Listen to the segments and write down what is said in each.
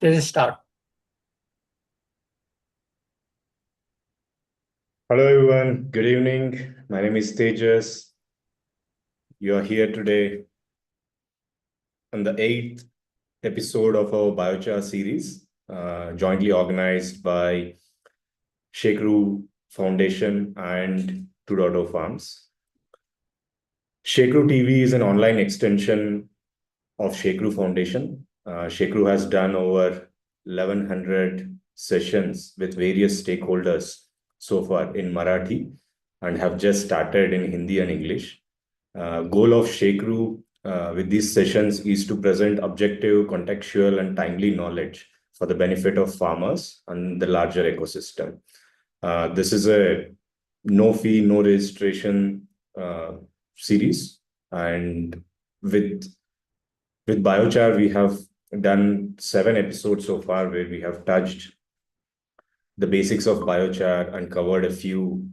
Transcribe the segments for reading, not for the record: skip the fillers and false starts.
Let's start. Hello everyone, good evening. My name is Tejas. You are here today on the eighth episode of our Biochar series, jointly organized by Shekru Foundation and 2.0 Farms. Shekru TV is an online extension of Shekru Foundation. Shekru has done over 1100 sessions with various stakeholders so far in Marathi and have just started in Hindi and English. Goal of Shekru with these sessions is to present objective, contextual, and timely knowledge for the benefit of farmers and the larger ecosystem. This is a no fee, no registration series, and with Biochar, we have done 7 episodes so far where we have touched the basics of biochar and covered a few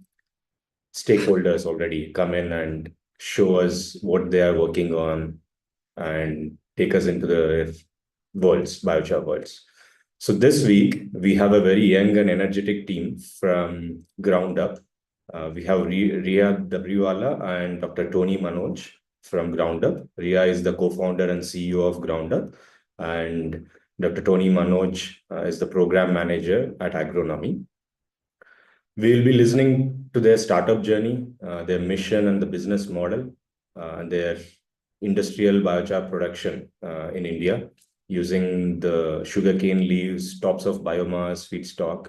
stakeholders already come in and show us what they are working on and take us into the biochar worlds. So this week, we have a very young and energetic team from ground up. We have Rhea Dabriwala and Dr. Tony Manoj from ground up. Rhea is the co-founder and CEO of ground up, and Dr. Tony Manoj is the program manager at Agronomy. We'll be listening to their startup journey, their mission and the business model, and their industrial biochar production in India using the sugarcane leaves, tops of biomass, feedstock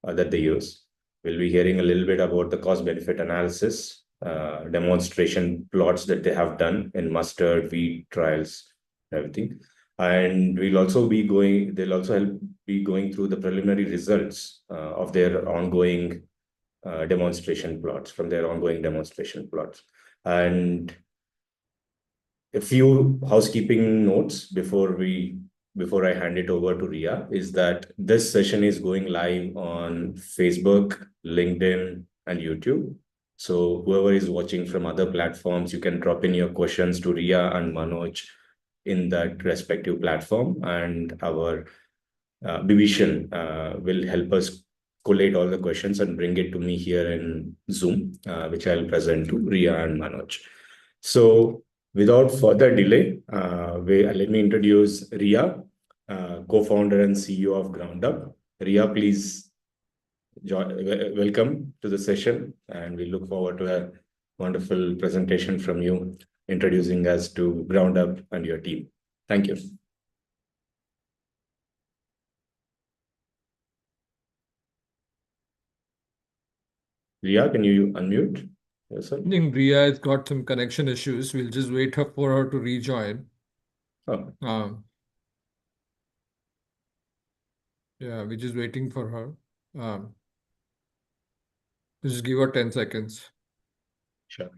that they use. We'll be hearing a little bit about the cost-benefit analysis, demonstration plots that they have done in mustard, wheat trials, everything. And they'll also be going through the preliminary results of their ongoing demonstration plots, from their ongoing demonstration plots. And a few housekeeping notes before I hand it over to Rhea is that this session is going live on Facebook, LinkedIn, and YouTube. So whoever is watching from other platforms, you can drop in your questions to Rhea and Manoj in that respective platform, and our Bibhishan will help us collate all the questions and bring it to me here in Zoom, which I'll present to Rhea and Manoj. So without further delay, let me introduce Rhea, co-founder and CEO of Ground Up. Rhea, please welcome to the session, and we look forward to a wonderful presentation from you, introducing us to Ground Up and your team. Thank you. Rhea, can you unmute yourself? I think Rhea has got some connection issues. We'll just wait for her to rejoin. Oh. Yeah, we're just waiting for her. Just give her 10 seconds. Sure.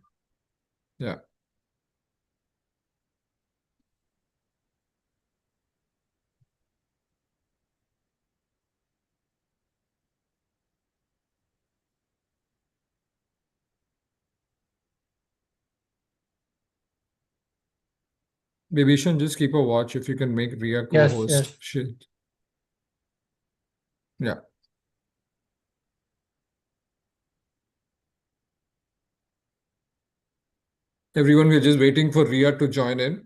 Yeah. Bibhishan, just keep a watch if you can make Rhea co-host. Yes. Yeah. Everyone, we're just waiting for Rhea to join in.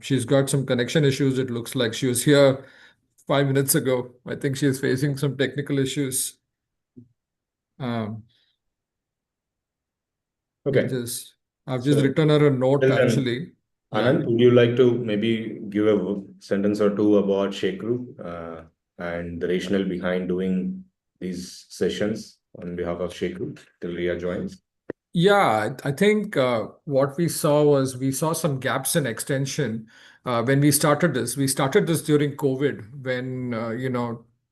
She's got some connection issues. It looks like she was here 5 minutes ago. I think she is facing some technical issues. Okay. I've just written her a note, actually. Anand, would you like to maybe give a sentence or two about Shekru and the rationale behind doing these sessions on behalf of Shekru till Rhea joins? Yeah, I think what we saw some gaps in extension when we started this. We started this during COVID when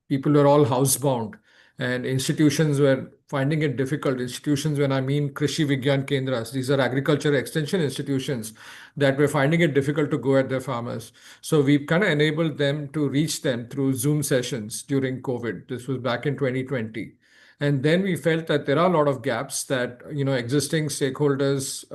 people were all housebound and institutions were finding it difficult. Institutions, when I mean Krishi Vigyan Kendras, these are agriculture extension institutions that were finding it difficult to go at their farmers. So we kind of enabled them to reach them through Zoom sessions during COVID. This was back in 2020. And then we felt that there are a lot of gaps that existing stakeholders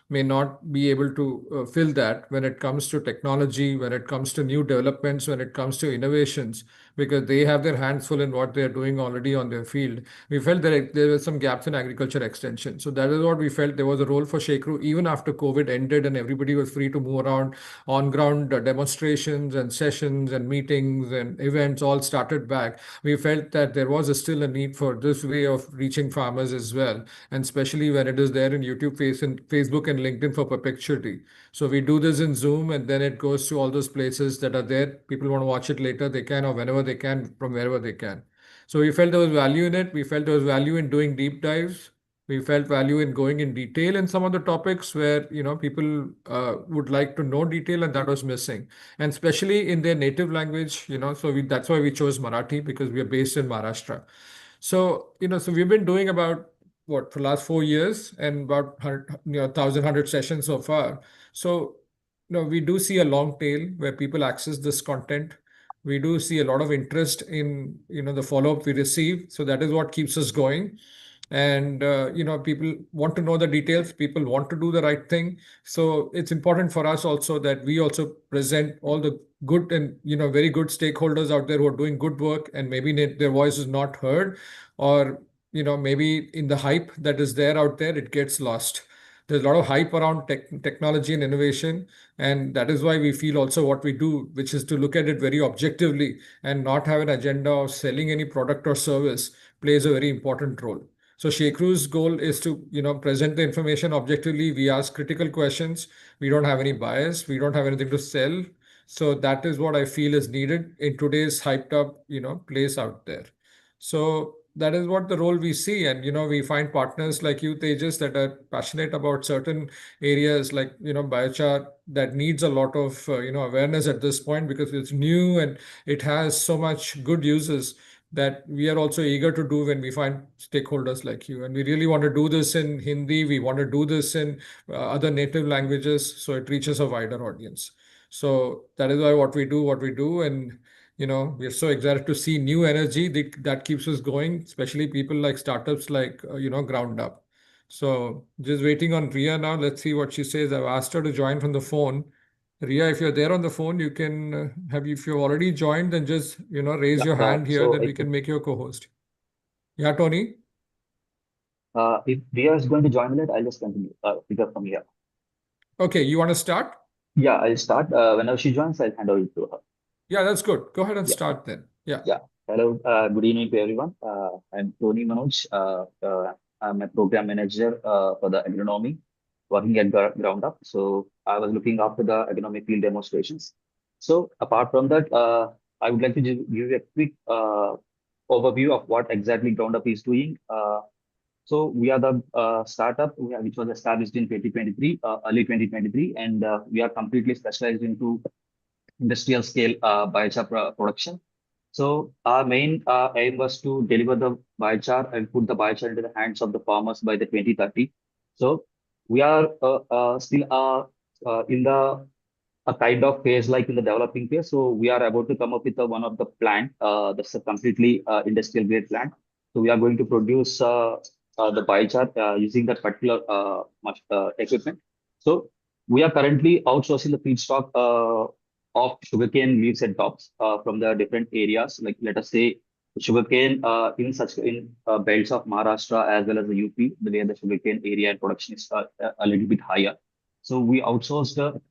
may not be able to fill that when it comes to technology, when it comes to new developments, when it comes to innovations, because they have their hands full in what they're doing already on their field. We felt that there were some gaps in agriculture extension. So that is what we felt there was a role for Shekru even after COVID ended and everybody was free to move around. On ground demonstrations and sessions and meetings and events all started back. We felt that there was still a need for this way of reaching farmers as well, and especially when it is there in YouTube, Facebook, and LinkedIn for perpetuity. So we do this in Zoom, and then it goes to all those places that are there. People want to watch it later, they can, or whenever they can, from wherever they can. So we felt there was value in it. We felt there was value in doing deep dives. We felt value in going in detail in some of the topics where people would like to know detail, and that was missing, and especially in their native language. That's why we chose Marathi, because we are based in Maharashtra. So we've been doing about what for the last 4 years and about 1,100 sessions so far. So we do see a long tail where people access this content. We do see a lot of interest in the follow-up we receive. So that is what keeps us going. And people want to know the details. People want to do the right thing. So it's important for us also that we also present all the good and very good stakeholders out there who are doing good work, and maybe their voice is not heard, or maybe in the hype that is there out there, it gets lost. There's a lot of hype around technology and innovation, and that is why we feel also what we do, which is to look at it very objectively and not have an agenda of selling any product or service, plays a very important role. So Shekru's goal is to present the information objectively. We ask critical questions. We don't have any bias. We don't have anything to sell. So that is what I feel is needed in today's hyped up place out there. So that is what the role we see. And we find partners like you, Tejas, that are passionate about certain areas like biochar, that needs a lot of awareness at this point, because it's new and it has so much good uses that we are also eager to do when we find stakeholders like you. And we really want to do this in Hindi. We want to do this in other native languages, so it reaches a wider audience. So that is why what we do. And we're so excited to see new energy that keeps us going, especially people like startups like Ground Up. So just waiting on Rhea now. Let's see what she says. I've asked her to join from the phone. Rhea, if you're there on the phone, you can if you've already joined, then just raise Yeah, your hand here, so then we can make you a co-host. Yeah, Tony. if Rhea is going to join me, I'll just continue, pick up from here. Okay, you want to start? Yeah, I'll start. Whenever she joins, I'll hand over to her. Yeah, that's good. Go ahead and Yeah, start then. Yeah. yeah. Hello, good evening to everyone. I'm Tony Manoj. I'm a program manager for the agronomy, working at Ground Up. So I was looking after the agronomy field demonstrations. So apart from that, I would like to give you a quick overview of what exactly Ground Up is doing. So we are the startup which was established in 2023, early 2023, and we are completely specialized into industrial scale biochar production. So our main aim was to deliver the biochar and put the biochar into the hands of the farmers by the 2030. So we are still in the a kind of phase like in the developing phase. So we are about to come up with one of the plant that's a completely industrial grade plant. So we are going to produce the biochar using that particular equipment. So we are currently outsourcing the feedstock of sugarcane leaves and tops from the different areas. Like let us say sugarcane in belts of Maharashtra as well as the UP, where the sugarcane area and production is a little bit higher. So we outsourced a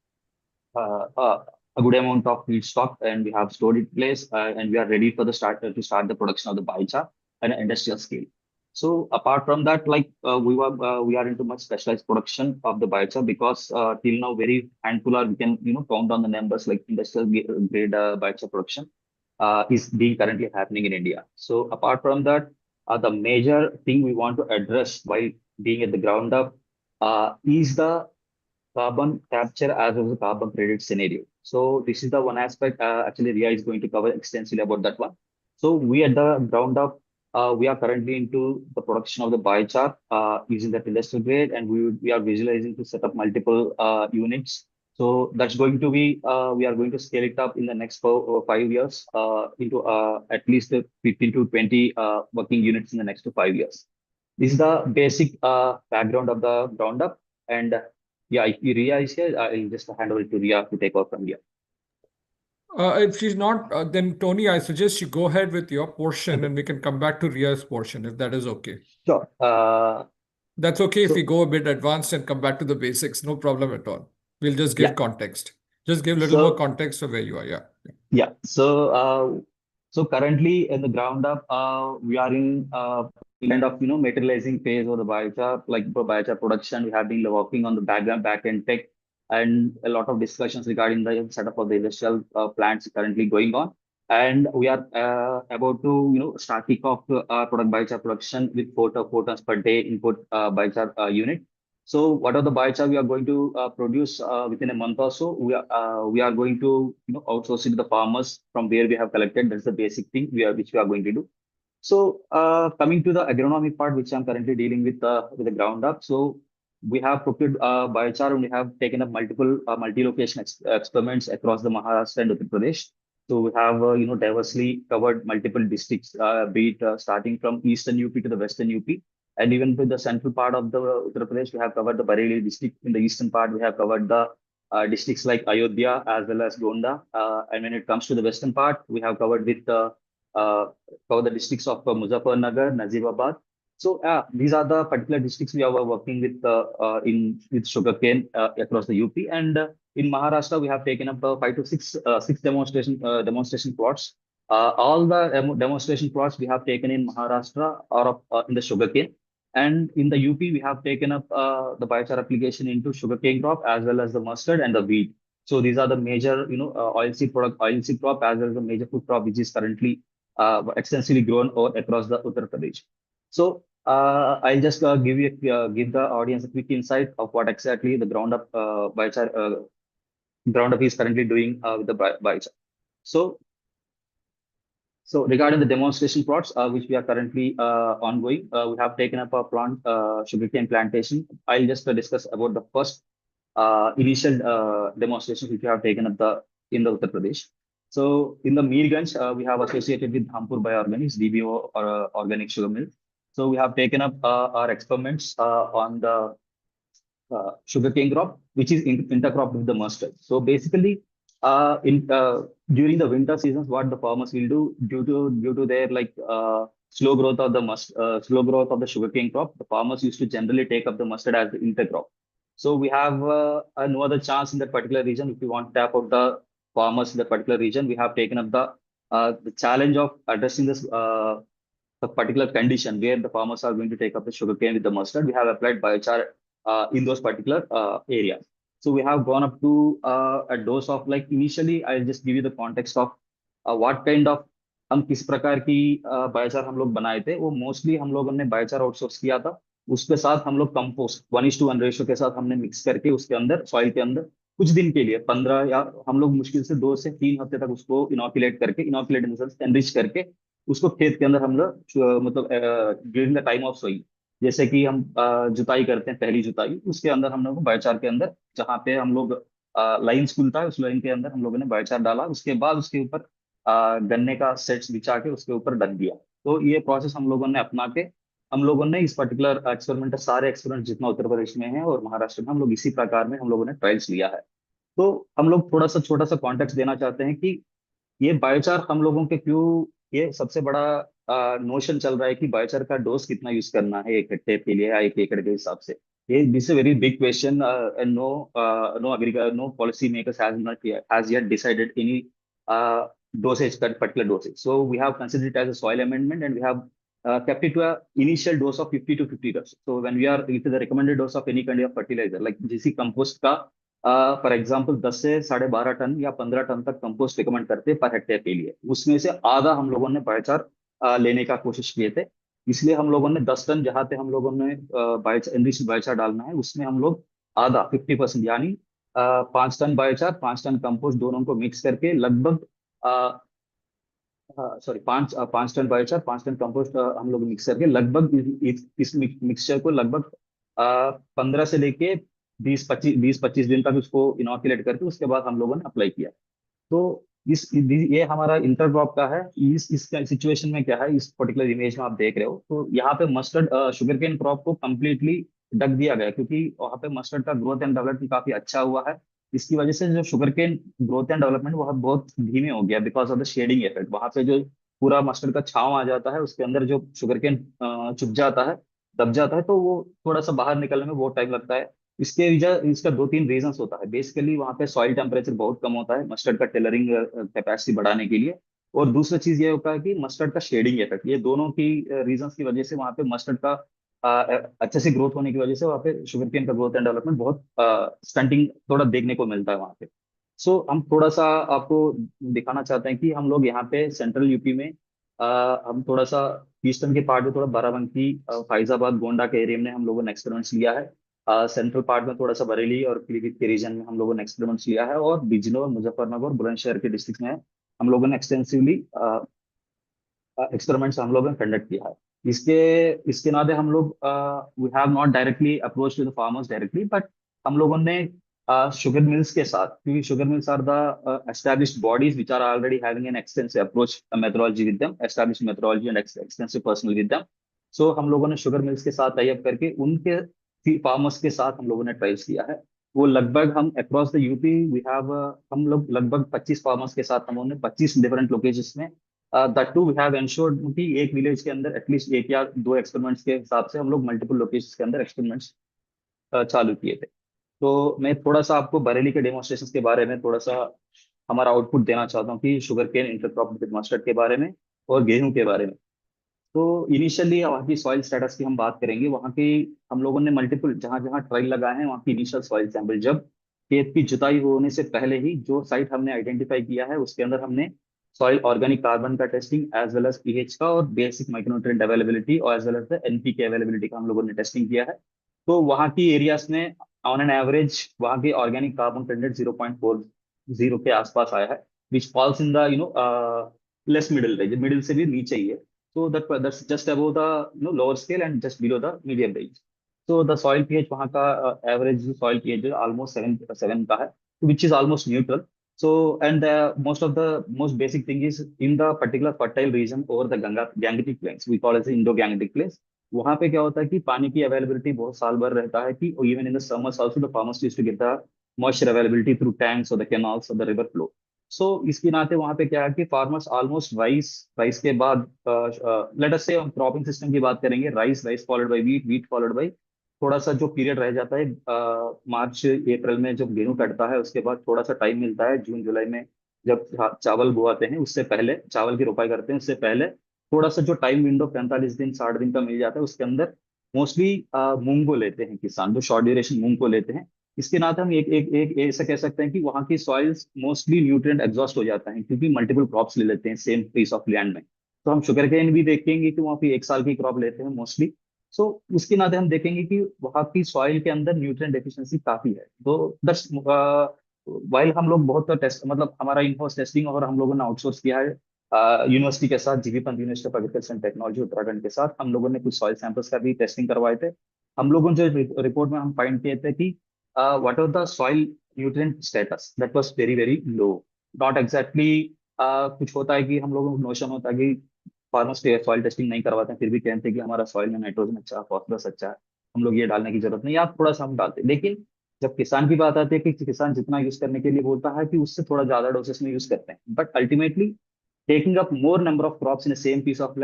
good amount of feedstock and we have stored it in place and we are ready for the start the production of the biochar at an industrial scale. So apart from that, like we are into much specialized production of the biochar because till now very handful are we can count on the numbers like industrial grade biochar production is being currently happening in India. So apart from that, the major thing we want to address while being at the ground up is the carbon capture as well as a carbon credit scenario. So this is the one aspect. Actually, Ria is going to cover extensively about that one. So we at the ground up, we are currently into the production of the biochar using that industrial grade, and we are visualizing to set up multiple units. So that's going to be we are going to scale it up in the next 5 years into at least 15 to 20 working units in the next 5 years. This is the basic background of the ground up. And Yeah, if Rhea is here, I'll just hand over to Rhea to take off from here. If she's not, then Tony, I suggest you go ahead with your portion Okay, and we can come back to Ria's portion if that is okay. sure. That's okay if we So go a bit advanced and come back to the basics, no problem at all. We'll just give yeah, context. Just give a little more so context of where you are. Yeah. yeah, so currently in the ground up, we are in kind of materializing phase of the biochar, like for biochar production. We have been working on the back end tech, and a lot of discussions regarding the setup of the industrial plants currently going on. And we are about to start kick off our product biochar production with 4 tons per day input biochar unit. So what are the biochar we are going to produce within a month or so? We are going to outsource it to the farmers from where we have collected. That's the basic thing which we are going to do. So coming to the agronomy part, which I'm currently dealing with the ground up. So we have procured biochar, and we have taken up multiple multi-location experiments across the Maharashtra and Uttar Pradesh. So we have diversely covered multiple districts, be it starting from eastern UP to the western UP, and even with the central part of the Uttar Pradesh, we have covered the Bareilly district. In the eastern part, we have covered the districts like Ayodhya as well as Gonda. And when it comes to the western part, we have covered with uh, cover the districts of Muzaffarnagar, Nazibabad. So these are the particular districts we are working with sugarcane across the UP. And in Maharashtra, we have taken up 5 to 6 demonstration plots. All the demonstration plots we have taken in Maharashtra are in the sugarcane. And in the UP, we have taken up the biochar application into sugarcane crop as well as the mustard and the wheat. So these are the major, oilseed crop as well as the major food crop which is currently extensively grown across the Uttar Pradesh. So I'll just give the audience a quick insight of what exactly the ground up is currently doing with the biochar. So so regarding the demonstration plots, which we are currently ongoing, we have taken up a sugarcane plantation. I'll just discuss about the first initial demonstrations which we have taken up in the Uttar Pradesh. So in the Meerganj, we have associated with Dhampur Bioorganics, DBO or organic sugar mill. So we have taken up our experiments on the sugarcane crop, which is intercrop with the mustard. So basically, in during the winter seasons, what the farmers will do due to their slow growth of the sugarcane crop, the farmers used to generally take up the mustard as the intercrop. So we have no other chance in that particular region. If we want to tap out the farmers in that particular region, we have taken up the challenge of addressing this a particular condition where the farmers are going to take up the sugarcane with the mustard. We have applied biochar in those particular areas. So we have gone up to a dose of like initially, I'll just give you the context of what kind of हम किस प्रकार की biochar हम लोग बनाए थे वो mostly हम लोगों ने बायोचार आउटसोर्स किया था उसके साथ हम लोग कंपोस्ट 1:1 रेशियो के साथ हमने मिक्स करके उसके अंदर सॉइल के अंदर कुछ दिन के लिए 15 या हम लोग मुश्किल से 2 से 3 हफ्ते तक उसको इनोकुलेट एनरिच करके उसको खेत के अंदर हम लोग मतलब during the time of sowing जैसे कि हम जुताई करते हैं पहली जुताई उसके अंदर हम लोग बायोचार के अंदर जहाँ पे हम लोग लाइन खुलता है उस लाइन के अंदर हम लोगों ने बायोचार डाला उसके बाद उसके ऊपर गन्ने का सेट्स बिछा के उसके ऊपर ढक दिया तो ये प्रोसेस हम लोगों ने अपना के हम लोगों ने इस पर्टिकुलर एक्सपेरिमेंट सारे एक्सपेरिमेंट जितना उत्तर प्रदेश में है और महाराष्ट्र में हम लोग इसी प्रकार में हम लोगों ने ट्रायल्स लिया है तो हम लोग थोड़ा सा छोटा सा कॉन्टेक्स्ट देना चाहते हैं कि ये बायोचार हम लोगों के क्यों ये सबसे बड़ा नोशन चल रहा है कि बायोचार का डोज कितना यूज करना है एक हेक्टेयर के लिए या 1 एकड़ के हिसाब से ये this very big question and no policy makers has yet decided any dosage that particular dosage so we have considered it as a soil amendment and we have kept it to a initial dose of 50 to 50 dose so when we are it is the recommended dose of any kind of fertilizer like GC compost का for example 10 से 12.5 ton या 15 ton तक compost recommend करते हैं per hectare के लिए उसमें से आधा हम लोगों ने बायोचार लेने का कोशिश किए थे इसलिए हम लोगों ने 10 टन जहाँ पे हम लोगों ने बायोचार डालना है उसमें हम लोग आधा 50% यानी 5 टन बायोचार 5 टन कंपोस्ट दोनों को मिक्स करके लगभग sorry 5 ton biochar 5 ton compost हम लोग मिक्स करके लगभग इस मिक्सचर को लगभग 15 से लेके 20-25 दिन तक उसको इनोकुलेट करके उसके बाद हम लोगों ने अप्लाई किया तो ये हमारा इंटरक्रॉप का है इस सिचुएशन में क्या है इस पर्टिकुलर इमेज में आप देख रहे हो तो यहाँ पे मस्टर्ड शुगर केन क्रॉप को कम्प्लीटली ढक दिया गया, क्योंकि वहाँ पे मस्टर्ड का ग्रोथ एंड डेवलपमेंट काफी अच्छा हुआ है। इसकी वजह से जो sugar cane growth and development वह बहुत धीमे हो गया because of the shading effect. वहाँ पे जो पूरा मस्टर्ड का छांव आ जाता है, उसके अंदर जो शुगर केन चुप जाता है, दब जाता है, तो वो थोड़ा सा बाहर निकलने में बहुत टाइम लगता है। इसके वजह इसका दो तीन रीजंस होता है। बेसिकली वहाँ पे सॉइल टेम्परेचर बहुत कम होता है मस्टर्ड का टेलरिंग कैपेसिटी बढ़ाने के लिए। और दूसरा चीज ये होता है कि मस्टर्ड का शेडिंग इफेक्ट। ये दोनों की रीजंस की वजह से वहाँ पे मस्टर्ड का अच्छे से ग्रोथ होने की वजह से वहाँ पे शुगर केन का ग्रोथ एंड डेवलपमेंट बहुत स्टंटिंग थोड़ा देखने को मिलता है वहाँ पे। सो हम थोड़ा सा आपको दिखाना चाहते हैं कि हम लोग यहाँ पे सेंट्रल यूपी में हम थोड़ा सा ईस्टर्न के पार्ट में थोड़ा बाराबंकी फैजाबाद गोंडा के एरिया में हम लोगों ने एक्सपेरिमेंट्स लिया है। सेंट्रल पार्ट में थोड़ा सा बरेली और पीलीभीत के रीजन में हम लोगों ने एक्सपेरिमेंट्स लिया है, और बिजनौर, मुजफ्फरनगर, बुलंदशहर के डिस्ट्रिक्ट में हम लोगों ने एक्सटेंसिवली एक्सपेरिमेंट्स हम लोगों ने कंडक्ट किया है। इसके इसके नाते हम लोग we have not directly approach to the farmers directly, but हम लोगों ने शुगर मिल्स के साथ, क्योंकि sugar mills are the established bodies which are already having an extensive approach methodology with them, established methodology and extensive personal with them. So हम लोगों ने sugar mills के साथ टाई अप करके उनके फार्मर्स के साथ हम लोगों ने ट्रायल्स किया है। वो लगभग हम across the UP we have हम लोग लगभग 25 फार्मर्स के साथ हम लोगों ने 25 डिफरेंट लोकेशंस में that too we have ensured कि एक विलेज के अंदर एटलीस्ट एक या दो एक्सपेरिमेंट्स के हिसाब से हम लोग मल्टीपल लोकेशंस के अंदर एक्सपेरिमेंट्स चालू किए थे। तो मैं थोड़ा सा आपको बरेली के डेमोन्स्ट्रेशन के बारे में थोड़ा सा हमारा आउटपुट देना चाहता हूँ कि sugar cane intercrop with mustard के बारे में और गेहूं के बारे में। तो इनिशियली वहाँ की सॉइल स्टेटस की हम बात करेंगे। वहाँ की हम लोगों ने मल्टीपल जहाँ जहाँ ट्रायल लगाए हैं वहाँ की इनिशियल सॉइल सैंपल, जब खेत की जुताई होने से पहले ही जो साइट हमने आइडेंटिफाई किया है उसके अंदर हमने सॉइल ऑर्गेनिक कार्बन का testing as well as pH का और बेसिक माइक्रोन्यूट्रिएंट अवेलेबिलिटी और as well as the NPK availability का हम लोगों ने टेस्टिंग किया है। तो वहाँ की एरियाज में ऑन एन एवरेज वहाँ की ऑर्गेनिक कार्बन कंटेंट 0.40 के आसपास आया है, which falls in the less middle range, middle से भी नीचे ही है। So that's just above the lower scale and just below the medium range. So the soil pH वहाँ का average soil pH जो almost 7 का है, which is almost neutral. So and most of the most basic thing is in the particular fertile region over the Gangetic plains, we call it the Indo-Gangetic plains. वहाँ पे क्या होता है कि पानी की अवेलेबिलिटी बहुत साल भर रहता है कि even in the summers also the farmers used to get the moisture availability through tanks or the canals or the river flow. सो इसके नाते वहां पे क्या है कि फार्मर्स ऑलमोस्ट राइस, राइस के बाद लेट अस से हम क्रॉपिंग सिस्टम की बात करेंगे, rice, rice followed by wheat, wheat followed by थोड़ा सा जो पीरियड रह जाता है मार्च अप्रैल में जब गेहूं कटता है उसके बाद थोड़ा सा टाइम मिलता है जून जुलाई में जब चावल बोआते हैं, उससे पहले चावल की रोपाई करते हैं उससे पहले थोड़ा सा जो टाइम विंडो 45 दिन 60 दिन का मिल जाता है उसके अंदर मोस्टली मूंग को लेते हैं किसान, जो शॉर्ट ड्यूरेशन मूंग को लेते हैं। इसके नाते हम एक एक एक ऐसा कह सकते हैं कि वहाँ की सॉइल्स मोस्टली न्यूट्रिएंट एग्जॉस्ट हो जाता है क्योंकि मल्टीपल क्रॉप्स ले लेते हैं सेम पीस ऑफ लैंड में। तो हम शुगर केन भी देखेंगे कि वहाँ पे एक साल की क्रॉप लेते हैं मोस्टली। सो उसके नाते हम देखेंगे कि वहाँ की सॉइल के अंदर न्यूट्रिएंट डेफिशिएंसी काफी है। तो दस वाइल हम लोग बहुत टेस्ट मतलब हमारा इनहाउस टेस्टिंग और हम लोगों ने आउटसोर्स किया है यूनिवर्सिटी के साथ, GB Pant university of agriculture and technology Uttarakhand के साथ हम लोगों ने कुछ सॉइल सैंपल्स का भी टेस्टिंग करवाए थे। हम लोगों ने जो रिपोर्ट में हम फाइंड किए थे कि what was the soil nutrient status that was very very low, not exactly कुछ होता है कि हम लोगों को नोशन होता है कि फार्मर्स सॉइल टेस्टिंग नहीं करवाते हैं फिर भी कहते हैं कि हमारा सॉइल में नाइट्रोजन अच्छा है, फॉस्फोरस अच्छा है, हम लोग ये डालने की जरूरत नहीं, आप थोड़ा सा हम डालते हैं। लेकिन जब किसान की बात आती है कि किसान जितना यूज करने के लिए बोलता है कि उससे थोड़ा ज्यादा डोसेस में यूज करते हैं, but ultimately taking up more number of crops in same piece of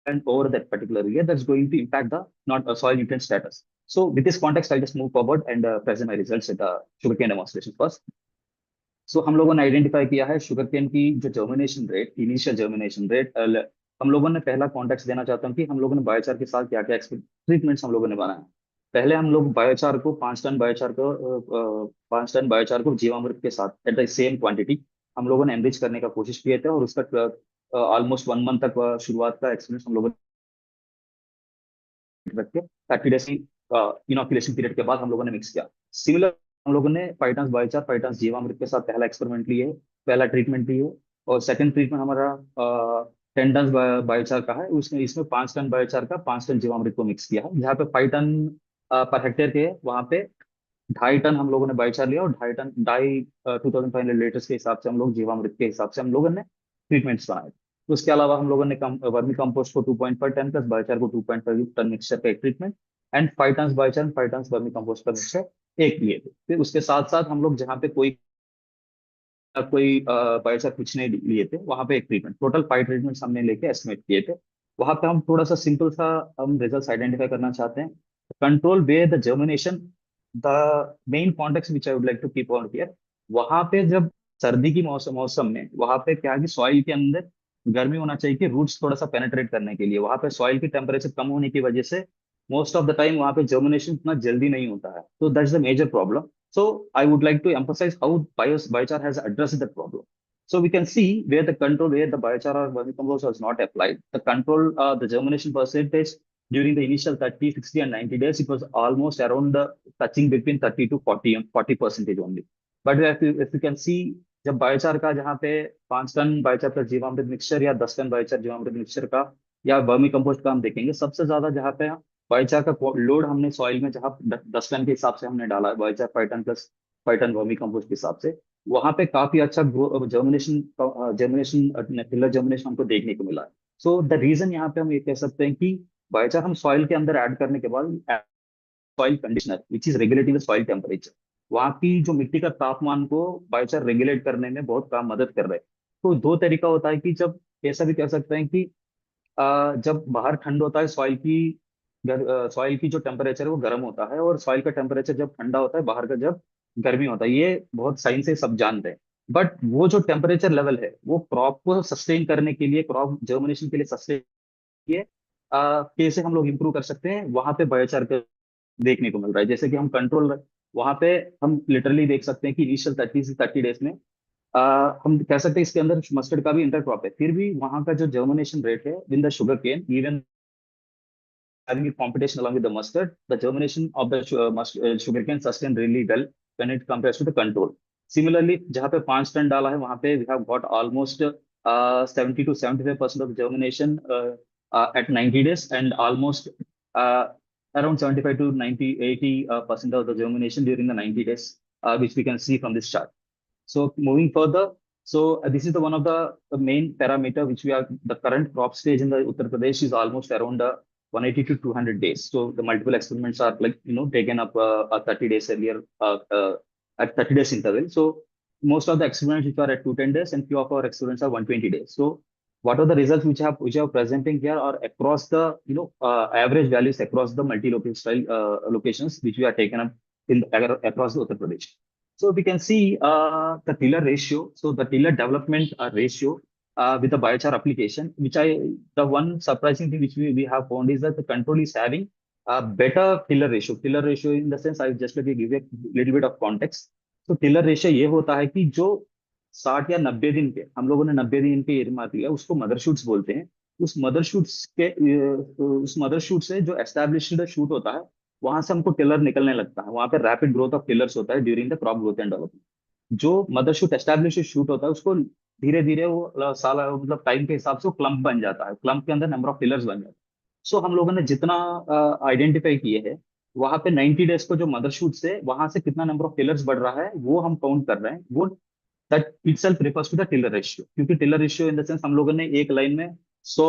and over that particular year that's going to impact the not soil nutrient status. So with this context, I'll just move forward and present my results at the sugarcane demonstration first. So हम लोगों ने identify किया है sugarcane की जो germination rate, initial germination rate. हम लोगों ने पहला कॉन्टेक्स्ट देना चाहता हूँ कि हम लोगों ने बायोचार के साथ क्या क्या ट्रीटमेंट्स हम लोगों ने बनाया। पहले हम लोग बायोचार को 5 टन बायोचार को जीवामृत के साथ एट द सेम क्वांटिटी हम लोगों ने एनरिच करने का कोशिश किए थे, और उसका ऑलमोस्ट 1 मंथ तक शुरुआत का एक्सपीरियंस हम लोगों ने रख के 30 डेज की इनोकुलेशन पीरियड के बाद हम लोगों ने मिक्स किया। सिमिलर हम लोगों ने 5 टन बायोचार 5 टन जीवामृत के साथ पहला एक्सपेरिमेंट लिए, पहला ट्रीटमेंट लिए, और सेकंड ट्रीटमेंट हमारा 10 टन बायोचार का है, उसमें इसमें 5 टन बायोचार का 5 टन जीवामृत को मिक्स किया है। जहाँ पे 5 टन पर हेक्टेयर के वहाँ पे 2.5 टन हम लोगों ने बायोचार लिया और 2.5 टन 2500 लीटर्स के हिसाब से हम लोग जीवामृत के हिसाब से हम लोगों ने ट्रीटमेंट्स बनाए। तो उसके अलावा हम लोगों ने वर्मी कंपोस्ट को 2.5 टन प्लस बायोचार को 2.5 टन मिक्सचर का एक treatment, and 5 ton biochar, 5 ton vermi compost का मिक्सचर एक लिए थे। फिर उसके साथ साथ हम लोग जहाँ पे कोई बायोचार कुछ नहीं लिए थे, वहां पे एक ट्रीटमेंट, टोटल 5 ट्रीटमेंट्स हमने लेके एस्टिमेट किए थे। वहां पे हम थोड़ा सा सिंपल सा हम रिजल्ट्स आइडेंटिफाई करना चाहते हैं। Control where the germination, the main context which I would like to keep on here, वहां पे जब सर्दी की मौसम मौसम में वहां पे क्या है कि सॉइल के अंदर गर्मी होना चाहिए कि रूट्स थोड़ा सा पेनेट्रेट करने के लिए, वहां पे सॉइल की टेम्परेचर कम होने की वजह से मोस्ट ऑफ द टाइम वहां पे जर्मिनेशन इतना जल्दी नहीं होता है, तो that's the major problem. So I would like to emphasize how biochar has addressed that problem. So we can see where the control, where the biochar or vermicompost was not applied, the control, the germination percentage during the initial 30, 60, and 90 days, it was almost around touching between 30 to 40% only. But if you can see, जब biochar का जहाँ पे 5 ton biochar का जीवामृत mixture या 10 ton biochar जीवामृत mixture का या vermi compost का हम देखेंगे, सबसे ज्यादा जहाँ पे बायोचार का लोड हमने सॉइल में जहाँ 10 टन के हिसाब से हमने डाला है, biochar 5 ton plus 5 ton vermi compost के हिसाब से, वहां पे काफी अच्छा जर्मिनेशन जर्मिनेशन फिलर जर्मिनेशन हमको देखने को मिला है। सो द रीजन यहाँ पे हम ये कह सकते हैं कि बायोचार हम सॉइल के अंदर ऐड करने के बाद soil conditioner which is regulating the soil temperature, वहां की जो मिट्टी का तापमान को बायोचार रेगुलेट करने में बहुत काम मदद कर रहे हैं। तो दो तरीका होता है कि जब ऐसा भी कह सकते हैं कि जब बाहर ठंड होता है सॉइल की, सॉइल की जो टेम्परेचर है वो गर्म होता है, और सॉइल का टेम्परेचर जब ठंडा होता है, बाहर का जब गर्मी होता है, ये बहुत साइंस से सब जानते हैं। बट वो जो टेम्परेचर लेवल है वो क्रॉप को सस्टेन करने के लिए, क्रॉप जर्मिनेशन के लिए सस्टेन के लिए कैसे हम लोग इंप्रूव कर सकते हैं, वहां पे बायोचार का देखने को मिल रहा है। जैसे कि हम कंट्रोल, वहां पे हम लिटरली देख सकते हैं कि इनिशियल 30 से 30 डेज में हम कह सकते हैं इसके अंदर मस्टर्ड का भी इंटरक्रॉप है, फिर भी वहां का जो जर्मिनेशन रेट है with the sugar cane, even having a competition along with the mustard, the germination of the sugarcane sustain really well when it compares to the control. Similarly, जहाँ पे 5 टन डाला है वहाँ पे we have got almost 70 to 75% of germination at 90 days, and almost uh, around 75 to 90, 80% of the germination during the 90 days, which we can see from this chart. So moving further, so this is the one of the main parameter which we are, the current crop stage in the Uttar Pradesh is almost around 180 to 200 days. So the multiple experiments are like, taken up 30 days earlier, at 30 days interval. So most of the experiments which are at 210 days, and few of our experiments are 120 days. So what are the results which are presenting here are across the, average values across the multi-location style locations which we are taken up in across the Uttar Pradesh. So we can see the tiller ratio. So the tiller development ratio with the biochar application, the one surprising thing which we have found is that the control is having a better tiller ratio. Tiller ratio in the sense, I just let me give you a little bit of context. तो tiller ratio ये होता है कि जो 60 या 90 दिन के, हम लोगों ने 90 दिन के एरिया मार्क लिया, उसको मदर शूट्स बोलते हैं। उस मदर शूट से जो एस्टैब्लिश्ड शूट होता है, वहां से हमको टिलर निकलने लगता है, वहां पे रैपिड ग्रोथ ऑफ टिलर्स होता है during the crop growth and development. जो मदर शूट एस्टैब्लिश शूट होता है उसको धीरे धीरे वो साल मतलब टाइम के हिसाब से वो क्लम्प बन जाता है, क्लम्प के अंदर नंबर ऑफ टिलर्स बन जाते हैं। सो हम लोगों ने जितना आइडेंटिफाई किए हैं, वहां पे 90 डेज को जो मदर शूट से वहां से कितना नंबर ऑफ टिलर्स बढ़ रहा है वो हम काउंट कर रहे हैं, वो that itself refers to the tiller ratio. क्योंकि tiller ratio in the sense हम लोगों ने एक लाइन में 100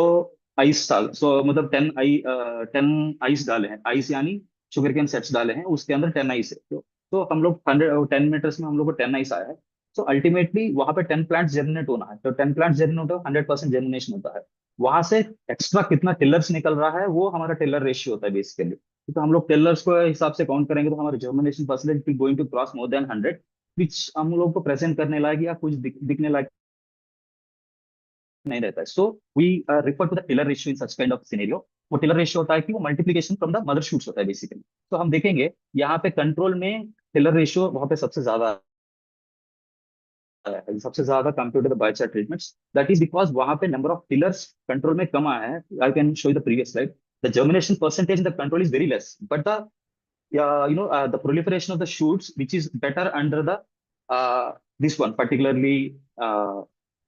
आइस साल, मतलब 10 आइस डाले हैं, आइस यानी शुगर केन सेट्स डाले हैं, उसके अंदर 10 आइस है। तो हम लोग 10 मीटर्स में हम लोग को 10 आइस आया है। तो अल्टीमेटली वहां पे 10 प्लांट जर्मिनेट होना है, तो 10 प्लांट जर्मिनेट हो 100% जर्मिनेशन होता है। वहां से एक्स्ट्रा कितना टिलर्स निकल रहा है वो हमारा टिलर रेशियो होता है बेसिकली। तो हम लोग टिलर्स को हिसाब से काउंट करेंगे तो हमारे germination percentage going to cross more than 100, which हम लोग को प्रेजेंट करने लायक या कुछ दिखने लायक नहीं रहता है। So we refer to the tiller ratio in such kind of scenario. वो टिलर रेशियो होता है कि वो multiplication from the mother shoots होता है बेसिकली। तो हम देखेंगे यहाँ पे कंट्रोल में टिलर रेशियो वहां पे सबसे ज्यादा है, सबसे ज्यादा compare to the biochar treatments. That is because वहां पे नंबर ऑफ टिलर्स कंट्रोल में कम आया है। I can show you the previous slide. The germination percentage in the control is very less, but the the proliferation of the shoots which is better under the this one particularly uh,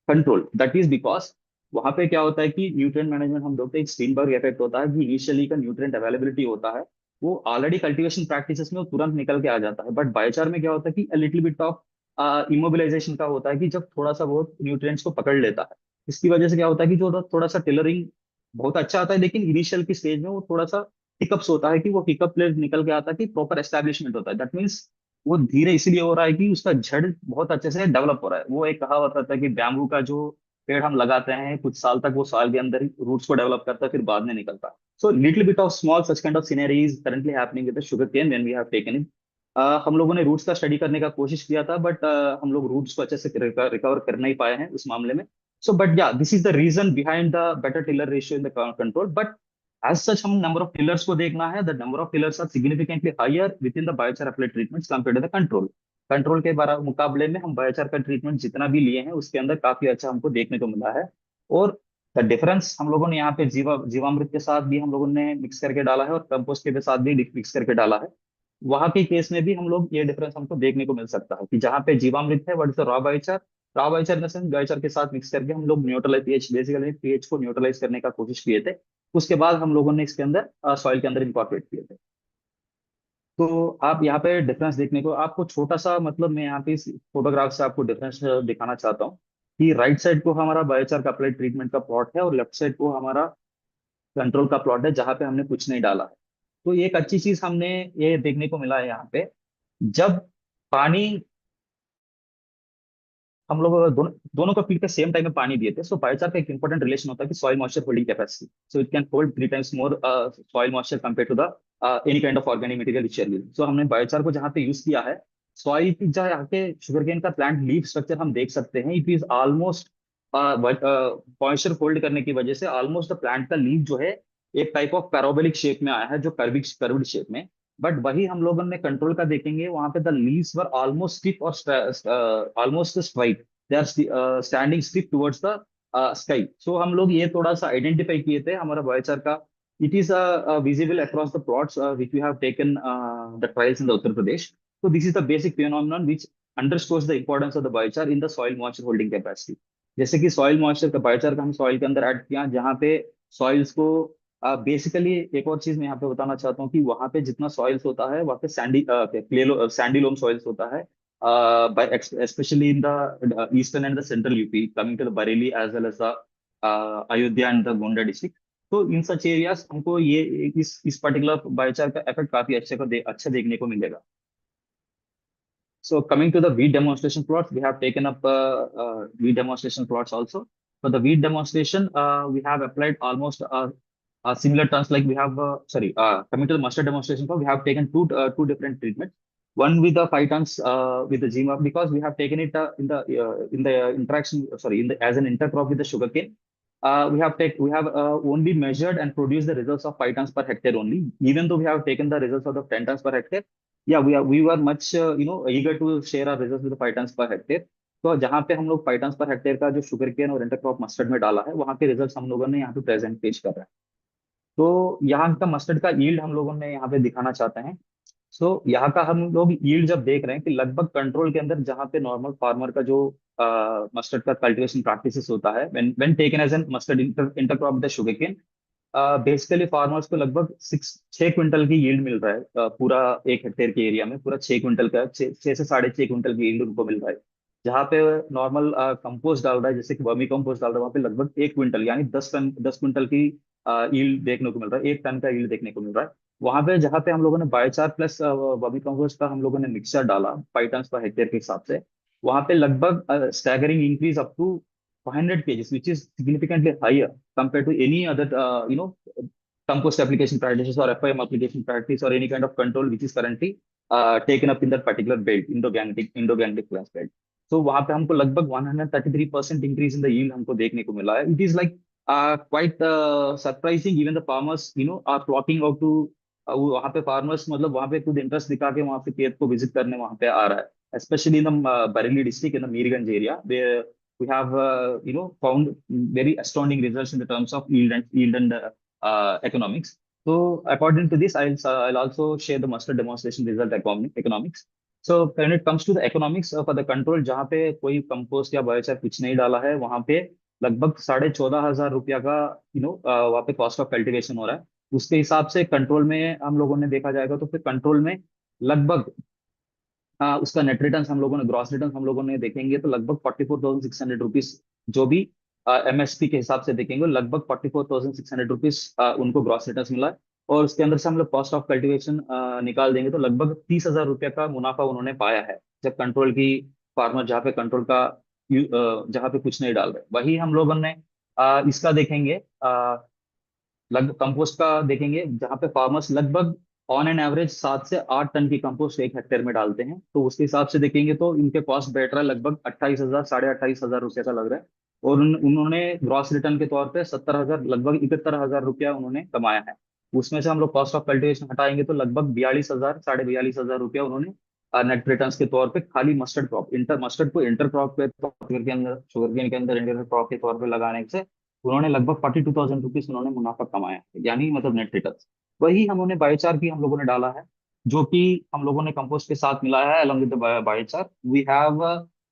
control, that is because वहां पे क्या होता है कि nutrient management हम देखते हैं Steinberg effect होता है कि इनिशियली का न्यूट्रिएंट अवेलेबिलिटी होता है वो ऑलरेडी कल्टीवेशन प्रैक्टिसेस में वो तुरंत निकल के आ जाता है। बट बायोचार में क्या होता है कि लिटिल बिट ऑफ इमोबिलाइजेशन का होता है कि जब थोड़ा सा बहुत न्यूट्रिएंट्स को पकड़ लेता है, इसकी वजह से क्या होता है कि जो थोड़ा सा टेलरिंग बहुत अच्छा आता है, लेकिन इनिशियल की स्टेज में वो थोड़ा सा हिकअप्स होता है कि वो हिकअप लेयर निकल के आता है कि प्रॉपर एस्टेब्लिशमेंट होता है। दैट मीन्स वो धीरे इसलिए हो रहा है कि उसका जड़ बहुत अच्छे से डेवलप हो रहा है। वो एक कहावत होता है कि बैम्बू का जो पेड़ हम लगाते हैं कुछ साल तक वो सॉइल के अंदर ही रूट्स को डेवलप करता है, फिर बाद में निकलता है। So little bit of small such kind of scenario is currently happening with the sugar cane when we have taken it. हम लोगों ने रूट्स का स्टडी करने का कोशिश किया था, बट हम लोग रूट्स को अच्छे से रिकवर कर नहीं पाए हैं उस मामले में। So but yeah this is the reason behind the better tiller ratio in the control. But as such हम नंबर ऑफ टिलर्स को देखना है, the number of tillers are significantly higher within the biochar applied treatments compare to the control. Control के मुकाबले में हम biochar का treatment जितना भी लिए हैं उसके अंदर काफी अच्छा हमको देखने को मिला है। और द डिफरेंस हम लोगों ने यहाँ पे जीवामृत के साथ भी हम लोगों ने मिक्स करके डाला है और कंपोस्ट के साथ भी मिक्स करके डाला है। वहां के केस में भी हम लोग ये डिफरेंस हमको देखने को मिल सकता है कि जहाँ पे जीवामृत है what is the raw biochar in the sense biochar के साथ मिक्स करके हम लोग न्यूट्रलाइज पीएच बेसिकली पीएच को न्यूट्रलाइज करने का कोशिश किए थे। उसके बाद हम लोगों ने इसके अंदर सॉइल के अंदर इंकॉर्पोरेट किए थे। तो आप यहाँ पे डिफरेंस देखने को आपको छोटा सा मतलब मैं यहाँ पे इस फोटोग्राफ से आपको डिफरेंस दिखाना चाहता हूँ कि राइट साइड को हमारा बायोचार का अप्लाइड ट्रीटमेंट का प्लॉट है और लेफ्ट साइड को हमारा कंट्रोल का प्लॉट है जहाँ पे हमने कुछ नहीं डाला है। तो ये एक अच्छी चीज हमने ये देखने को मिला है यहाँ पे। जब पानी हम लोग दोनों को फीड के सेम टाइम में पानी दिए थे, सो बायोचार का एक इंपॉर्टेंट रिलेशन होता है कि soil moisture holding capacity. So it can hold 3 times more soil moisture compare to the any kind of organic material which are using. So हमने बायोचार को जहाँ पे यूज किया है, सॉइल की जहाँ के शुगरकेन का प्लांट लीफ स्ट्रक्चर हम देख सकते हैं, it is almost moisture hold करने की वजह से ऑलमोस्ट द प्लांट का लीफ जो है एक टाइप ऑफ पैराबोलिक शेप में आया है, जो कर्व्ड शेप में। बट वही हम लोगों ने कंट्रोल का देखेंगे, वहां पे the leaves were almost stiff और almost straight, they are standing stiff towards the sky. So हम लोग ये थोड़ा सा आइडेंटिफाई किए थे हमारा बायोचार का। It is visible across the plots which we have taken the trials in the Uttar Pradesh. So this is the basic phenomenon which underscores the importance of the biochar in the soil moisture holding capacity। जैसे कि soil moisture का biochar का हम soil के अंदर add किया, जहाँ पे सॉइल्स को बेसिकली एक और चीज मैं यहाँ पे बताना चाहता हूँ कि वहाँ पे जितना सॉइल्स होता है वहाँ पे सैंडी लोम सॉइल्स होता है, by especially in the eastern and the central UP, coming to the Bareilly as well as the Ayodhya and the Gonda district। तो इन सच एरियाज हमको ये इस पर्टिकुलर बायोचार का इफेक्ट काफी अच्छा देखने को मिलेगा। So coming to the wheat demonstration plots, we have taken up wheat demonstration plots also. For the wheat demonstration, we have applied almost similar terms like we have, coming to the mustard demonstration plot, we have taken two different treatments. One with the 5 tons with the GMAP, because we have taken it in the interaction, as an intercrop with the sugarcane. We have only measured and produced the results of 5 tons per hectare only, even though we have taken the results of the 10 tons per hectare। या we were much eager to share our results with the 5 tons per hectare। तो जहाँ पे हम लोग 5 tons per hectare का जो sugar केन और intercrop mustard में डाला है, वहाँ के रिजल्ट्स हम लोगों ने यहाँ पे प्रेजेंट पेश कर रहे हैं। तो यहाँ का मस्टर्ड का यील्ड हम लोगों ने यहाँ पे दिखाना चाहते हैं। सो यहाँ का हम लोग यील्ड जब देख रहे हैं कि लगभग कंट्रोल के अंदर जहाँ पे नॉर्मल फार्मर का जो मस्टर्ड का कल्टिवेशन प्रैक्टिसेस होता है, when taken as an mustard intercrop with the sugarcane, basically farmers को लगभग 6 क्विंटल की यील्ड मिल रहा है। पूरा 1 हेक्टेयर के एरिया में पूरा 6 क्विंटल का 6 से 6.5 क्विंटल की यील्ड उनको मिल रहा है। जहाँ पे नॉर्मल कंपोस्ट डाल रहा है, जैसे कि वर्मी कंपोस्ट डाल रहा है, वहाँ पे लगभग 1 क्विंटल यानी 10 क्विंटल की यील्ड देखने को मिल रहा है, 1 टन का यील्ड देखने को मिल रहा है। वहां पे जहाँ पे हम लोगों ने बायोचार प्लस वर्मी कंपोस्ट का हम लोगों ने मिक्सचर डाला 5 tons पर हेक्टेयर के हिसाब से, वहां पे लगभग staggering increase up to 500 kgs, which is significantly higher compared to any other, compost application practices or FIM application practice or any kind of control which is currently taken up in that particular belt, Indo-Gangetic class belt। So वहां पे हमको लगभग 133% increase in the yield हमको देखने को मिला है। It is like quite surprising, even the farmers are flocking out to वहां पे farmers मतलब वहां पे खुद इंटरेस्ट दिखा के वहां पे खेत को विजिट करने वहां पे आ रहा है, especially in the Bareilly district in the Meerganj area where we have found very astounding results in the terms of yield and economics। So according to this, I'll also share the master demonstration result economics। So when it comes to the economics for the control, जहाँ पे कोई compost या biochar कुछ नहीं डाला है, वहाँ पे लगभग 14,500 रुपया का वहाँ पे कॉस्ट ऑफ कल्टीवेशन हो रहा है। उसके हिसाब से कंट्रोल में हम लोगों ने देखा जाएगा तो फिर कंट्रोल में लगभग उसका नेट रिटर्न हम लोगों ने ग्रॉस रिटर्न हम लोगों ने देखेंगे तो लगभग 44,600 रुपीज, जो भी MSP के हिसाब से देखेंगे लगभग 44,600 रुपीज उनको ग्रॉस रिटर्न मिला है। और उसके अंदर से हम लोग कॉस्ट ऑफ कल्टीवेशन निकाल देंगे तो लगभग 30,000 रुपये का मुनाफा उन्होंने पाया है, जब कंट्रोल की फार्मर जहाँ पे कंट्रोल का जहाँ पे कुछ नहीं डाल रहे। वही हम लोगों ने इसका देखेंगे, लगभग कंपोस्ट का देखेंगे, जहाँ पे फार्मर्स लगभग ऑन एन एवरेज 7 से 8 टन की कंपोस्ट 1 हेक्टेयर में डालते हैं। तो उसके हिसाब से देखेंगे तो इनके कॉस्ट बैठ रहा है लगभग 28,000, 28,500 रुपये का लग रहा है। और उन्होंने ग्रॉस रिटर्न के तौर पे 70,000, लगभग 71,000 रुपया उन्होंने कमाया है। उसमें से हम लोग कॉस्ट ऑफ कल्टिवेशन हटाएंगे तो लगभग 42,000, 42,500 रुपया उन्होंने नेट रिटर्न के तौर पे खाली मस्टर्ड क्रॉप, इंटर मस्टर्ड को इंटर क्रॉप के तौर के अंदर, शुगरकेन के अंदर इंटर क्रॉप के तौर पे लगाने से उन्होंने लगभग 42,000 रुपीज उन्होंने मुनाफा कमाया है, यानी मतलब नेट रिटर्न। वही हमने बायोचार की हम लोगों ने डाला है, जो कि हम लोगों ने कंपोस्ट के साथ मिलाया है along with the biochar. We have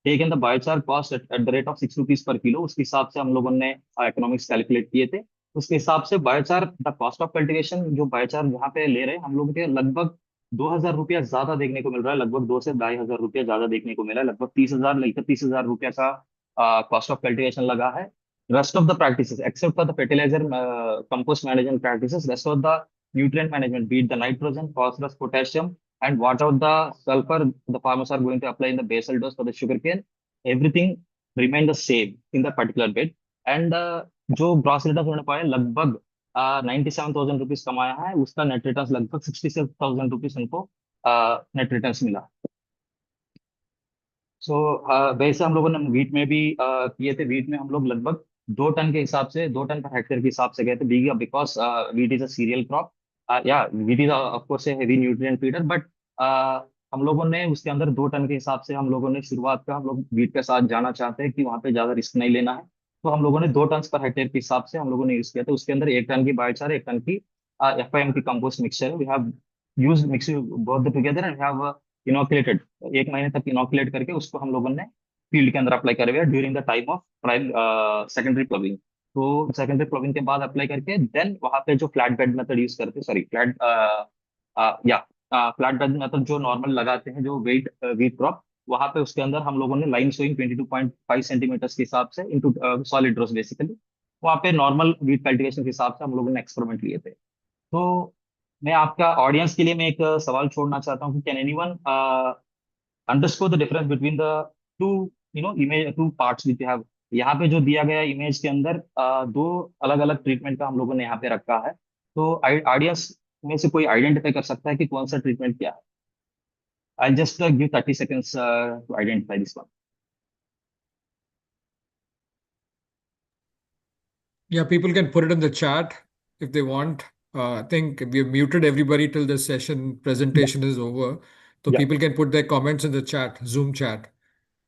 taken the biochar cost at the rate of 6 rupees per kilo. उसके हिसाब से हम लोगों ने इकोनॉमिक्स कैलकुलेट किए थे। उसके हिसाब से biochar, the cost of cultivation जो बायोचार यहाँ पे ले रहे हैं हम लोग के, लगभग 2,000 रुपया ज्यादा देखने को मिल रहा है, लगभग 2 से 2,500 रुपया ज्यादा देखने को मिला है, लगभग 30,000, 31,000 रुपया का कॉस्ट ऑफ कल्टिवेशन लगा है। Rest of the practices, except for the fertilizer, compost management practices, rest of the nutrient management, be it the nitrogen, phosphorus, potassium, and whatever the sulfur the farmers are going to apply in the basal dose for the sugarcane, everything remain the same in the particular bed. And जो gross return उन्होंने पाया लगभग 97,000 rupees कमाया है, उसका net return लगभग 67,000 rupees उनको net return मिला। सो वैसे हम लोगों ने वीट में भी किए थे। वीट में हम लोग लगभग 2 टन के हिसाब से, 2 टन पर हेक्टेयर के हिसाब से गए थे, bigha, because wheat is a cereal crop. Yeah wheat is of course a heavy nutrient feeder, but हम लोगों ने उसके अंदर 2 टन के हिसाब से हम लोगों ने शुरुआत का, हम लोग वीट के साथ जाना चाहते हैं कि वहाँ पे ज्यादा रिस्क नहीं लेना है। तो हम लोगों ने 2 टन पर हेक्टेयर के हिसाब से हम लोगों ने यूज किया था। उसके अंदर 1 टन की बायोचार, 1 टन की FIM की कंपोस्ट मिक्सचर है। We have use mix both together and have inoculated, 1 महीने तक इनोकुलेट करके उसको हम लोगों ने फील्ड के अंदर अप्लाई करे हुए during the time of prime secondary प्लविंग। तो सेकेंडरी प्लविंग के बाद अप्लाई करके देन वहां पे जो फ्लैट बेड मेथड यूज करते, सॉरी फ्लैट, या फ्लैट बेड मेथड जो नॉर्मल लगाते हैं जो वीट क्रॉप, वहां पे उसके अंदर हम लोगों ने लाइन सोइंग 22.5 सेंटीमीटर के हिसाब से इंटू सॉलिड रोज बेसिकली, वहाँ पे नॉर्मल वीट कल्टिवेशन के हिसाब से हम लोगों ने एक्सपेरिमेंट लिए थे। तो मैं आपका ऑडियंस के लिए मैं एक सवाल छोड़ना चाहता हूँ कि can anyone understand the difference between the two, image, two parts which have. यहाँ पे जो दिया गया इमेज के अंदर दो अलग अलग ट्रीटमेंट का हम लोगों ने यहाँ पे रखा है। तो ऑडियंस में से कोई आइडेंटिफाई कर सकता है कि कौन सा ट्रीटमेंट क्या है? I just give 30 seconds to identify this one. Yeah, people can put it in the chat if they want. I think we have muted everybody till the session Yeah, presentation is over. So yeah, people can put their comments in the chat, Zoom chat,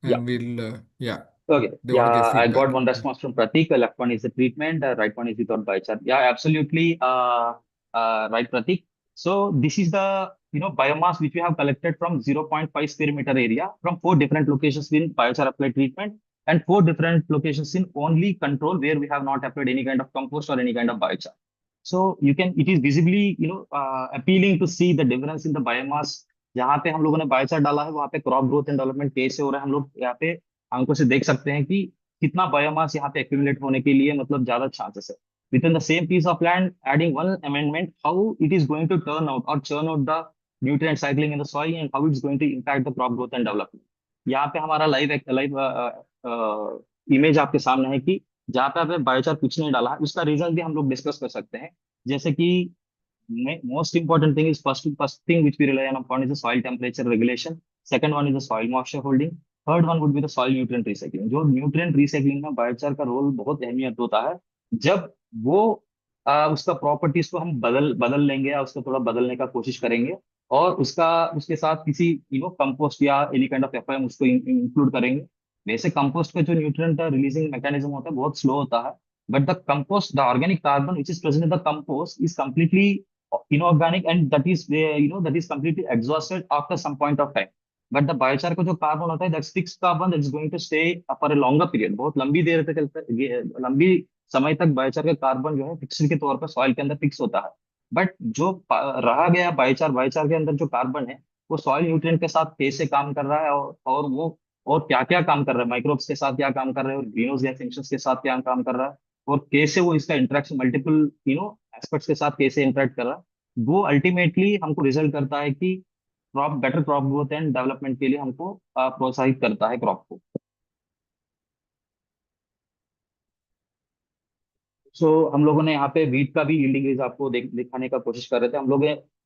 yeah. and yeah, Okay. they want to give Yeah, I got feedback. one response from Pratik. Left one is the treatment, right one is without biochar. Yeah, absolutely. Right, Pratik. So this is the biomass which we have collected from 0.5 square meter area from 4 different locations in biochar applied treatment, and 4 different locations in only control where we have not applied any kind of compost or any kind of biochar. So you can, it is visibly appealing to see the difference in the biomass। जहाँ पे हम लोगों ने biochar डाला है वहाँ पे crop growth and development कैसे हो रहा है, हम लोग यहाँ पे आंखों से देख सकते हैं कि कितना बायोमास यहाँ पे एक्यूमुलेट होने के लिए मतलब ज्यादा चांसेस है। Within the same piece of land adding one amendment, how it is going to turn out और churn out the nutrient cycling in the soil and how it's going to impact the crop growth and development. यहाँ पे हमारा live live image आपके सामने है कि जहाँ पे आपने बायोचार कुछ नहीं डाला है, उसका रीजन भी हम लोग डिस्कस कर सकते हैं। जैसे कि most important thing is, first thing which we rely on upon is the soil temperature regulation. Second one is the soil moisture holding. Third one would be the soil nutrient recycling। जो nutrient recycling में biochar का role बहुत अहमियत होता है। जब वो उसका प्रॉपर्टीज को हम बदल बदल लेंगे या उसको थोड़ा बदलने का कोशिश करेंगे और उसका उसके साथ किसी कंपोस्ट या एनी काइंड ऑफ एफआईएम उसको इंक्लूड करेंगे। वैसे कंपोस्ट का जो न्यूट्रिएंट रिलीजिंग मैकेनिज्म होता है बहुत स्लो होता है, but the compost, the organic carbon which is present in the compost is completely inorganic, and that is that is completely exhausted after some point of time। But the biochar का जो carbon होता है, that's fix carbon, that's going to stay for a longer period, बहुत लंबी देर तक लंबी समय तक बायोचार का कार्बन जो है फिक्स के तौर पर सॉइल के अंदर फिक्स होता है। बट जो रहा गया बायोचार, बायोचार के अंदर जो कार्बन है वो सॉइल न्यूट्रिएंट के साथ कैसे काम कर रहा है, और वो और क्या क्या काम कर रहा है, माइक्रोब्स के साथ क्या काम कर रहा है, और ग्रीन हाउस गैस एमिशंस के साथ क्या काम कर रहा है, और कैसे वो इसका इंटरेक्शन मल्टीपल एस्पेक्ट्स के साथ कैसे इंटरेक्ट कर रहा है, वो अल्टीमेटली हमको रिजल्ट करता है कि crop better crop growth and development के लिए हमको प्रोत्साहित करता है क्रॉप को। सो हम लोगों ने यहाँ पे वीट का भी यील्डिंग रेज आपको दिखाने का कोशिश कर रहे थे।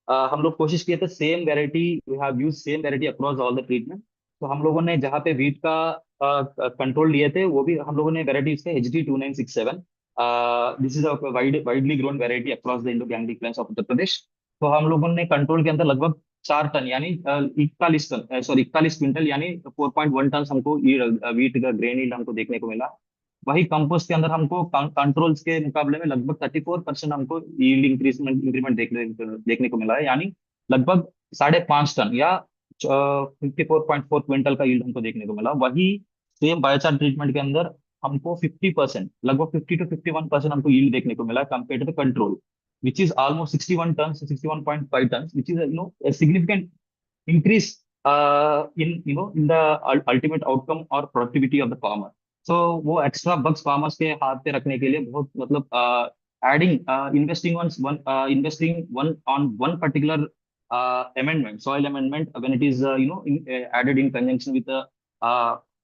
हम लोग कोशिश किए थे same variety, we have use same variety across all the treatment. तो हम लोगों ने जहाँ पे वीट का कंट्रोल लिए थे, वो भी हम लोगों ने वेराइटी थे HG2967। This is a widely grown variety across the Indo Gangetic plains of Uttar Pradesh. तो हम लोगों ने कंट्रोल के अंदर लगभग 4 टन यानी 41 टन, सॉरी 41 क्विंटल यानी 4.1 टन हमको वीट का ग्रेन यील्ड हमको देखने को मिला। वही कंपोस्ट के अंदर हमको कंट्रोल्स के मुकाबले में लगभग 34% हमको यील्ड इंक्रीमेंट देखने को मिला है, यानी लगभग 5.5 टन या 54.4 क्विंटल का यील्ड हमको देखने को मिला। वही सेम बायोचार ट्रीटमेंट के अंदर हमको 50%, लगभग 50 to 51% हमको यील्ड देखने को मिला compare to the control, which is almost 61 ton, 61.5 ton, which is significant increase in the ultimate outcome or productivity of the farmer. So वो एक्स्ट्रा बग्स फार्मर्स के हाथ पे रखने के लिए बहुत मतलब adding investing one on one particular amendment, soil amendment, when it is added in conjunction with the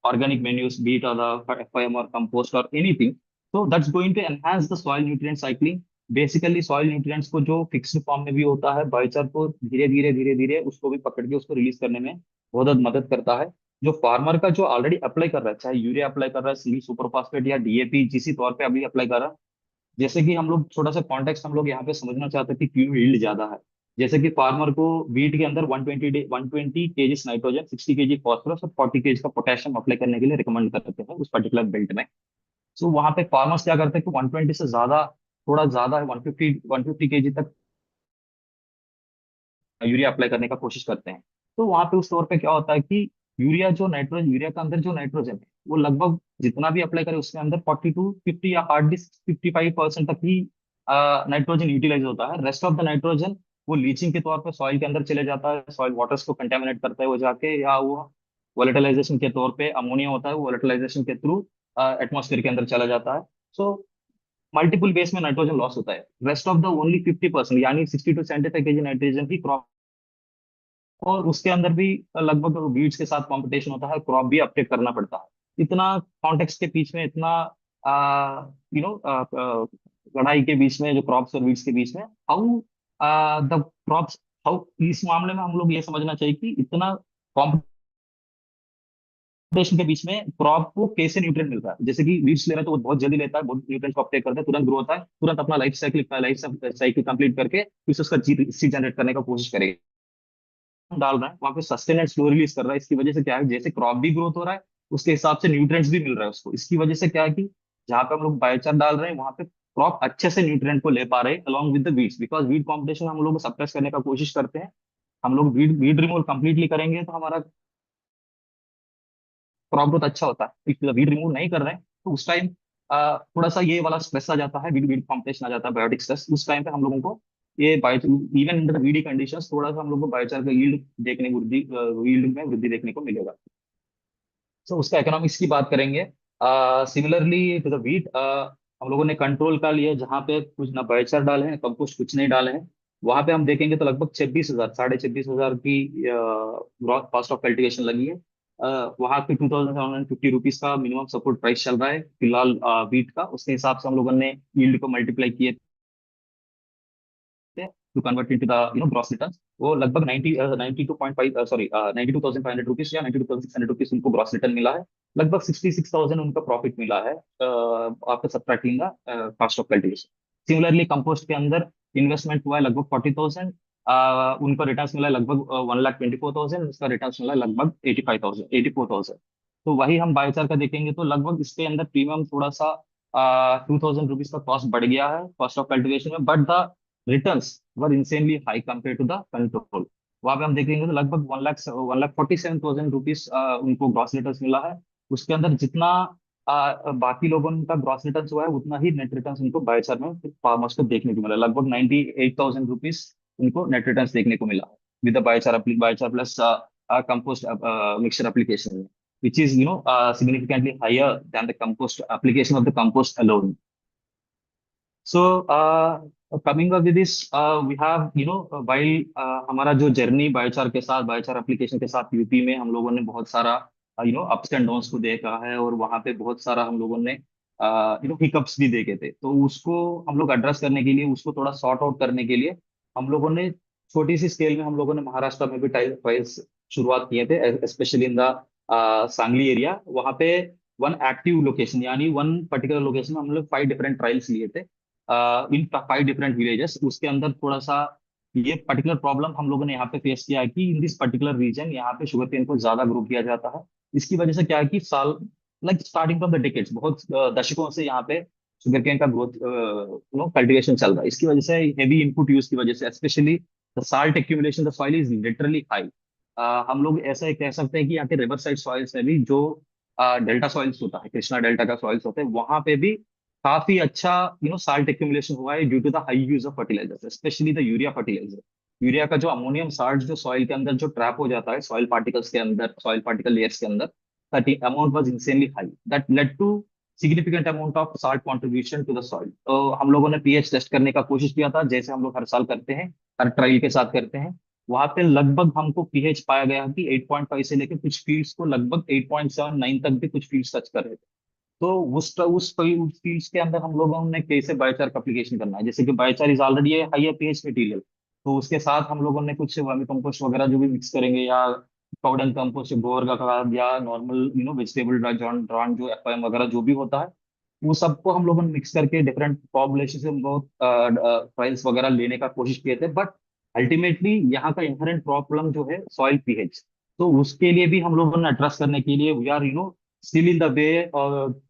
organic manures, be it or the FIM or compost or anything. So that's going to enhance the soil nutrient cycling. Basically soil nutrients को जो fixed form में भी होता है, biochar को धीरे धीरे उसको भी पकड़ के उसको रिलीज करने में बहुत मदद करता है। जो फार्मर का जो ऑलरेडी अप्लाई कर रहा है, चाहे यूरिया अप्लाई कर रहा है, सिंगल सुपर फास्फेट या DAP जिसी तौर पे अभी अप्लाई कर रहा है, जैसे कि हम लोग थोड़ा सा कॉन्टेक्स्ट हम लोग यहाँ पे समझना चाहते हैं कि क्यों यील्ड ज्यादा है। जैसे कि फार्मर को वीट के अंदर 120 kg नाइट्रोजन, 60 kg फॉस्फोरस और 40 kg का पोटेशियम अप्लाई करने के लिए रिकमेंड करते हैं उस पर्टिकुलर बेल्ट में। सो वहां पे फार्मर्स क्या करते हैं कि 120 से ज्यादा, थोड़ा ज्यादा है, 150 kg तक यूरिया अप्लाई करने का कोशिश करते हैं। तो वहां पे उस तौर पे क्या होता है कि यूरिया का अंदर जो नाइट्रोजन है वो लगभग जितना भी अप्लाई करे उसके अंदर 40 to 50 या हार्डली 55% तक ही नाइट्रोजन यूटिलाइज होता है। रेस्ट ऑफ द नाइट्रोजन वो लीचिंग के तौर पे सॉइल के अंदर चले जाता है, सॉइल वाटर्स को कंटेमिनेट करता है वो जाके, या वो वोलेटिलाइजेशन के तौर पे अमोनिया होता है, वो वोलेटिलाइजेशन के थ्रू एटमोस्फेयर के अंदर चला जाता है। सो मल्टीपल बेस में नाइट्रोजन लॉस होता है। रेस्ट ऑफ द ओनली 50% यानी 60 to 75 kg नाइट्रोजन की क्रॉप, और उसके अंदर भी लगभग बीड्स के साथ कंपटीशन होता है, क्रॉप भी अपडेट करना पड़ता है। इतना कॉन्टेक्स्ट के बीच में, इतना यू नो लड़ाई के बीच में, जो क्रॉप्स और बीड्स के बीच में, हाउ द क्रॉप्स, हाउ इस मामले में हम लोग ये समझना चाहिए कि इतना कंपटीशन के बीच में क्रॉप को कैसे न्यूट्रिएंट मिल रहा है। जैसे कि बीड्स ले रहा है तो वो बहुत जल्दी लेता है, बहुत न्यूट्रिएंट को अपटेक करता है, तुरंत ग्रो होता है, तुरंत अपना लाइफ साइकिल कंप्लीट करके फिर उसका सीड जनरेट करने का कोशिश करेगा। डाल रहा है वहां पे सस्टेन एंड स्लो रिलीज कर रहा है। इसकी वजह से क्या है, जैसे क्रॉप भी ग्रोथ हो रहा है उसके हिसाब से न्यूट्रिएंट्स भी मिल रहा है उसको। इसकी वजह से क्या है कि जहाँ पे हम लोग बायोचार डाल रहे हैं वहां पे क्रॉप अच्छे से न्यूट्रिएंट को ले पा रहे हैं along with the weeds, because weed competition हम लोग सप्रेस करने का कोशिश करते हैं। हम लोग वीड वीड रिमूवल कंप्लीटली करेंगे तो हमारा क्रॉप ग्रोथ अच्छा होता है। इफ वीड रिमूव नहीं कर रहे हैं तो उस टाइम थोड़ा सा ये वाला स्ट्रेस आ जाता है, वीड वीड कॉम्पिटिशन आ जाता है, बायोटिक स्ट्रेस। उस टाइम पे हम लोगों को ये bio, even in the VD conditions, थोड़ा सा हम लोग को बायोचार का यील्ड में वृद्धि देखने को मिलेगा। सो उसका इकोनॉमिक्स की बात करेंगे। सिमिलरली टू द वीट, हम लोगों ने कंट्रोल का लिया जहाँ पे कुछ ना बायोचार डाले हैं, कंपोस्ट कुछ नहीं डाले हैं। वहां पे हम देखेंगे तो लगभग 26,000, 26,500 की ग्रॉस कॉस्ट ऑफ कल्टीवेशन लगी है। वहां पे 2,750 रुपीज का मिनिमम सपोर्ट प्राइस चल रहा है फिलहाल वीट का। उसके हिसाब से हम लोगों ने यील्ड को मल्टीप्लाई किए to convert into the gross return. वो लगभग 92.5, सॉरी 92,500 रुपीज या 92,600 रुपीज उनको ग्रॉस रिटर्न मिला है। लगभग 66,000 उनका प्रॉफिट मिला है after subtracting the cost of cultivation. Similarly compost के अंदर इन्वेस्टमेंट हुआ है लगभग 40,000, उनका रिटर्न मिला है लगभग 1,24,000, उसका रिटर्न मिला है लगभग 84,000। तो वही हम बायोचार का देखेंगे तो लगभग इसके अंदर प्रीमियम थोड़ा सा 2,000 रुपीज का कॉस्ट बढ़ गया है कॉस्ट ऑफ कल्टिवेशन में, but the returns were insanely high compare to the control. वहां पे हम देखेंगे तो लगभग 1,47,000 रुपीज उनको ग्रॉस रिटर्न्स मिला है। उसके अंदर जितना बाकी लोगों का ग्रॉस रिटर्न्स हुआ है उतना ही नेट रिटर्न्स उनको बायोचार में फार्मर्स को देखने को मिला। लगभग 98,000 रुपीज उनको नेट रिटर्न्स देखने को मिला with biochar plus compost mixture application, which is significantly higher than the compost application of the compost alone. So coming up with this, we have while हमारा जो जर्नी बायोचार के साथ, biochar application के साथ UP में, हम लोगों ने बहुत सारा अप्स एंड डाउन्स को देखा है, और वहाँ पे बहुत सारा हम लोगों ने हिकअप्स भी देखे थे। तो उसको हम लोग एड्रेस करने के लिए, उसको थोड़ा सॉर्ट आउट करने के लिए, हम लोगों ने छोटी सी स्केल में हम लोगों ने महाराष्ट्र में भी ट्रायल्स शुरुआत किए थे, specially in the Sangli area. वहाँ पे वन एक्टिव लोकेशन, यानी वन पर्टिकुलर लोकेशन में हम लोग 5 डिफरेंट ट्रायल्स लिए थे इन 5 डिफरेंट विलेजेस। उसके अंदर थोड़ा सा ये पर्टिकुलर प्रॉब्लम हम लोगों ने यहाँ पे फेस किया है कि इन दिस पर्टिकुलर रीजन यहाँ पे शुगर केन को ज्यादा ग्रो किया जाता है। इसकी वजह से क्या है कि साल, like starting from the decades, बहुत दशकों से यहाँ पे शुगर केन का ग्रोथ कल्टीवेशन चल रहा है। इसकी वजह से हेवी इनपुट यूज की वजह से, specially the salt accumulation the soil is literally high. हम लोग ऐसा कह सकते हैं कि यहाँ के रिवर साइड सॉइल्स में भी जो डेल्टा सॉइल्स होता है, कृष्णा डेल्टा का सॉइल्स होते हैं, वहां पे भी काफी अच्छा साल्ट एक्यूमुलेशन हुआ है due to the high use of fertilisers, especially the urea fertiliser. Urea का जो अमोनियम साल्ट जो सॉइल के अंदर जो ट्रैप हो जाता है, सॉइल पार्टिकल्स के अंदर, सॉइल पार्टिकल लेयर्स के अंदर, that amount was insanely high, that led to significant amount of salt contribution to the soil. तो हम लोगों ने पीएच टेस्ट करने का कोशिश किया था, जैसे हम लोग हर साल करते हैं, हर ट्रायल के साथ करते हैं। वहां पे लगभग हमको पीएच पाया गया कि 8.5 से लेकर कुछ फील्ड्स को लगभग 8.79 तक भी कुछ फील्ड्स टच कर रहे थे। तो उस फील्ड्स के अंदर हम लोगों ने कैसे बायोचार का एप्लीकेशन करना है, जैसे कि biochar is already A high pH material, तो उसके साथ हम लोगों ने कुछ वर्मी कंपोस्ट वगैरह जो भी मिक्स करेंगे, या पाउडर कंपोस्ट, गोबर का खाद, या नॉर्मल वेजिटेबल ड्रॉन जो एफआईएम वगैरह जो भी होता है, वो सबको हम लोगों ने मिक्स करके डिफरेंट फॉर्मुलेशन से बहुत ट्रायल्स वगैरह लेने का कोशिश किए थे। बट अल्टीमेटली यहाँ का इनहेरेंट प्रॉब्लम जो है सॉइल पीएच, तो उसके लिए भी हम लोगों ने एड्रेस करने के लिए we are still in the way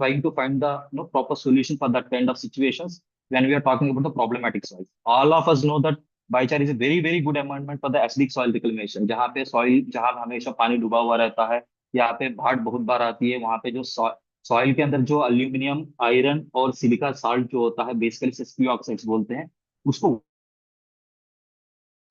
trying to find the proper solution for that kind of situations when we are talking about the problematic soil. All of us know that biochar is a very very good amendment for the acidic soil reclamation, जहाँ पे soil, जहाँ हमेशा पानी डूबा हुआ रहता है, यहाँ पे भाट बहुत बार आती है, वहाँ पे जो सॉइल के अंदर जो अल्यूमिनियम, आयरन और सिलिका साल्ट जो होता है, बेसिकली एसपी ऑक्साइड्स बोलते हैं, उसको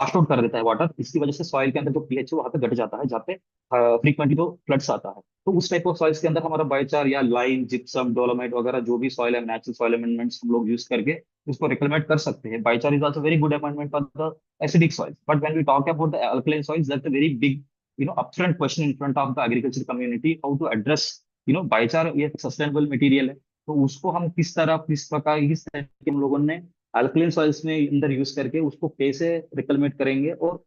वॉश आउट कर देता है वाटर। इसकी वजह से सॉइल के अंदर जो पीएच है वहां पे घट जाता है, जहाँ पे फ्रीक्वेंटली जो फ्लड्स आता है। तो उस टाइप ऑफ सॉइल्स के अंदर हमारा बायोचार या लाइम, जिप्सम, डोलोमाइट वगैरह जो भी सॉइल है, नेचुरल सॉइल अमेंडमेंट्स हम लोग यूज करके उसको रिकमेंड कर सकते हैं। Biochar is also very good amendment for the acidic soils, but when we talk about the alkaline soils, that's a very big upfront question in front of the agriculture community, how to address biochar. ये sustainable material है, तो उसको हम किस तरह, किस प्रकार, किस तरह के हम लोगों ने अल्कलाइन सॉइल्स में अंदर यूज करके उसको कैसे रिकलमेट करेंगे, और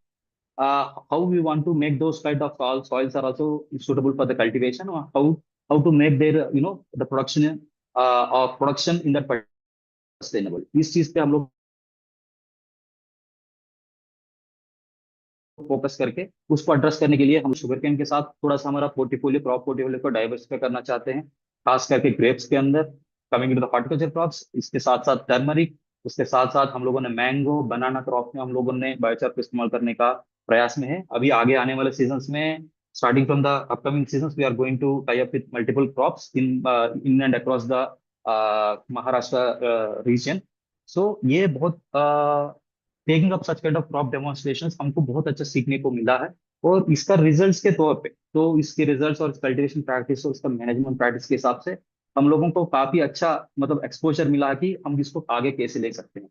how we want to make those kind of soils are also suitable for the cultivation, or how to make their the production in that sustainable। इस चीज पे हम लोग फोकस करके उसको एड्रेस करने के लिए हम शुगर केन के साथ थोड़ा सा हमारा पोर्टफोलियो, क्रॉप पोर्टफोलियो को डाइवर्सिफाई करना चाहते हैं, खास करके ग्रेप्स के अंदर। Coming to the horticulture crops, इसके साथ साथ टर्मरिक, उसके साथ साथ हम लोगों ने मैंगो, बनाना क्रॉप में हम लोगों ने बायोचार को इस्तेमाल करने का प्रयास में है। अभी आगे आने वाले सीजन में, starting from the upcoming season, we are going to tie up with multiple crops in and across the Maharashtra region. So ये बहुत taking up such kind of crop demonstrations हमको बहुत अच्छा सीखने को मिला है। और इसका रिजल्ट्स के तौर पे, तो इसके रिजल्ट्स और कल्टीवेशन प्रैक्टिस और इसका मैनेजमेंट प्रैक्टिस के हिसाब से हम लोगों को काफी अच्छा मतलब एक्सपोजर मिला कि हम इसको आगे कैसे ले सकते हैं।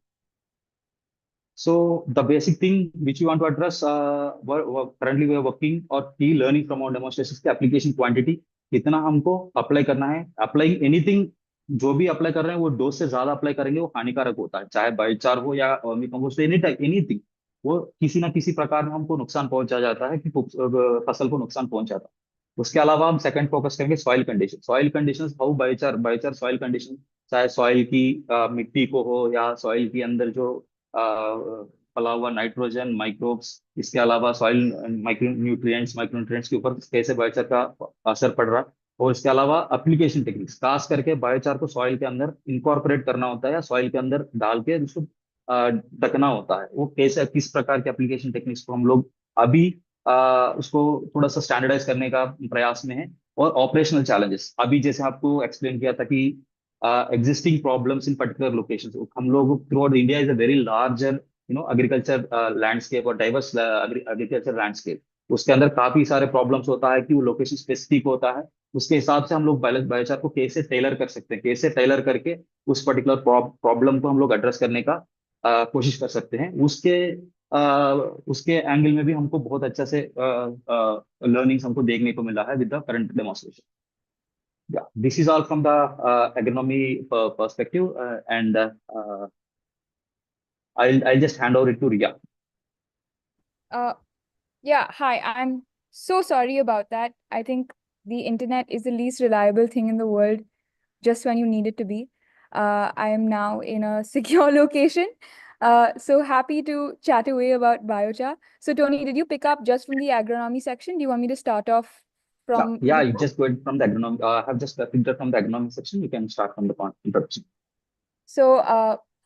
So the basic thing which we want to address, currently we are working or key learning from our demonstrations की application quantity, कितना हमको अप्लाई करना है। अप्लाइंग एनीथिंग, जो भी अप्लाई कर रहे हैं वो डोज से ज्यादा अप्लाई करेंगे वो हानिकारक होता है, चाहे बायोचार हो या vermi compost, any type anything, वो किसी ना किसी प्रकार में हमको नुकसान पहुंचा जाता है कि फसल को नुकसान पहुंचाता है। उसके अलावा हम सेकंड फोकस करेंगे soil condition. Soil conditions, how biochar, biochar soil condition, चाहे सॉइल की मिट्टी को हो, या सॉइल के अंदर जो फैला हुआ नाइट्रोजन, माइक्रोब्स, इसके अलावा soil micro nutrients, micro nutrients के ऊपर कैसे बायोचार का असर पड़ रहा है। और इसके अलावा एप्लीकेशन टेक्निक्स, खास करके बायोचार को सॉइल के अंदर इंकॉर्पोरेट करना होता है या सॉइल के अंदर डाल के उसको ढकना होता है, वो कैसे, किस प्रकार के एप्लीकेशन टेक्निक्स को हम लोग अभी उसको थोड़ा सा स्टैंडर्डाइज करने का प्रयास में है। और ऑपरेशनल चैलेंजेस, अभी जैसे आपको एक्सप्लेन किया था कि existing problems in particular locations, हम लोग throughout India is a very larger agriculture landscape और diverse agriculture landscape, उसके अंदर काफी सारे प्रॉब्लम्स होता है कि वो लोकेशन स्पेसिफिक होता है। उसके हिसाब से हम लोग बायोचार को कैसे टेलर कर सकते हैं, कैसे टेलर करके उस पर्टिकुलर प्रॉब्लम को हम लोग एड्रेस करने का कोशिश कर सकते हैं। उसके एंगल में भी हमको बहुत अच्छा से लर्निंग्स हमको देखने को मिला है with the current demonstration. Yeah, this is all from the agronomy perspective, and I'll just hand over it to Ria. Uh, yeah, hi. I'm so sorry about that. I think the internet is the least reliable thing in the world just when you need it to be. I am now in a secure location. So happy to chat away about biochar. So Tony, did you pick up just from the agronomy section? Do you want me to start off from Yeah, the you just go ahead from the agronomy. I have just picked up from the agronomy section. You can start from the introduction. So,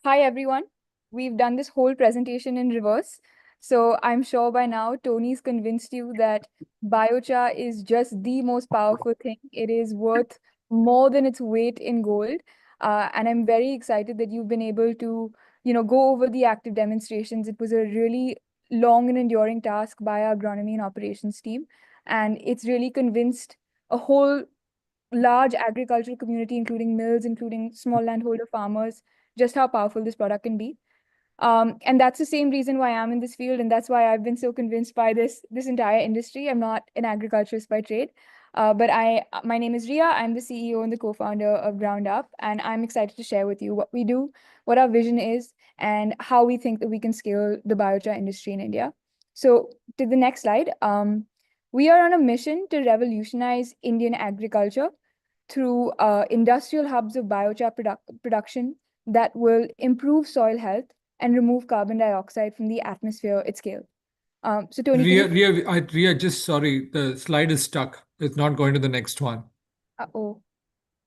hi everyone. We've done this whole presentation in reverse. So I'm sure by now Tony's convinced you that biochar is just the most powerful thing. It is worth more than its weight in gold. And I'm very excited that you've been able to, go over the active demonstrations. It was a really long and enduring task by our agronomy and operations team. And it's really convinced a whole large agricultural community, including mills, including small landholder farmers, just how powerful this product can be. And that's the same reason why I'm in this field, and that's why I've been so convinced by this entire industry. I'm not an agriculturist by trade, but my name is Rhea. I'm the CEO and the co-founder of Ground Up, and I'm excited to share with you what we do, what our vision is, and how we think that we can scale the biochar industry in India. So to the next slide. We are on a mission to revolutionize Indian agriculture through industrial hubs of biochar production that will improve soil health and remove carbon dioxide from the atmosphere at scale. So Tony, can Ria, just sorry, the slide is stuck. It's not going to the next one. Uh-oh.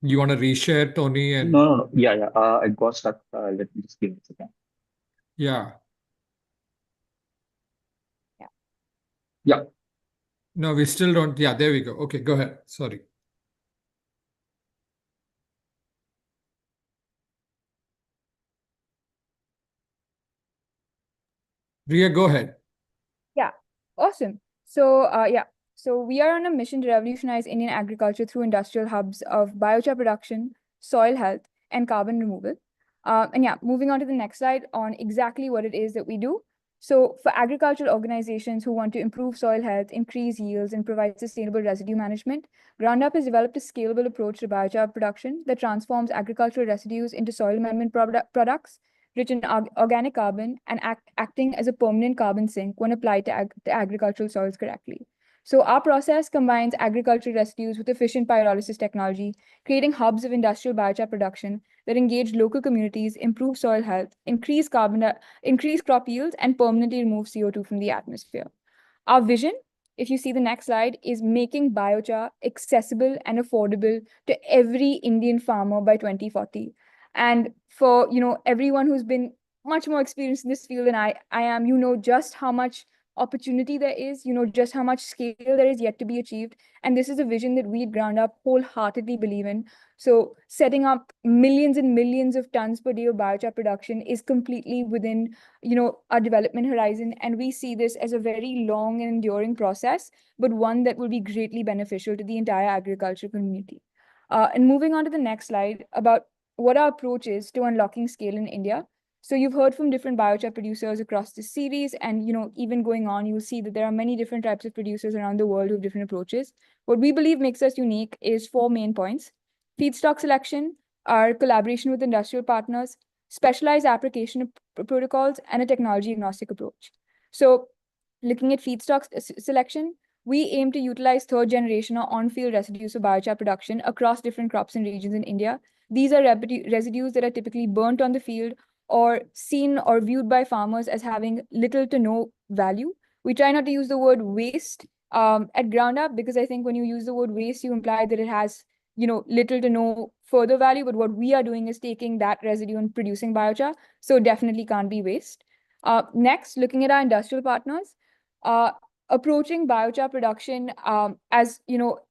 You want to reshare, Tony? And No. Yeah. I got stuck. Let me just give it a second. yeah. Yeah. Yeah. No, we still don't. Yeah, there we go. Okay, go ahead. Sorry. Ria, go ahead. Yeah, awesome. So, so we are on a mission to revolutionize Indian agriculture through industrial hubs of biochar production, soil health, and carbon removal. And yeah, moving on to the next slide on exactly what it is that we do. So for agricultural organizations who want to improve soil health, increase yields, and provide sustainable residue management, GroundUp has developed a scalable approach to biochar production that transforms agricultural residues into soil amendment products rich in organic carbon and acting as a permanent carbon sink when applied to agricultural soils correctly. So our process combines agricultural residues with efficient pyrolysis technology, creating hubs of industrial biochar production that engage local communities, improve soil health, increase crop yields, and permanently remove CO2 from the atmosphere. Our vision, if you see the next slide, is making biochar accessible and affordable to every Indian farmer by 2040. And for everyone who's been much more experienced in this field than I am, just how much opportunity there is, just how much scale there is yet to be achieved. And this is a vision that we at Ground Up wholeheartedly believe in. So setting up millions and millions of tons per day of biochar production is completely within our development horizon, and we see this as a very long and enduring process, but one that will be greatly beneficial to the entire agriculture community. And moving on to the next slide about what our approach is to unlocking scale in India. So you've heard from different biochar producers across this series, and even going on, you'll see that there are many different types of producers around the world who have different approaches. What we believe makes us unique is 4 main points: feedstock selection, our collaboration with industrial partners, specialized application protocols, and a technology agnostic approach. So looking at feedstock selection, we aim to utilize third generation or on-field residues for biochar production across different crops and regions in India. These are residues that are typically burnt on the field or seen or viewed by farmers as having little to no value. We try not to use the word waste at Ground Up, because I think when you use the word waste, you imply that it has little to no further value. But what we are doing is taking that residue and producing biochar, so definitely can't be waste. Next, looking at our industrial partners, approaching biochar production as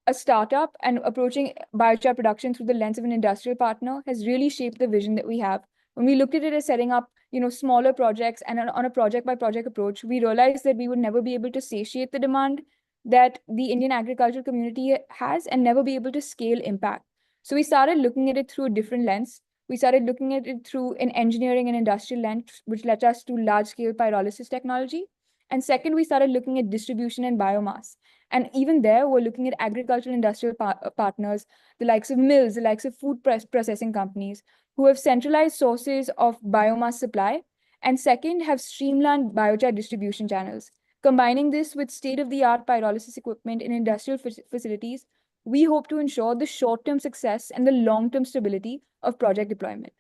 a startup and approaching biochar production through the lens of an industrial partner has really shaped the vision that we have. When we looked at it as setting up smaller projects and on a project by project approach, we realized that we would never be able to satiate the demand that the Indian agricultural community has and never be able to scale impact. So we started looking at it through a different lens. We started looking at it through an engineering and industrial lens, which led us to large-scale pyrolysis technology. And second, we started looking at distribution and biomass. And even there, we're looking at agricultural industrial partners, the likes of mills, the likes of food processing companies, who have centralized sources of biomass supply, and second, have streamlined biochar distribution channels. Combining this with state-of-the-art pyrolysis equipment in industrial facilities, we hope to ensure the short-term success and the long-term stability of project deployment.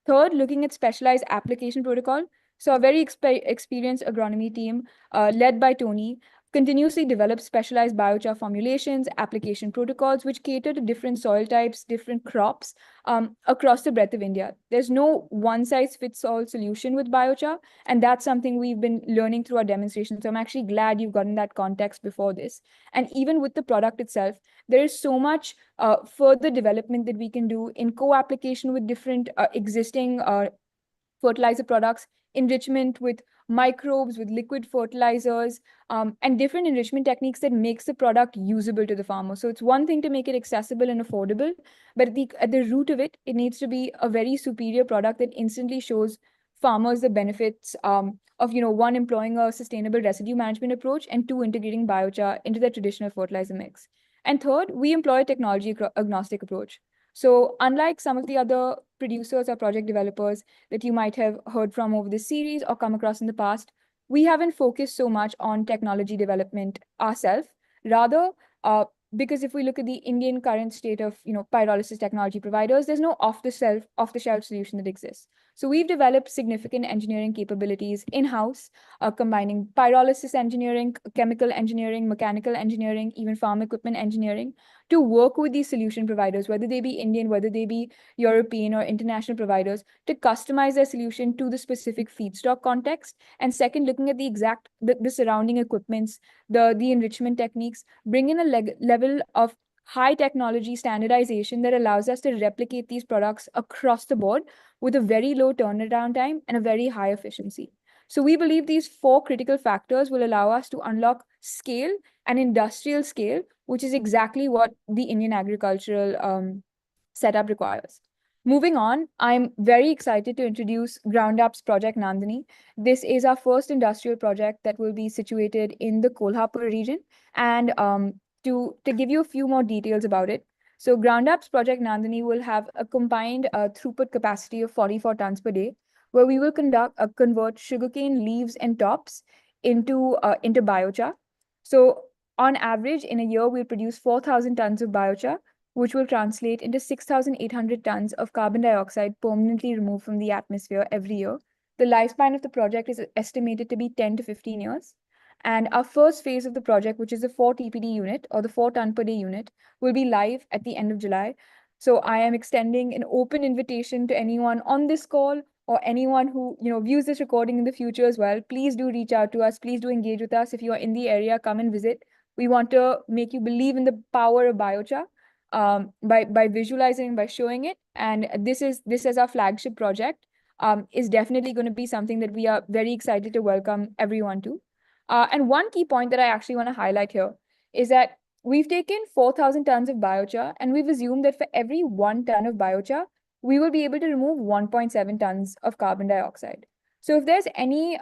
Third, looking at specialized application protocol. So a very experienced agronomy team led by Tony continuously develops specialized biochar formulations, application protocols, which cater to different soil types, different crops across the breadth of India. There's no one-size-fits-all solution with biochar, and that's something we've been learning through our demonstration. So I'm actually glad you've gotten that context before this. And even with the product itself, there is so much further development that we can do in co-application with different existing fertilizer products, enrichment with microbes, with liquid fertilizers, and different enrichment techniques that makes the product usable to the farmer. So it's one thing to make it accessible and affordable, but at the root of it, it needs to be a very superior product that instantly shows farmers the benefits of, one, employing a sustainable residue management approach, and two, integrating biochar into their traditional fertilizer mix. And third, we employ a technology agnostic approach. So unlike some of the other producers or project developers that you might have heard from over this series or come across in the past, we haven't focused so much on technology development ourselves. Rather, because if we look at the Indian current state of pyrolysis technology providers, there's no off-the-shelf solution that exists. So we've developed significant engineering capabilities in-house, combining pyrolysis engineering, chemical engineering, mechanical engineering, even farm equipment engineering, to work with these solution providers, whether they be Indian, whether they be European or international providers, to customize their solution to the specific feedstock context. And second, looking at the surrounding equipments, the enrichment techniques, bring in a level of high technology standardization that allows us to replicate these products across the board with a very low turnaround time and a very high efficiency. So we believe these four critical factors will allow us to unlock scale and industrial scale, which is exactly what the Indian agricultural setup requires. Moving on, I'm very excited to introduce GroundUp's Project Nandini. This is our first industrial project that will be situated in the Kolhapur region. And to give you a few more details about it, so GroundUp's Project Nandini will have a combined throughput capacity of 44 tons per day, where we will convert sugarcane leaves and tops into biochar. So on average, in a year, we'll produce 4,000 tons of biochar, which will translate into 6,800 tons of carbon dioxide permanently removed from the atmosphere every year. The lifespan of the project is estimated to be 10 to 15 years. And our first phase of the project, which is the 4 TPD unit or the 4 ton per day unit, will be live at the end of July. So I am extending an open invitation to anyone on this call or anyone who views this recording in the future as well. Please do reach out to us. Please do engage with us. If you are in the area, come and visit. We want to make you believe in the power of biochar by visualizing, by showing it. And this is our flagship project, is definitely going to be something that we are very excited to welcome everyone to. And one key point that I actually want to highlight here is that we've taken 4,000 tons of biochar, and we've assumed that for every 1 ton of biochar, we will be able to remove 1.7 tons of carbon dioxide. So if there's any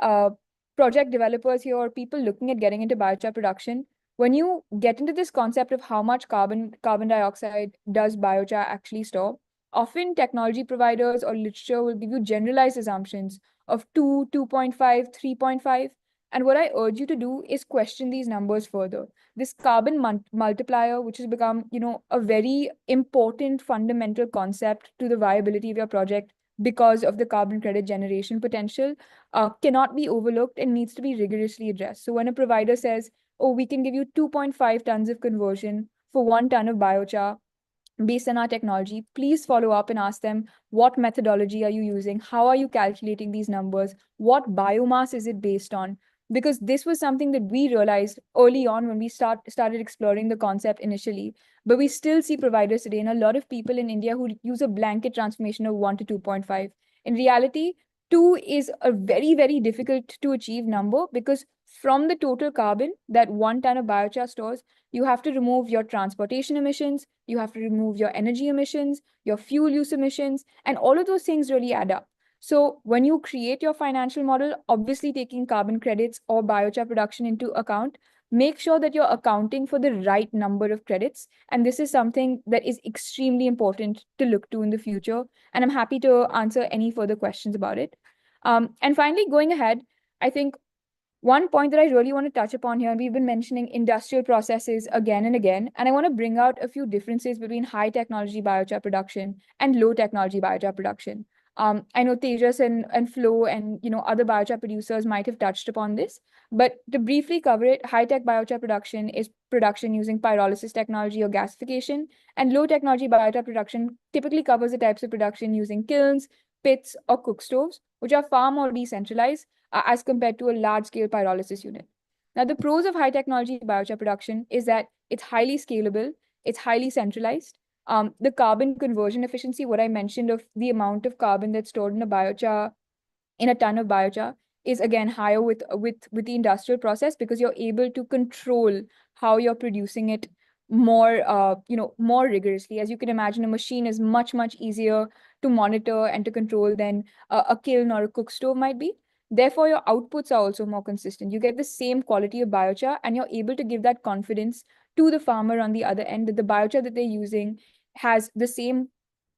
project developers here or people looking at getting into biochar production, when you get into this concept of how much carbon dioxide does biochar actually store, often technology providers or literature will give you generalized assumptions of 2, 2.5, 3.5. And what I urge you to do is question these numbers further. This carbon multiplier, which has become, a very important fundamental concept to the viability of your project because of the carbon credit generation potential, cannot be overlooked and needs to be rigorously addressed. So when a provider says, oh, we can give you 2.5 tons of conversion for 1 ton of biochar based on our technology, please follow up and ask them, what methodology are you using? How are you calculating these numbers? What biomass is it based on? Because this was something that we realized early on when we started exploring the concept initially, but we still see providers today and a lot of people in India who use a blanket transformation of 1 to 2.5. In reality, 2 is a very, very difficult to achieve number because from the total carbon that 1 ton of biochar stores, you have to remove your transportation emissions, you have to remove your energy emissions, your fuel use emissions, and all of those things really add up. So when you create your financial model, obviously taking carbon credits or biochar production into account, make sure that you're accounting for the right number of credits. And this is something that is extremely important to look to in the future. And I'm happy to answer any further questions about it. And finally, going ahead, I think one point that I really want to touch upon here, and we've been mentioning industrial processes again and again, and I want to bring out a few differences between high technology biochar production and low technology biochar production. I know Tejas and Flo and other biochar producers might have touched upon this, but to briefly cover it, high-tech biochar production is production using pyrolysis technology or gasification, and low-technology biochar production typically covers the types of production using kilns, pits, or cook stoves, which are far more decentralized as compared to a large-scale pyrolysis unit. Now, the pros of high-technology biochar production is that it's highly scalable, it's highly centralized. The carbon conversion efficiency, what I mentioned of the amount of carbon that's stored in a ton of biochar, is again higher with the industrial process because you're able to control how you're producing it more rigorously. As you can imagine, a machine is much easier to monitor and to control than a kiln or a cook stove might be. Therefore, your outputs are also more consistent. You get the same quality of biochar, and you're able to give that confidence to the farmer on the other end that the biochar that they're using has the same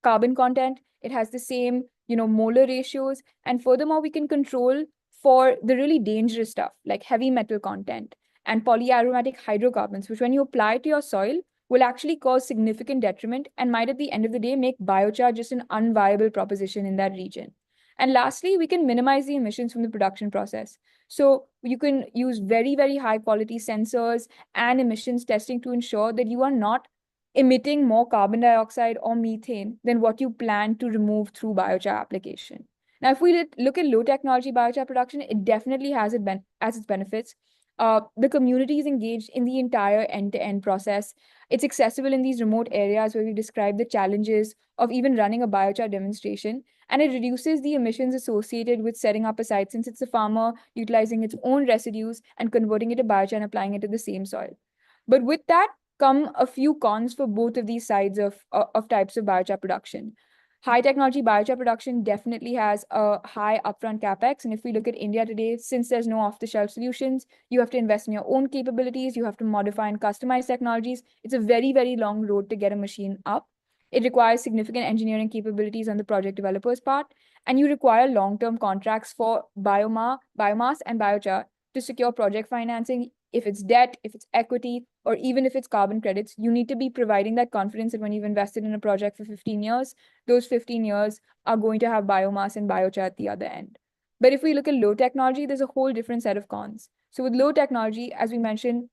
carbon content, it has the same molar ratios, and furthermore, we can control for the really dangerous stuff like heavy metal content and polyaromatic hydrocarbons, which when you apply to your soil will actually cause significant detriment and might at the end of the day make biochar just an unviable proposition in that region. And lastly, we can minimize the emissions from the production process. So you can use very high quality sensors and emissions testing to ensure that you are not emitting more carbon dioxide or methane than what you plan to remove through biochar application. Now, if we look at low technology biochar production, it definitely has as its benefits. The community is engaged in the entire end-to-end process. It's accessible in these remote areas where we describe the challenges of even running a biochar demonstration, and it reduces the emissions associated with setting up a site since it's a farmer utilizing its own residues and converting it to biochar and applying it to the same soil. But with that come a few cons for both of these sides of types of biochar production. High technology biochar production definitely has a high upfront capex. And if we look at India today, since there's no off-the-shelf solutions, you have to invest in your own capabilities, you have to modify and customize technologies. It's a very long road to get a machine up. It requires significant engineering capabilities on the project developer's part, and you require long-term contracts for biomass and biochar to secure project financing. If it's debt, if it's equity, or even if it's carbon credits, you need to be providing that confidence that when you've invested in a project for 15 years, those 15 years are going to have biomass and biochar at the other end. But if we look at low technology, there's a whole different set of cons. So with low technology, as we mentioned,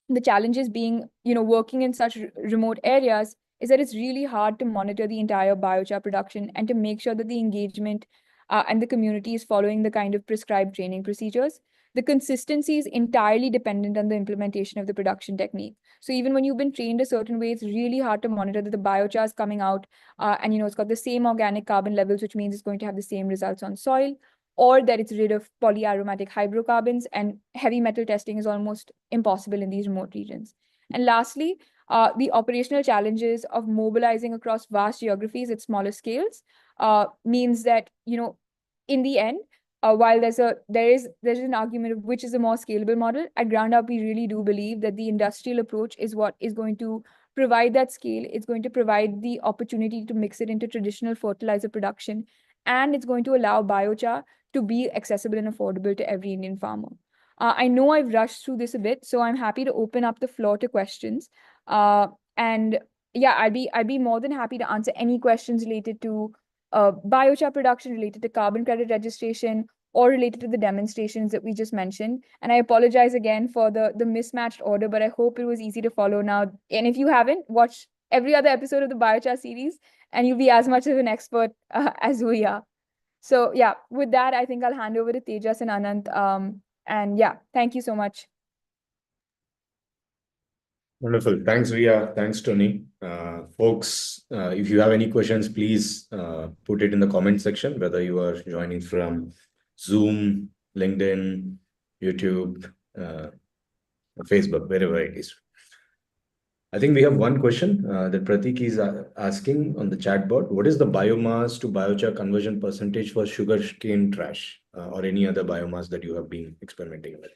the challenges being, working in such remote areas is that it's really hard to monitor the entire biochar production and to make sure that the engagement and the community is following the kind of prescribed training procedures. The consistency is entirely dependent on the implementation of the production technique. So even when you've been trained a certain way, it's really hard to monitor that the biochar is coming out and it's got the same organic carbon levels, which means it's going to have the same results on soil, or that it's rid of polyaromatic hydrocarbons, and heavy metal testing is almost impossible in these remote regions. And lastly, the operational challenges of mobilizing across vast geographies at smaller scales means that, in the end, while there's an argument of which is a more scalable model, at ground up, we really do believe that the industrial approach is what is going to provide that scale. It's going to provide the opportunity to mix it into traditional fertilizer production, and it's going to allow biochar to be accessible and affordable to every Indian farmer. I know I've rushed through this a bit, so I'm happy to open up the floor to questions. And yeah, I'd be more than happy to answer any questions related to biochar production, related to carbon credit registration, or related to the demonstrations that we just mentioned. And I apologize again for the mismatched order, but I hope it was easy to follow now. And if you haven't, watch every other episode of the biochar series, and you'll be as much of an expert as we are. So yeah, with that, I think I'll hand over to Tejas and Anant. And yeah, thank you so much. Wonderful. Thanks, Rhea. Thanks, Tony. Folks, if you have any questions, please put it in the comment section, whether you are joining from Zoom, LinkedIn, YouTube, Facebook, wherever it is. I think we have one question that Pratik is asking on the chat board. What is the biomass to biochar conversion percentage for sugarcane trash or any other biomass that you have been experimenting with?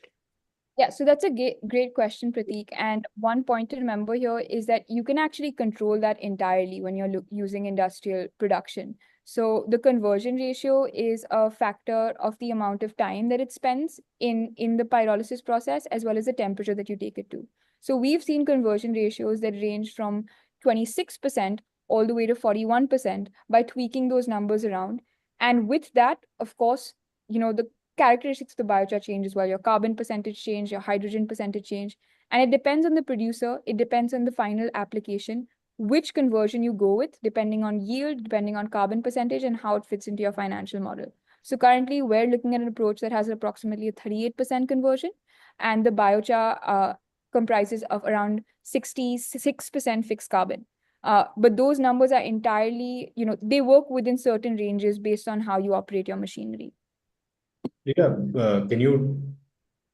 Yeah, so that's a great question, Pratik. And one point to remember here is that you can actually control that entirely when you're using industrial production. So the conversion ratio is a factor of the amount of time that it spends in the pyrolysis process, as well as the temperature that you take it to. So we've seen conversion ratios that range from 26% all the way to 41% by tweaking those numbers around. And with that, of course, the characteristics of the biochar change as well. Your carbon percentage change, your hydrogen percentage change. And it depends on the producer. It depends on the final application, which conversion you go with, depending on yield, depending on carbon percentage, and how it fits into your financial model. So currently, we're looking at an approach that has approximately a 38% conversion, and the biochar comprises of around 66% fixed carbon. But those numbers are entirely, they work within certain ranges based on how you operate your machinery. Yeah, can you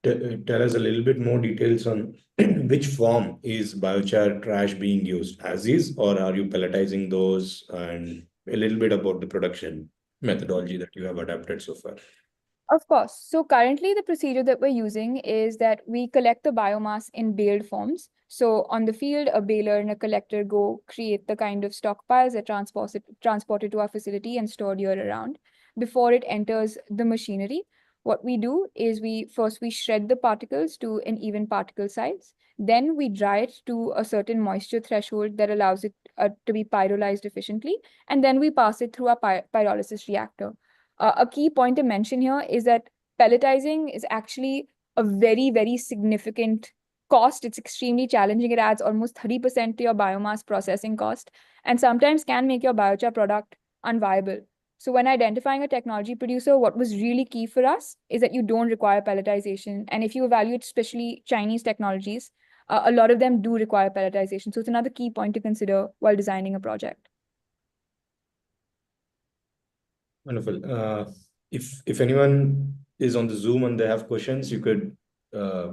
tell us a little bit more details on which form is biochar trash being used, as is, or are you pelletizing those, and a little bit about the production methodology that you have adapted so far? Of course. So currently the procedure that we're using is that we collect the biomass in baled forms. So on the field, a baler and a collector go create the kind of stockpiles that transported to our facility and stored year around. Before it enters the machinery, what we do is we shred the particles to an even particle size. Then we dry it to a certain moisture threshold that allows it to be pyrolyzed efficiently. And then we pass it through our pyrolysis reactor. A key point to mention here is that pelletizing is actually a very, very significant cost. It's extremely challenging. It adds almost 30% to your biomass processing cost and sometimes can make your biochar product unviable. So when identifying a technology producer, what was really key for us is that you don't require pelletization. And if you evaluate especially Chinese technologies, a lot of them do require pelletization. So it's another key point to consider while designing a project. Wonderful. If anyone is on the Zoom and they have questions, you could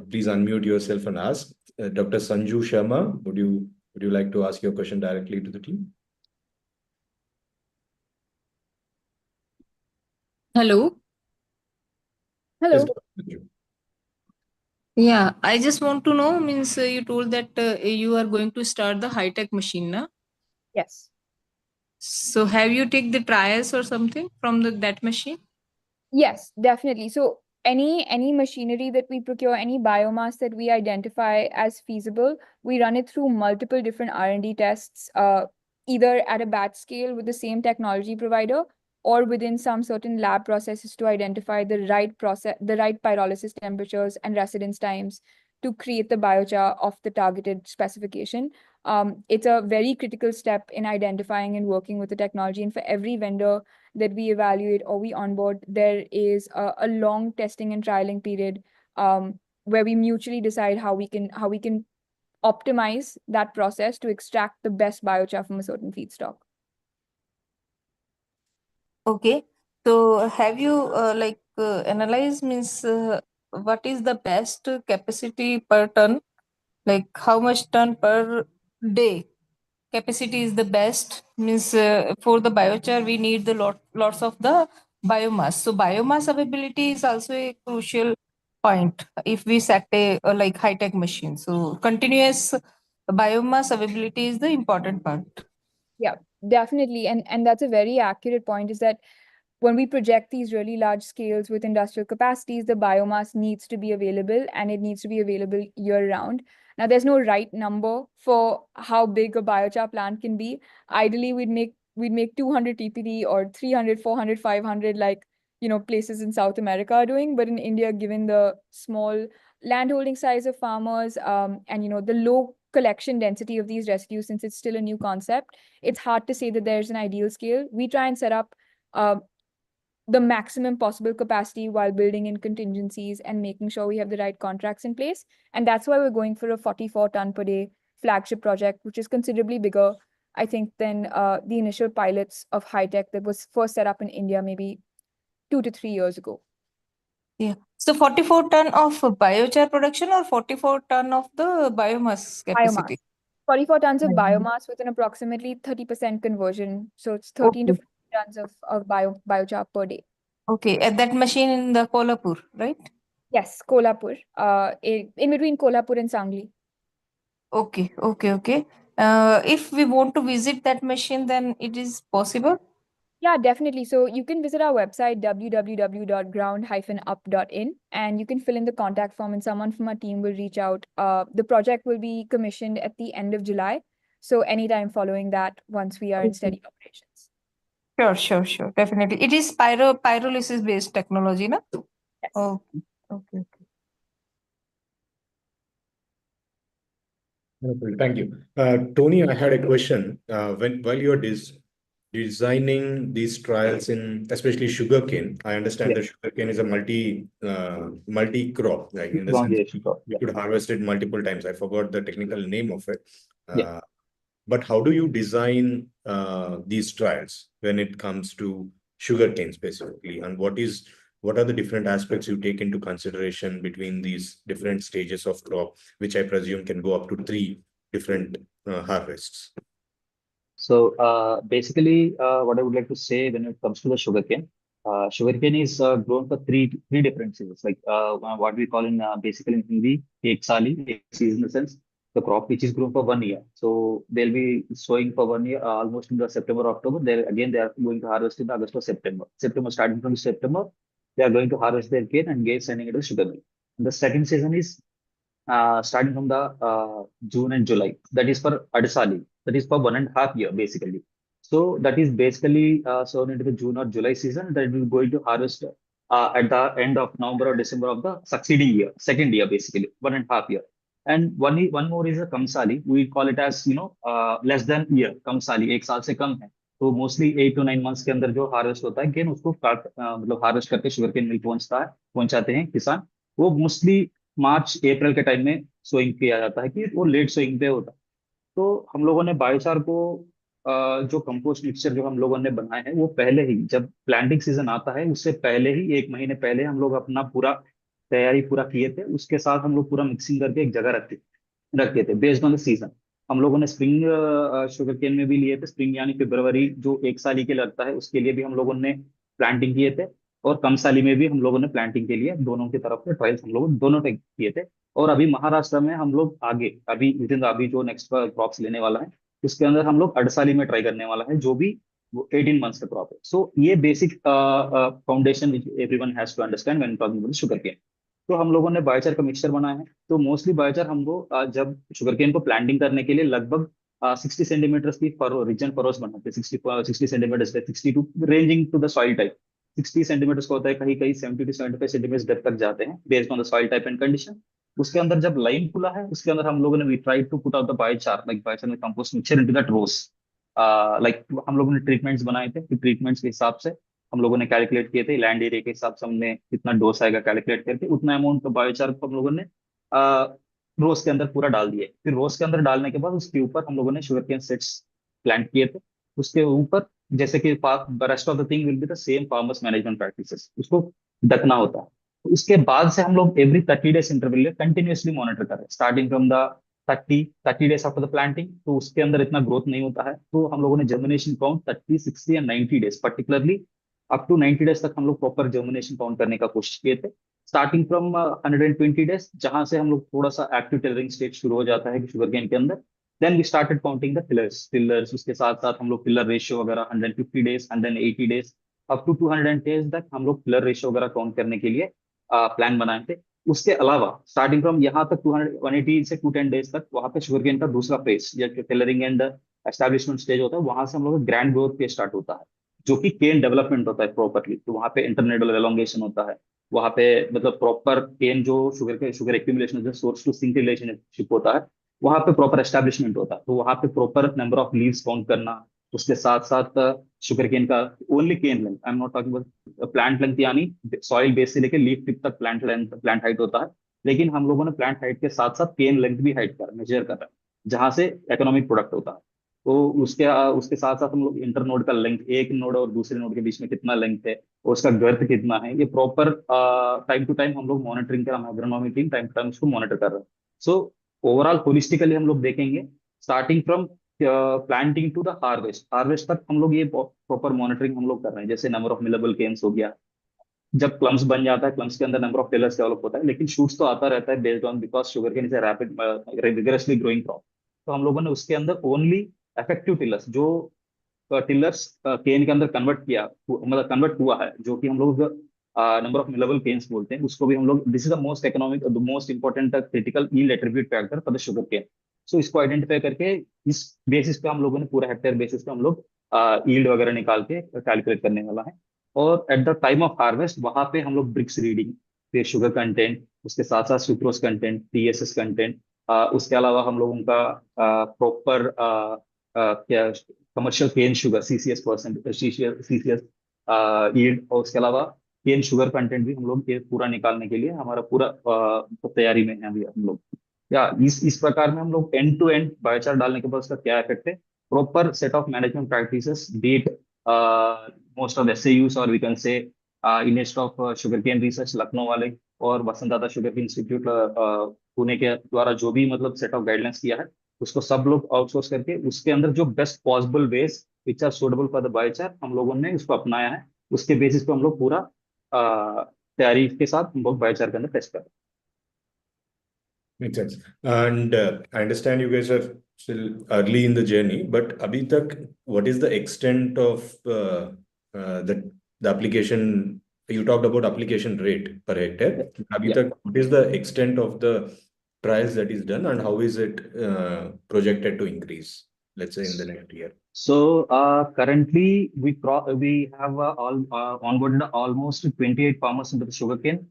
please unmute yourself and ask. Dr. Sanju Sharma, would you like to ask your question directly to the team? Hello. Hello. Yes, Dr. Sanju. Yeah, I just want to know, means you told that you are going to start the high-tech machine, na? Yes. So have you take the trials or something from that machine? Yes, definitely. So any machinery that we procure, any biomass that we identify as feasible, we run it through multiple different R&D tests, either at a batch scale with the same technology provider or within some certain lab processes to identify the right pyrolysis temperatures and residence times to create the biochar of the targeted specification. It's a very critical step in identifying and working with the technology. And for every vendor that we evaluate or we onboard, there is a long testing and trialing period where we mutually decide how we can optimize that process to extract the best biochar from a certain feedstock. Okay. So have you analyzed, means what is the best capacity per ton? Like how much ton per day capacity is the best? Means for the biochar we need the lots of the biomass. So biomass availability is also a crucial point if we set a like high tech machine. So continuous biomass availability is the important part. Yeah, definitely. And that's a very accurate point, is that when we project these really large scales with industrial capacities, the biomass needs to be available and it needs to be available year round. Now, there's no right number for how big a biochar plant can be. Ideally, we'd make 200 TPD or 300, 400, 500, like, places in South America are doing. But in India, given the small landholding size of farmers, and the low collection density of these residues, since it's still a new concept, it's hard to say that there's an ideal scale. We try and set up the maximum possible capacity while building in contingencies and making sure we have the right contracts in place. And that's why we're going for a 44 ton per day flagship project, which is considerably bigger, I think, than the initial pilots of high tech that was first set up in India maybe 2 to 3 years ago. Yeah. So 44 ton of biochar production or 44 ton of the biomass capacity? Biomass. 44 tons of Mhm. biomass with an approximately 30% conversion. So it's 13 to Okay. 14 tons of biochar per day. Okay. At that machine in the Kolhapur, right? Yes, Kolhapur. In between Kolhapur and Sangli. Okay. Okay. Okay. If we want to visit that machine, then it is possible? Yeah, definitely. So you can visit our website www.ground-up.in and you can fill in the contact form and someone from our team will reach out. The project will be commissioned at the end of July. So anytime following that, once we are in Okay. steady operations. Sure. Sure. Sure. Definitely. It is pyrolysis based technology, na? Yes. Okay. Okay. Okay. Wonderful. Thank you. Tony, I had a question. While you're designing these trials in especially sugarcane, I understand Yeah, that sugarcane is a multi crop, like in the sense prolongation. you could harvest it multiple times. I forgot the technical name of it. Yeah. But how do you design these trials when it comes to sugarcane specifically, and what are the different aspects you take into consideration between these different stages of crop, which I presume can go up to three different harvests? So basically, what I would like to say when it comes to the sugarcane is grown for three different seasons. Like what we call in basically in Hindi, ek sali, ek season in the sense the crop which is grown for 1 year. So they'll be sowing for 1 year, almost in the September, October. They are going to harvest in the August or September. September starting from September, they are going to harvest their cane and sending it to sugar mill. And the second season is starting from the June and July. That is for Adisali. That is for 1.5 year basically. So that is basically sown into the June or July season that we will going to harvest at the end of November or December of the succeeding year, second year basically, 1.5 year. And one more is a Kamsali. We call it as less than year Kamsali. एक साल से कम है. तो mostly 8 to 9 months के अंदर जो harvest होता है गेन उसको काट मतलब हार्वेस्ट करके शुगर केन मिल पहुंचाते हैं किसान. वो मोस्टली मार्च अप्रैल के टाइम में सोइंग किया जाता है कि वो लेट सोइंग पे होता है. तो हम लोगों ने बायोचार को जो कंपोस्ट मिक्सचर जो हम लोगों ने बनाए हैं वो पहले ही जब प्लांटिंग सीजन आता है उससे पहले ही 1 महीने पहले हम लोग अपना पूरा तैयारी पूरा किए थे. उसके साथ हम लोग पूरा मिक्सिंग करके एक जगह रखे थे बेस्ड ऑन द सीजन. हम लोगों ने स्प्रिंग शुगर केन में भी लिए थे. स्प्रिंग यानी फरवरी जो एक साल ही के लगता है उसके लिए भी हम लोगों ने प्लांटिंग किए थे. और कम साली में भी हम लोगों ने प्लांटिंग के लिए दोनों की तरफ से ट्रायल्स हम लोग दोनों पे किए थे. और अभी महाराष्ट्र में हम लोग आगे अभी विदिन अभी जो नेक्स्ट क्रॉप्स लेने वाला है उसके अंदर हम लोग अड़साली में ट्राई करने वाला है जो भी वो 18 months का क्रॉप है. सो ये basic foundation everyone has to understand when talking about sugar cane. तो हम लोगों ने बायोचार का मिक्सचर बनाया है. तो मोस्टली बायोचार हमको जब शुगर केन को प्लांटिंग करने के लिए लगभग 60 सेंटीमीटर की रीजन फरोस बनाते हैं. 60 सेंटीमीटर पे 62 ranging to the soil type. 60 centimetre का होता है कहीं कहीं 70 to 75 सेंटीमीटर डेप्थ तक जाते हैं based on the soil type and condition. उसके अंदर जब लाइन खुला है उसके अंदर हम लोगों ने we try to put out the biochar like biochar में compost mixture into that rows. Like हम लोगों ने ट्रीटमेंट्स बनाए थे. ट्रीटमेंट्स के हिसाब से हम लोगों ने कैलकुलेट किए थे लैंड एरिया के हिसाब से हमने कितना डोस आएगा कैलकुलेट करके उतना अमाउंट का बायोचार को हम लोगों ने रोज के अंदर पूरा डाल दिए. फिर रोज के अंदर डालने के बाद उसके ऊपर हम लोगों ने शुगर केन सेट्स प्लांट किए थे. उसके ऊपर जैसे कि rest of the thing will be the same farmers management practices उसको ढकना होता है. तो उसके बाद से हम लोग every 30 days interval continuously monitor कर रहे हैं starting from the 30 days after the planting. तो उसके अंदर इतना ग्रोथ नहीं होता है तो हम लोगों ने germination count 30, 60 and 90 days particularly up to 90 days तक हम लोग प्रॉपर जर्मिनेशन काउंट करने का कोशिश किए थे. स्टार्टिंग फ्रॉम 120 days जहां से हम लोग थोड़ा सा एक्टिव टेलरिंग स्टेज शुरू हो जाता है शुगर केन के अंदर. Then we started counting the pillars उसके साथ साथ हम लोग पिलर रेशियो वगैरह 150 days and then 80 days up to 200 days तक हम लोग पिलर रेशियो वगैरह काउंट करने के लिए प्लान बनाए थे. उसके अलावा स्टार्टिंग फ्रॉम यहाँ तक 180 से 210 days तक वहां पे शुगर केन का दूसरा फेज या टेलरिंग एंड एस्टैब्लिशमेंट स्टेज होता है. वहां से हम लोग ग्रैंड ग्रोथ पे स्टार्ट होता है जो कि केन डेवलपमेंट होता है प्रॉपरली. तो वहां पे इंटरनेडल एलोंगेशन होता है. वहां पे मतलब प्रॉपर केन जो sugar accumulation source to sink relationship होता है वहां पे प्रॉपर एस्टैब्लिशमेंट होता है. तो वहां पे proper number of leaves count करना. उसके साथ साथ शुगर केन का only cane length I am not talking about plant length यानी सॉइल बेस से लेकर लीफ टिप तक प्लांट लेंथ प्लांट हाइट होता है. लेकिन हम लोगों ने प्लांट हाइट के साथ साथ केन लेंथ भी हाइट कर मेजर कर रहा है जहां से इकोनॉमिक प्रोडक्ट होता है. तो उसके साथ साथ हम लोग इंटर नोड का लेंथ, एक नोड और दूसरे नोड के बीच में कितना लेंथ है और उसका गर्थ कितना है, ये प्रॉपर टाइम टू टाइम हम लोग मॉनिटरिंग कर, हम agronomy team time to time उसको मॉनिटर कर रहे हैं। सो ओवरऑल होलिस्टिकली हम लोग देखेंगे, starting from planting to the harvest, harvest तक हम लोग ये प्रॉपर मॉनिटरिंग हम लोग कर रहे हैं। जैसे नंबर ऑफ मिलेबल केन्स हो गया, जब क्लम्स बन जाता है, क्लम्स के अंदर नंबर ऑफ टेलर्स डेवलप होता है, लेकिन शूट्स तो आता रहता है based on, because sugar cane is a rapid vigorously growing crop. तो हम लोगों ने उसके अंदर ओनली इफेक्टिव टिलर्स, जो टिलर्स केन के अंदर कन्वर्ट किया, मतलब कन्वर्ट हुआ है, जो कि हम लोग नंबर ऑफ मिलेबल केन्स बोलते हैं, उसको भी हम लोग, this is the most economic, the most important critical yield attribute factor for the sugar cane. So इसको आइडेंटिफाई करके इस बेसिस पे हम लोगों ने पूरा हेक्टेयर बेसिस पे हम लोग यील्ड वगैरह निकाल के कैलकुलेट करने वाला है। और at the time of harvest वहां पे हम लोग ब्रिक्स रीडिंग, फिर शुगर कंटेंट, उसके साथ साथ सुक्रोज कंटेंट, टीएसएस कंटेंट, उसके अलावा हम लोग उनका प्रॉपर क्या commercial cane sugar CCS percent, CCS yield, और उसके अलावा केन शुगर कंटेंट भी हम लोग ये पूरा निकालने के लिए हमारा पूरा तैयारी में है अभी हम लोग। या इस प्रकार में हम लोग एंड टू एंड बायोचार डालने के बाद उसका क्या इफेक्ट है, proper set of management practices, beat most of SAUs, और we can say institute of sugarcane research Lucknow वाले, और Vasantdada sugarcane institute Pune के द्वारा जो भी मतलब सेट ऑफ गाइडलाइंस किया है, उसको सब लोग आउटसोर्स करके उसके अंदर जो best possible ways which are suitable for the biochar हम लोगों ने उसको अपनाया है। उसके बेसिस पे हम लोग पूरा तैयारी के साथ हम लोग बायोचार के अंदर टेस्ट कर रहे हैं। Makes sense. And I understand you guys are still early in the journey, but abhi tak, what is the extent of the application? You talked about application rate per hectare. Abhi Yeah. tak, what is the extent of the trials that is done, and how is it projected to increase, let's say in the next year? So currently we have onboarded almost 28 farmers into the sugarcane.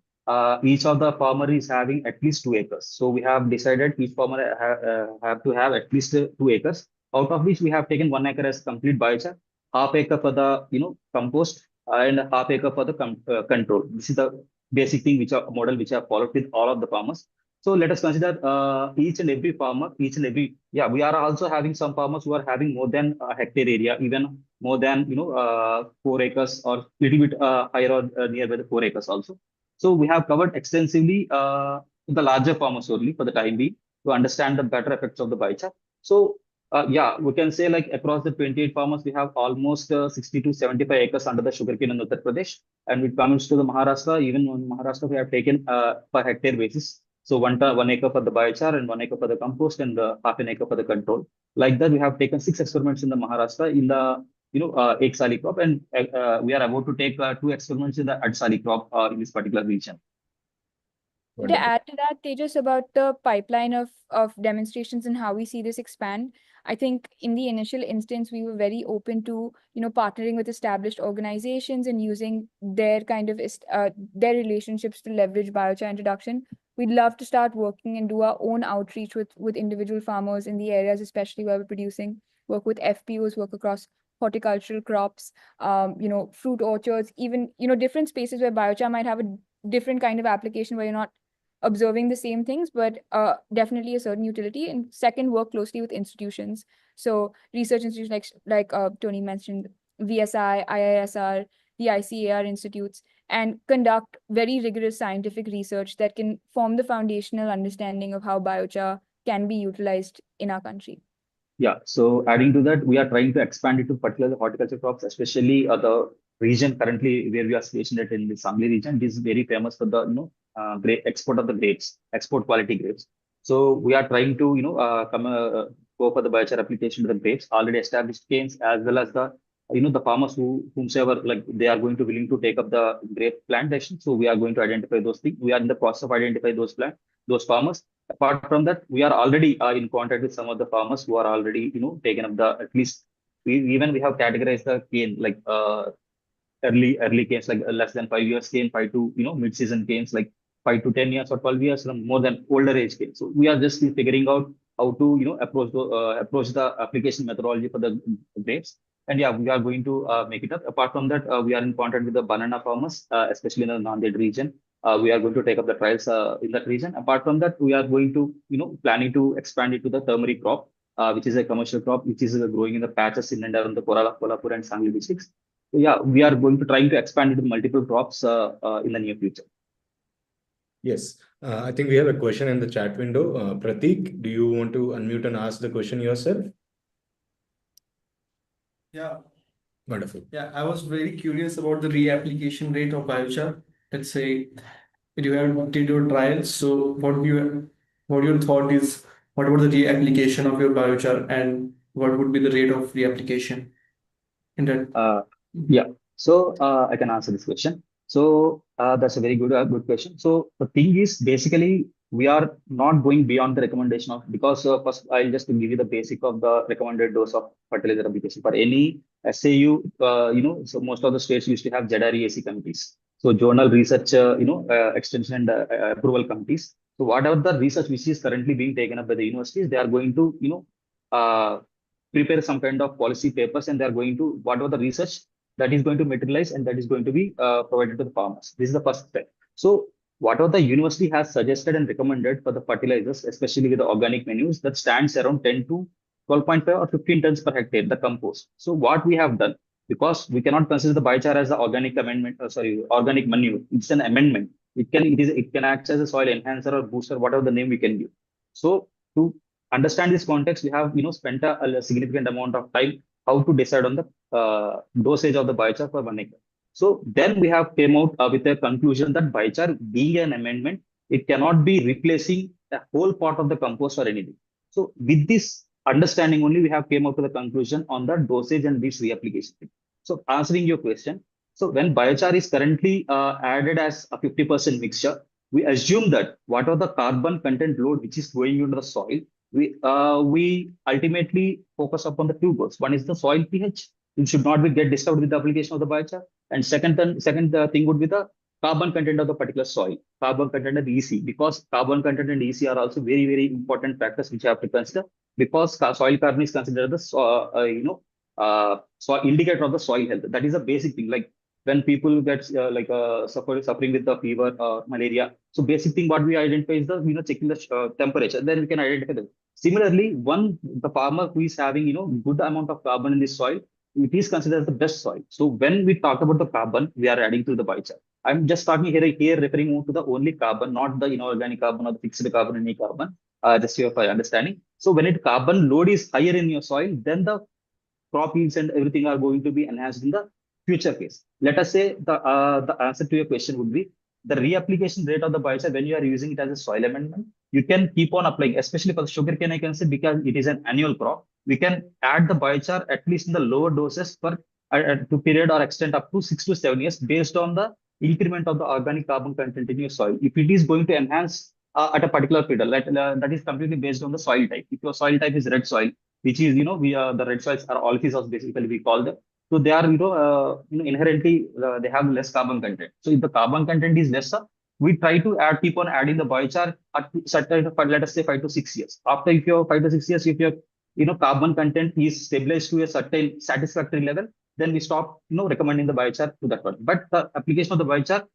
Each of the farmer is having at least 2 acres. So we have decided each farmer have to have at least 2 acres, out of which we have taken 1 acre as complete biochar, half acre for the compost, and half acre for the control. This is the basic thing which are model which I have followed with all of the farmers. So let us consider each and every farmer, each and every, yeah, we are also having some farmers who are having more than a hectare area, even more than 4 acres, or little bit higher, or nearby the 4 acres also. So we have covered extensively the larger farmers only for the time being, to understand the better effects of the biochar. So yeah, we can say like across the 28 farmers, we have almost 60 to 75 acres under the sugarcane in Uttar Pradesh. And when it comes to the Maharashtra, even in Maharashtra, we have taken per hectare basis. So 1 acre for the biochar, and 1 acre for the compost, and half an acre for the control. Like that, we have taken 6 experiments in the Maharashtra in the egg sali crop, and we are about to take 2 experiments in the ad sali crop in this particular region. To Wonderful. add to that, Tejas, about the pipeline of demonstrations and how we see this expand, I think in the initial instance, we were very open to, partnering with established organizations and using their kind of their relationships to leverage biochar introduction. We'd love to start working and do our own outreach with individual farmers in the areas, especially where we're producing, work with FPOs, work across horticultural crops, fruit orchards, even, different spaces where biochar might have a different kind of application where you're not observing the same things, but definitely a certain utility. And second, work closely with institutions. So research institutions like Tony mentioned, VSI, IISR, the ICAR institutes, and conduct very rigorous scientific research that can form the foundational understanding of how biochar can be utilized in our country. Yeah, so adding to that, we are trying to expand it to particular horticulture crops, especially the region currently where we are stationed at in the Sangli region. This is very famous for the great export of the grapes, export quality grapes. So we are trying to go for the biochar application to the grapes, already established canes, as well as the the farmers whomsoever like they are going to willing to take up the grape plantation. So we are going to identify those things. We are in the process of identifying those farmers. Apart from that, we are already in contact with some of the farmers who are already, taken up the, at least we have categorized the cane like early canes, like less than 5 years cane, 5 to mid-season canes, like 5 to 10 years or 12 years, and more than older age canes. So we are just figuring out how to approach the application methodology for the grapes. And yeah, we are going to make it up. Apart from that, we are in contact with the banana farmers, especially in the Nanded region. We are going to take up the trials in that region. Apart from that, we are going to planning to expand it to the turmeric crop. which is a commercial crop, which is growing in the patches in and around the Kolhapur and Sangli districts. So yeah, we are going to trying to expand into multiple crops in the near future. Yes, I think we have a question in the chat window. Pratik, do you want to unmute and ask the question yourself? Yeah, Wonderful. yeah. I was very curious about the reapplication rate of biochar. Let's say you have did your trials. So what your thought is, what about the reapplication of your biochar and what would be the rate of reapplication in that? Yeah, so I can answer this question. So that's a very good question. So the thing is, basically, we are not going beyond the recommendation of, because first I'll just give you the basic of the recommended dose of fertilizer application for any SAU. So most of the states used to have ZREAC committees. So journal research, extension and approval committees. So whatever the research which is currently being taken up by the universities, they are going to, prepare some kind of policy papers, and they are going to, whatever the research that is going to materialize, and that is going to be provided to the farmers. This is the first step. So whatever the university has suggested and recommended for the fertilizers, especially with the organic manures, that stands around 10 to 12.5 or 15 tons per hectare, the compost. So what we have done, because we cannot consider the biochar as the organic amendment, organic manure. It's an amendment. It can act as a soil enhancer or booster, whatever the name we can give. So to understand this context, we have spent a significant amount of time how to decide on the dosage of the biochar for 1 acre. So then we have came out with a conclusion that biochar being an amendment, it cannot be replacing a whole part of the compost or anything. So with this understanding only, we have came out to the conclusion on the dosage and this reapplication. So answering your question, so when biochar is currently added as a 50% mixture, we assume that whatever the carbon content load which is going into the soil, we ultimately focus upon the two goals. One is the soil pH. It should not be get disturbed with the application of the biochar. And second thing would be the carbon content of the particular soil, carbon content and EC, because carbon content and EC are also very, very important factors which you have to consider, because soil carbon is considered the so indicator of the soil health. That is a basic thing. Like when people get suffering with the fever or malaria, so basic thing what we identify is the checking the temperature. Then we can identify them. Similarly, the farmer who is having good amount of carbon in this soil, it is considered as the best soil. So when we talk about the carbon, we are adding to the biochar. I'm just talking here referring more to the only carbon, not the inorganic carbon or the fixed carbon, any carbon. Just your understanding. So when it carbon load is higher in your soil, then the crop yields and everything are going to be enhanced in the future case. Let us say the answer to your question would be the reapplication rate of the biochar when you are using it as a soil amendment. You can keep on applying, especially for the sugarcane, I can say, because it is an annual crop. We can add the biochar at least in the lower doses for to period or extent up to 6 to 7 years based on the increment of the organic carbon content in your soil. If it is going to enhance at a particular period, that is completely based on the soil type. If your soil type is red soil, which is we the red soils are olefins basically we call them. So they are inherently they have less carbon content. So if the carbon content is lesser, we try to keep on adding the biochar at certain, let us say 5 to 6 years. After, if your 5 to 6 years, if your carbon content is stabilized to a certain satisfactory level, then we stop recommending the biochar to that one. But the application of the biochar,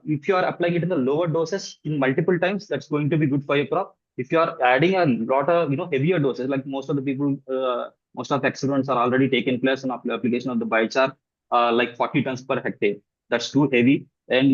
if you are applying it in the lower doses in multiple times, that's going to be good for your crop. If you are adding a lot of heavier doses, like most of the people, most of the experiments are already taken place on application of the biochar, like 40 tons per hectare. That's too heavy, and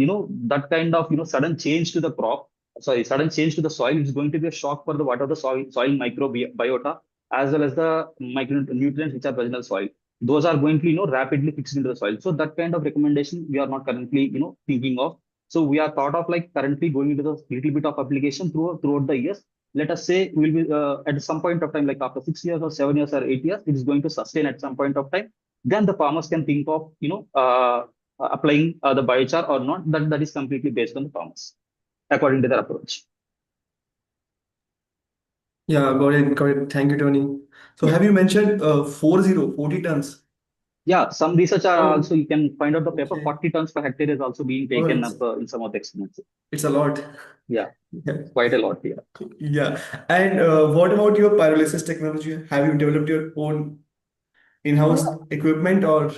that kind of sudden change to the crop, sudden change to the soil is going to be a shock for the what are the soil microbiota, as well as the micronutrients which are present in the soil. Those are going to rapidly fixed into the soil. So that kind of recommendation we are not currently thinking of. So we are thought of like currently going into the little bit of application throughout the years. Let us say we'll be at some point of time, like after 6 years or 7 years or 8 years, it is going to sustain at some point of time. Then the farmers can think of applying the biochar or not. That is completely based on the farmers according to their approach. Yeah, got it, got it. Thank you, Tony. So Yeah. have you mentioned 40 tons? Yeah, some research are Oh, also, you can find out the paper, okay. 40 tons per hectare is also being Oh, taken up in some of the experiments. it's a lot. Yeah, Yeah. quite a lot here. Yeah. And what about your pyrolysis technology? Have you developed your own in-house equipment or?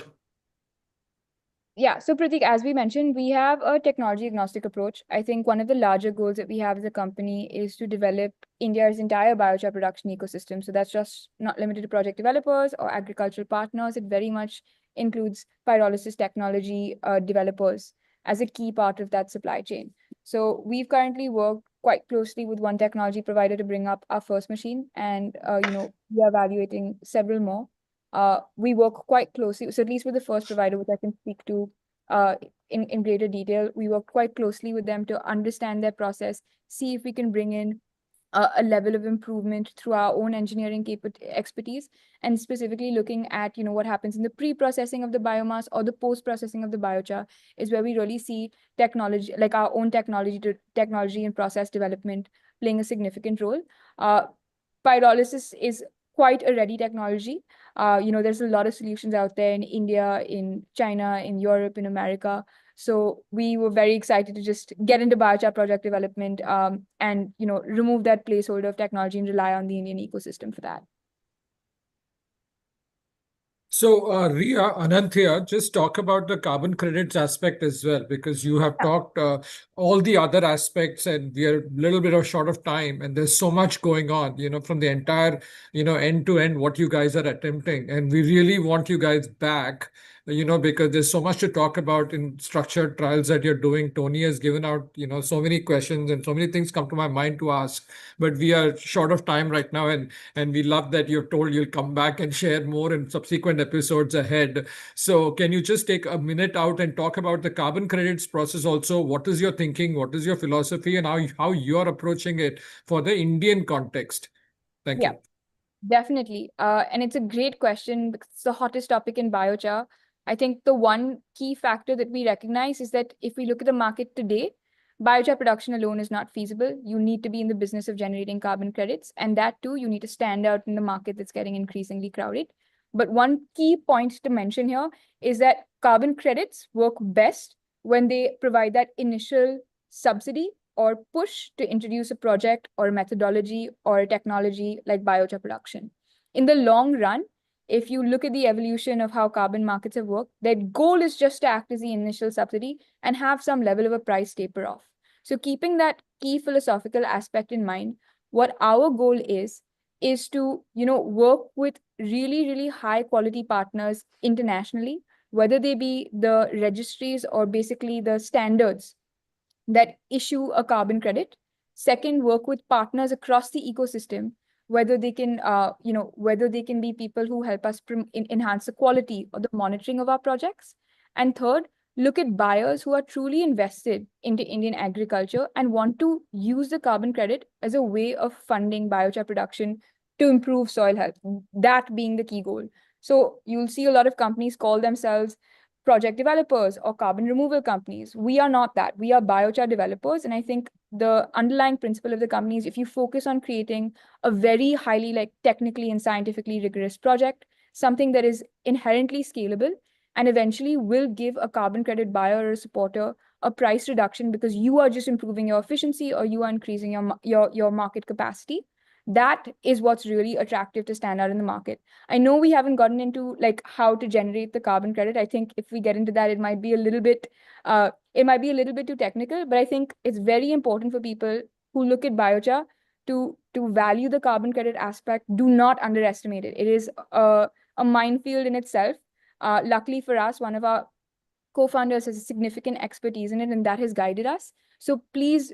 yeah, so Pratik, as we mentioned, we have a technology agnostic approach. I think one of the larger goals that we have as a company is to develop India's entire biochar production ecosystem. So that's just not limited to project developers or agricultural partners. It very much includes pyrolysis technology developers as a key part of that supply chain. So we've currently worked quite closely with one technology provider to bring up our first machine, and we are evaluating several more. We work quite closely, so at least with the first provider, which I can speak to in greater detail, we work quite closely with them to understand their process, see if we can bring in a level of improvement through our own engineering expertise, and specifically looking at what happens in the pre-processing of the biomass or the post-processing of the biochar is where we really see technology, like our own technology and process development playing a significant role. Pyrolysis is quite a ready technology. There's a lot of solutions out there in India, in China, in Europe, in America. So we were very excited to just get into biochar project development, and remove that placeholder of technology and rely on the Indian ecosystem for that. So, Rhea, Anant here, just talk about the carbon credits aspect as well, because you have talked all the other aspects, and we are a little bit short of time, and there's so much going on, from the entire, end to end, what you guys are attempting. And we really want you guys back, because there's so much to talk about in structured trials that you're doing. Tony has given out, so many questions and so many things come to my mind to ask, but we are short of time right now. And we love that you've told you'll come back and share more in subsequent episodes ahead. So can you just take a minute out and talk about the carbon credits process also? What is your thinking? What is your philosophy, and how you're approaching it for the Indian context? Thank Yeah. you. Definitely. And it's a great question because it's the hottest topic in biochar. I think the one key factor that we recognize is that if we look at the market today, biochar production alone is not feasible. You need to be in the business of generating carbon credits. And that too, you need to stand out in the market that's getting increasingly crowded. But one key point to mention here is that carbon credits work best when they provide that initial subsidy or push to introduce a project or a methodology or a technology like biochar production. In the long run, if you look at the evolution of how carbon markets have worked, their goal is just to act as the initial subsidy and have some level of a price taper off. So keeping that key philosophical aspect in mind, what our goal is to work with really, really high quality partners internationally, whether they be the registries or basically the standards that issue a carbon credit. Second, work with partners across the ecosystem, whether they can, whether they can be people who help us enhance the quality or the monitoring of our projects. And third, look at buyers who are truly invested into Indian agriculture and want to use the carbon credit as a way of funding biochar production to improve soil health, that being the key goal. So you'll see a lot of companies call themselves project developers or carbon removal companies. We are not that. We are biochar developers. And I think the underlying principle of the company is if you focus on creating a very highly technically and scientifically rigorous project, something that is inherently scalable and eventually will give a carbon credit buyer or a supporter a price reduction because you are just improving your efficiency or you are increasing your market capacity. That is what's really attractive to stand out in the market. I know we haven't gotten into how to generate the carbon credit. I think if we get into that, it might be a little bit too technical, but I think it's very important for people who look at biochar to value the carbon credit aspect. Do not underestimate it. It is a minefield in itself. Luckily for us, one of our co-founders has a significant expertise in it, and that has guided us. So please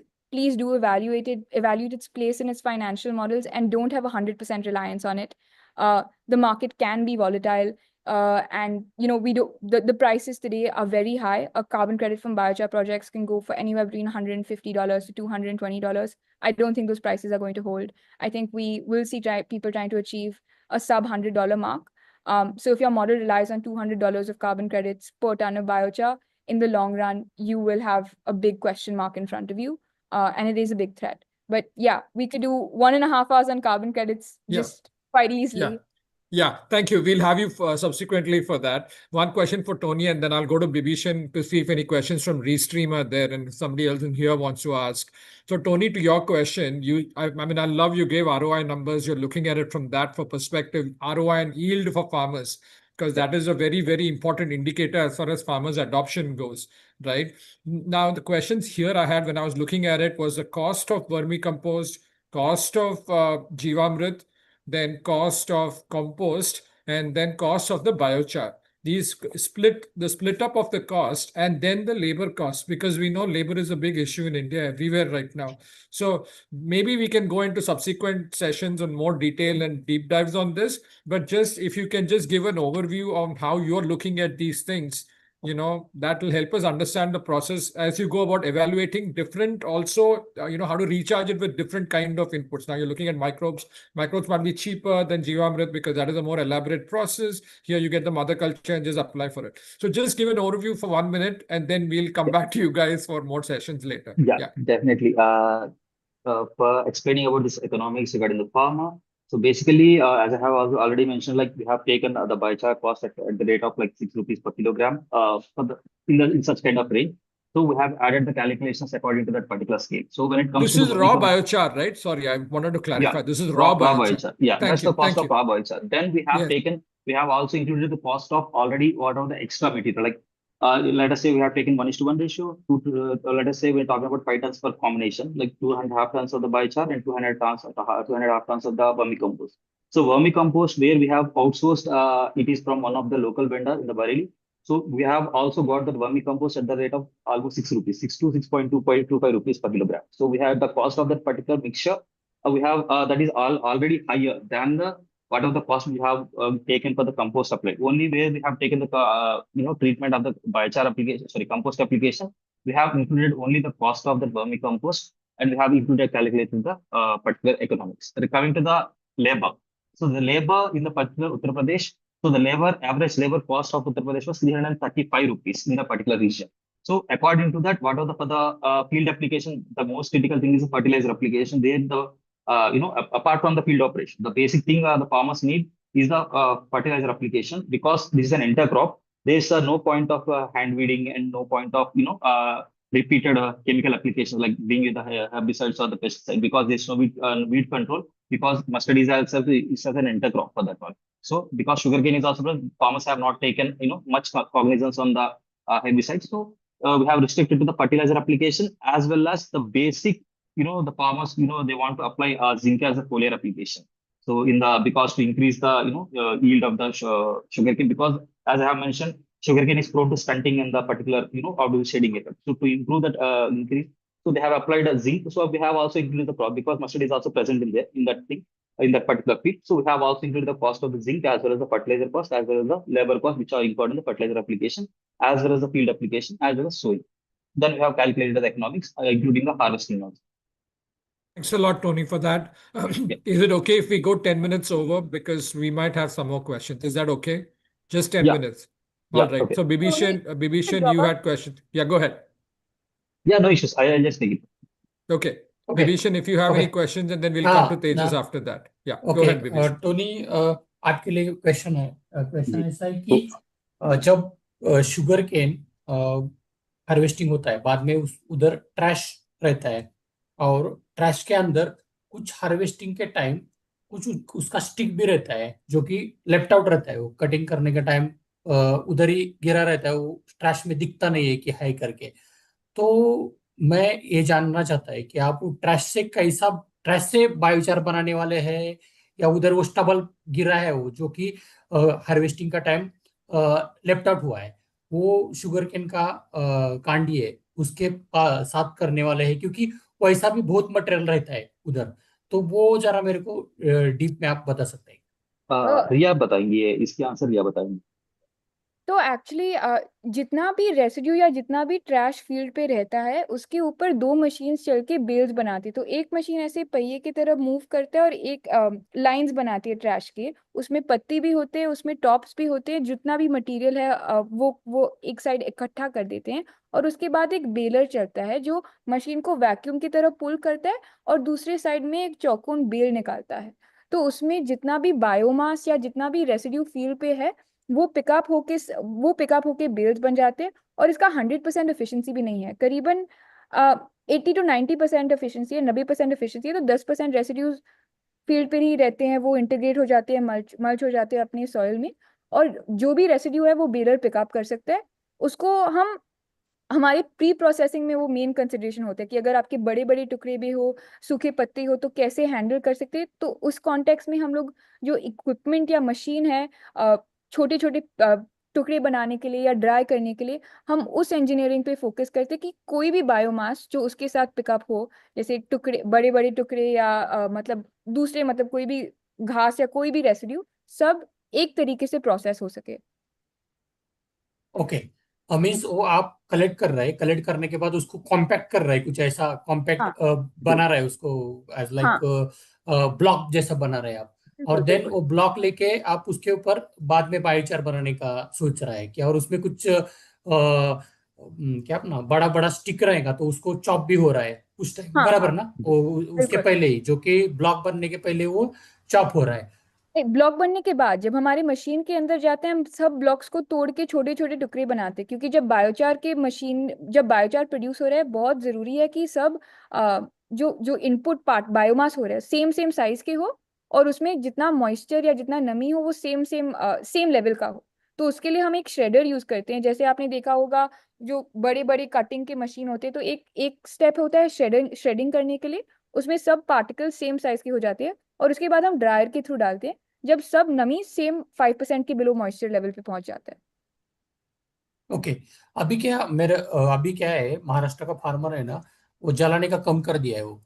do evaluate its place in its financial models, and don't have 100% reliance on it. The market can be volatile, and the prices today are very high. A carbon credit from biochar projects can go for anywhere between $150 to $220. I don't think those prices are going to hold. I think we will see people trying to achieve a sub $100 mark. So if your model relies on $200 of carbon credits per ton of biochar, in the long run, you will have a big question mark in front of you. And it is a big threat. But yeah, we could do 1.5 hours on carbon credits just quite easily. Yeah, thank you. We'll have you subsequently for that. One question for Tony, and then I'll go to Bibhishan to see if any questions from Restream are there and if somebody else in here wants to ask. So Tony, to your question, I mean, I love you gave ROI numbers. You're looking at it from that for perspective, ROI and yield for farmers. because that is a very, very important indicator as far as farmers' adoption goes, right? Now, the questions here I had when I was looking at it was the cost of vermicompost, cost of Jivamrit, then cost of compost, and then cost of the biochar. These the split up of the cost and then the labor cost, because we know labor is a big issue in India everywhere right now. So maybe we can go into subsequent sessions on more detail and deep dives on this, but just if you can just give an overview on how you're looking at these things, that will help us understand the process as you go about evaluating different also, how to recharge it with different kind of inputs. Now you're looking at microbes. Microbes might be cheaper than Jivamrit because that is a more elaborate process. Here you get the mother culture and just apply for it. So just give an overview for 1 minute and then we'll come back to you guys for more sessions later. Yeah, Yeah. definitely. For explaining about this economics regarding the farmer. So basically, as I have also already mentioned, like we have taken the biochar cost at the rate of like 6 rupees per kilogram for the in such kind of range. So we have added the calculations according to that particular scale. So when it comes This to the is raw vermicompost, biochar, right? Sorry, I wanted to yeah, clarify. This is raw raw biochar. biochar. Yeah, that's Thank the you. cost Thank of you. raw biochar. Then Yes. we have also included the cost of already what are the extra material. Like let us say we have taken 1:1 ratio. Let us say we're talking about 5 tons per combination, like 2.5 tons of the biochar and 2.5 tons of the vermicompost. So vermicompost, where we have outsourced, it is from one of the local vendor in the Bareilly. So we have also got the vermicompost at the rate of almost 6 rupees, 6 to 6.25 rupees per kilogram. So we have the cost of that particular mixture. We have that is already higher than the whatever the cost we have taken for the compost supply. Only where we have taken the treatment of the biochar application, sorry, compost application, we have included only the cost of the vermicompost, and we have included calculated the particular economics. Coming to the labor. So the labor in the particular Uttar Pradesh, so the average labor cost of Uttar Pradesh was 335 rupees in a particular region. So according to that, what are the for the field application, the most critical thing is the fertilizer application. There the apart from the field operation, the basic thing the farmers need is the fertilizer application, because this is an intercrop. There is no point of hand weeding and no point of repeated chemical application like being with the herbicides or the pesticide, because there's no weed control, because mustard is itself is as an intercrop for that one. So because sugarcane is also farmers have not taken much cognizance on the herbicides. So we have restricted to the fertilizer application as well as the basic, the farmers, they want to apply zinc as a foliar application. So because to increase the, yield of the sugarcane, because as I have mentioned, sugarcane is prone to stunting in the particular, or do shading effect. So to improve that increase, so they have applied a zinc. So we have also included the crop, because mustard is also present in there, in that thing, in that particular field. So we have also included the cost of the zinc as well as the fertilizer cost, as well as the labor cost, which are incurred in the fertilizer application, as well as the field application, as well as sowing. Then we have calculated the economics, including the harvesting also. Thanks a lot, Tony, for that. Yeah. Is it okay if we go 10 minutes over, because we might have some more questions? Is that okay? Just 10 Yeah. minutes. Yeah, All right. okay. So Bibhishan, you had questions. Yeah, go ahead. Yeah, no issues. I'll just take it. Okay. Okay. Bibhishan, if you have any questions, and then we'll come to Tejas after that. Yeah, go ahead, Bibhishan. Tony, आपके लिए question है. Question ऐसा है कि जब sugar cane harvesting होता है, बाद में उधर ट्रैश रहता है, और ट्रैश के अंदर कुछ हार्वेस्टिंग के टाइम कुछ उसका स्टिक भी रहता है जो कि लेफ्ट आउट रहता है. वो कटिंग करने का टाइम उधर ही गिरा रहता है, वो ट्रैश में दिखता नहीं है कि हाई करके. तो मैं ये जानना चाहता है कि आप ट्रैश से बायोचार बनाने वाले हैं, या उधर वो स्टबल गिरा है वो जो कि हार्वेस्टिंग का टाइम लेफ्ट आउट हुआ है, वो शुगर केन का कांडी है उसके साथ करने वाले हैं, क्योंकि वैसा भी बहुत मटेरियल रहता है उधर. तो वो जरा मेरे को डीप में आप बता सकते हैं. रिया बताएंगे, इसके आंसर रिया बताएंगे. तो एक्चुअली जितना भी रेसिड्यू या जितना भी ट्रैश फील्ड पे रहता है, उसके ऊपर 2 मशीन्स चल के बेल्स बनाती है. तो एक मशीन ऐसे पहिए की तरह मूव करता है और एक लाइंस बनाती है ट्रैश के. उसमें पत्ती भी होते हैं, उसमें टॉप्स भी होते हैं. जितना भी मटेरियल है वो एक साइड इकट्ठा कर देते हैं, और उसके बाद एक बेलर चलता है जो मशीन को वैक्यूम की तरह पुल करता है और दूसरे साइड में एक चौकोन बेल निकालता है. तो उसमें जितना भी बायोमास या जितना भी रेसिड्यू फील्ड पे है, वो पिकअप होके बेल्स बन जाते हैं. और इसका 100% एफिशिएंसी भी नहीं है. करीबन 80 to 90% एफिशिएंसी है, 90% एफिशिएंसी है. तो 10% रेसिड्यूज फील्ड पे ही रहते हैं, वो इंटीग्रेट हो जाते हैं, मल्च हो जाते हैं अपने सॉइल में. और जो भी रेसिड्यू है वो बेलर पिकअप कर सकता है उसको। हम हमारे प्री प्रोसेसिंग में वो मेन कंसिडरेशन होता है कि अगर आपके बड़े बड़े टुकड़े भी हो, सूखे पत्ते हो, तो कैसे हैंडल कर सकते हैं। तो उस कॉन्टेक्स्ट में हम लोग जो इक्विपमेंट या मशीन है छोटे छोटे टुकड़े बनाने के लिए या ड्राई करने के लिए, हम उस इंजीनियरिंग पे फोकस करते हैं कि कोई भी बायोमास जो उसके साथ पिकअप हो, जैसे टुकड़े, बड़े बड़े टुकड़े या मतलब दूसरे, मतलब कोई भी घास या कोई भी रेसिड्यू, सब एक तरीके से प्रोसेस हो सके। ओके, मीन्स वो आप कलेक्ट कर रहे हैं, कलेक्ट करने के बाद उसको कॉम्पैक्ट कर रहे हैं, कुछ ऐसा कॉम्पैक्ट हाँ बना रहे हैं उसको, एज लाइक हाँ ब्लॉक जैसा बना रहे हैं आप। और बिल्कुल देन बिल्कुल। वो ब्लॉक लेके आप उसके ऊपर बाद में बायोचार बनाने का सोच रहा है क्या? और उसमें कुछ क्या अपना बड़ा बड़ा स्टिक रहेगा तो उसको चॉप भी हो रहा है उस टाइम, हाँ बराबर हाँ ना? वो उसके बिल्कुल। पहले ही, जो कि ब्लॉक बनने के पहले वो चॉप हो रहा है। ब्लॉक बनने के बाद जब हमारे मशीन के अंदर जाते हैं, हम सब ब्लॉक्स को तोड़ के छोटे छोटे टुकड़े बनाते हैं, क्योंकि जब बायोचार प्रोड्यूस हो रहा है, बहुत जरूरी है कि सब जो जो इनपुट पार्ट बायोमास हो रहा है सेम सेम साइज के हो, और उसमें जितना मॉइस्चर या जितना नमी हो वो सेम सेम सेम लेवल का हो। तो उसके लिए हम एक श्रेडर यूज करते हैं। जैसे आपने देखा होगा, जो बड़े बड़े कटिंग के मशीन होते हैं, तो एक एक स्टेप होता है श्रेडिंग करने के लिए, उसमें सब पार्टिकल सेम साइज के हो जाते हैं, और उसके बाद हम ड्रायर के थ्रू डालते हैं, जब सब नमी सेम 5% के बिलो मॉइस्चर लेवल पे पहुंच जाता है। ओके, अभी क्या है, महाराष्ट्र का फार्मर है ना, वो जलाने का कम कर दिया है। वो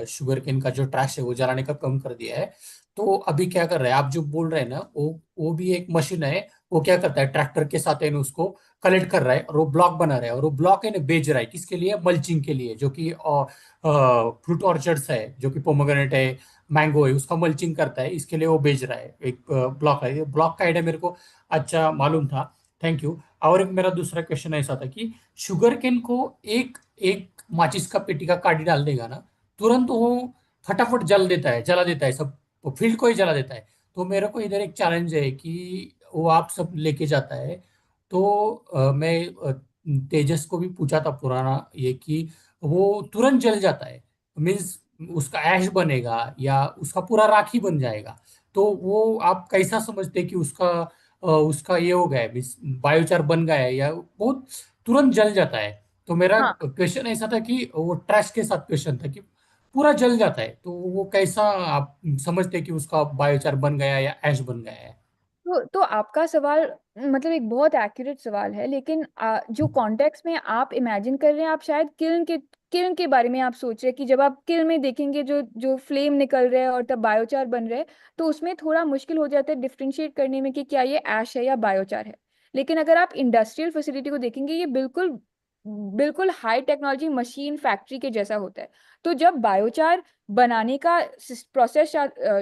शुगर केन का जो ट्रैश है वो जलाने का कम कर दिया है। तो अभी क्या कर रहा है, आप जो बोल रहे हैं ना, वो भी एक मशीन है। वो क्या करता है, ट्रैक्टर के साथ है ना, उसको कलेक्ट कर रहा है और वो ब्लॉक बना रहा है, और वो ब्लॉक है ना बेच रहा है। किसके लिए? मल्चिंग के लिए, जो कि फ्रूट ऑर्चर्ड्स है, जो कि पोमोग्रेनेट है, मैंगो है, उसका मल्चिंग करता है। इसके लिए वो बेच रहा है। एक ब्लॉक है, ब्लॉक का आइडिया मेरे को अच्छा मालूम था। Thank you. और एक मेरा दूसरा क्वेश्चन ऐसा था कि शुगर केन को एक एक माचिस का पेटी का काडी डाल देगा ना, तुरंत वो फटाफट जला देता है, सब फील्ड को ही जला देता है। तो मेरे को इधर एक चैलेंज है कि वो आप सब लेके जाता है। तो मैं तेजस को भी पूछा था पुराना ये कि वो तुरंत जल जाता है, मीन्स उसका ऐश बनेगा या उसका पूरा राख ही बन जाएगा। तो वो आप कैसा समझते हैं कि उसका ये हो गया है, बायोचार बन गया है, या बहुत तुरंत जल जाता है? तो मेरा हाँ, क्वेश्चन ऐसा था कि वो ट्रैश के साथ क्वेश्चन था कि पूरा जल जाता है, तो वो कैसा आप समझते हैं कि उसका बायोचार बन गया है या ऐश बन गया है? तो आपका सवाल मतलब एक बहुत एक्यूरेट सवाल है, लेकिन जो कॉन्टेक्स्ट में आप इमेजिन कर रहे हैं, आप शायद किल्न के बारे में आप सोच रहे हैं कि जब आप किल्न में देखेंगे जो जो फ्लेम निकल रहा है और तब बायोचार बन रहा है, तो उसमें थोड़ा मुश्किल हो जाता है डिफ्रेंशिएट करने में कि क्या ये ऐश है या बायोचार है। लेकिन अगर आप इंडस्ट्रियल फैसिलिटी को देखेंगे, ये बिल्कुल बिल्कुल हाई टेक्नोलॉजी मशीन फैक्ट्री के जैसा होता है। तो जब बायोचार बनाने का प्रोसेस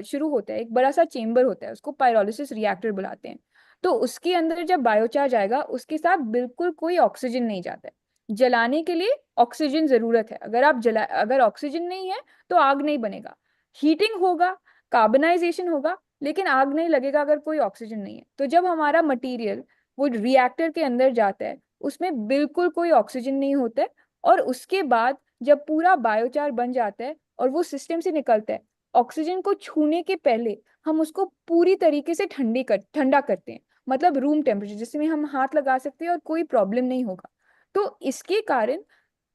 शुरू होता है, एक बड़ा सा चेम्बर होता है, उसको पायरोलिसिस रिएक्टर बुलाते हैं। तो उसके अंदर जब बायोचार जाएगा, उसके साथ बिल्कुल कोई ऑक्सीजन नहीं जाता है। जलाने के लिए ऑक्सीजन जरूरत है। अगर ऑक्सीजन नहीं है तो आग नहीं बनेगा। हीटिंग होगा, कार्बनाइजेशन होगा, लेकिन आग नहीं लगेगा अगर कोई ऑक्सीजन नहीं है। तो जब हमारा मटेरियल वो रिएक्टर के अंदर जाता है, उसमें बिल्कुल कोई ऑक्सीजन नहीं होता है। और उसके बाद जब पूरा बायोचार बन जाता है और वो सिस्टम से निकलता है, ऑक्सीजन को छूने के पहले हम उसको पूरी तरीके से ठंडा करते हैं, मतलब रूम टेम्परेचर जिसमें हम हाथ लगा सकते हैं और कोई प्रॉब्लम नहीं होगा। तो इसके कारण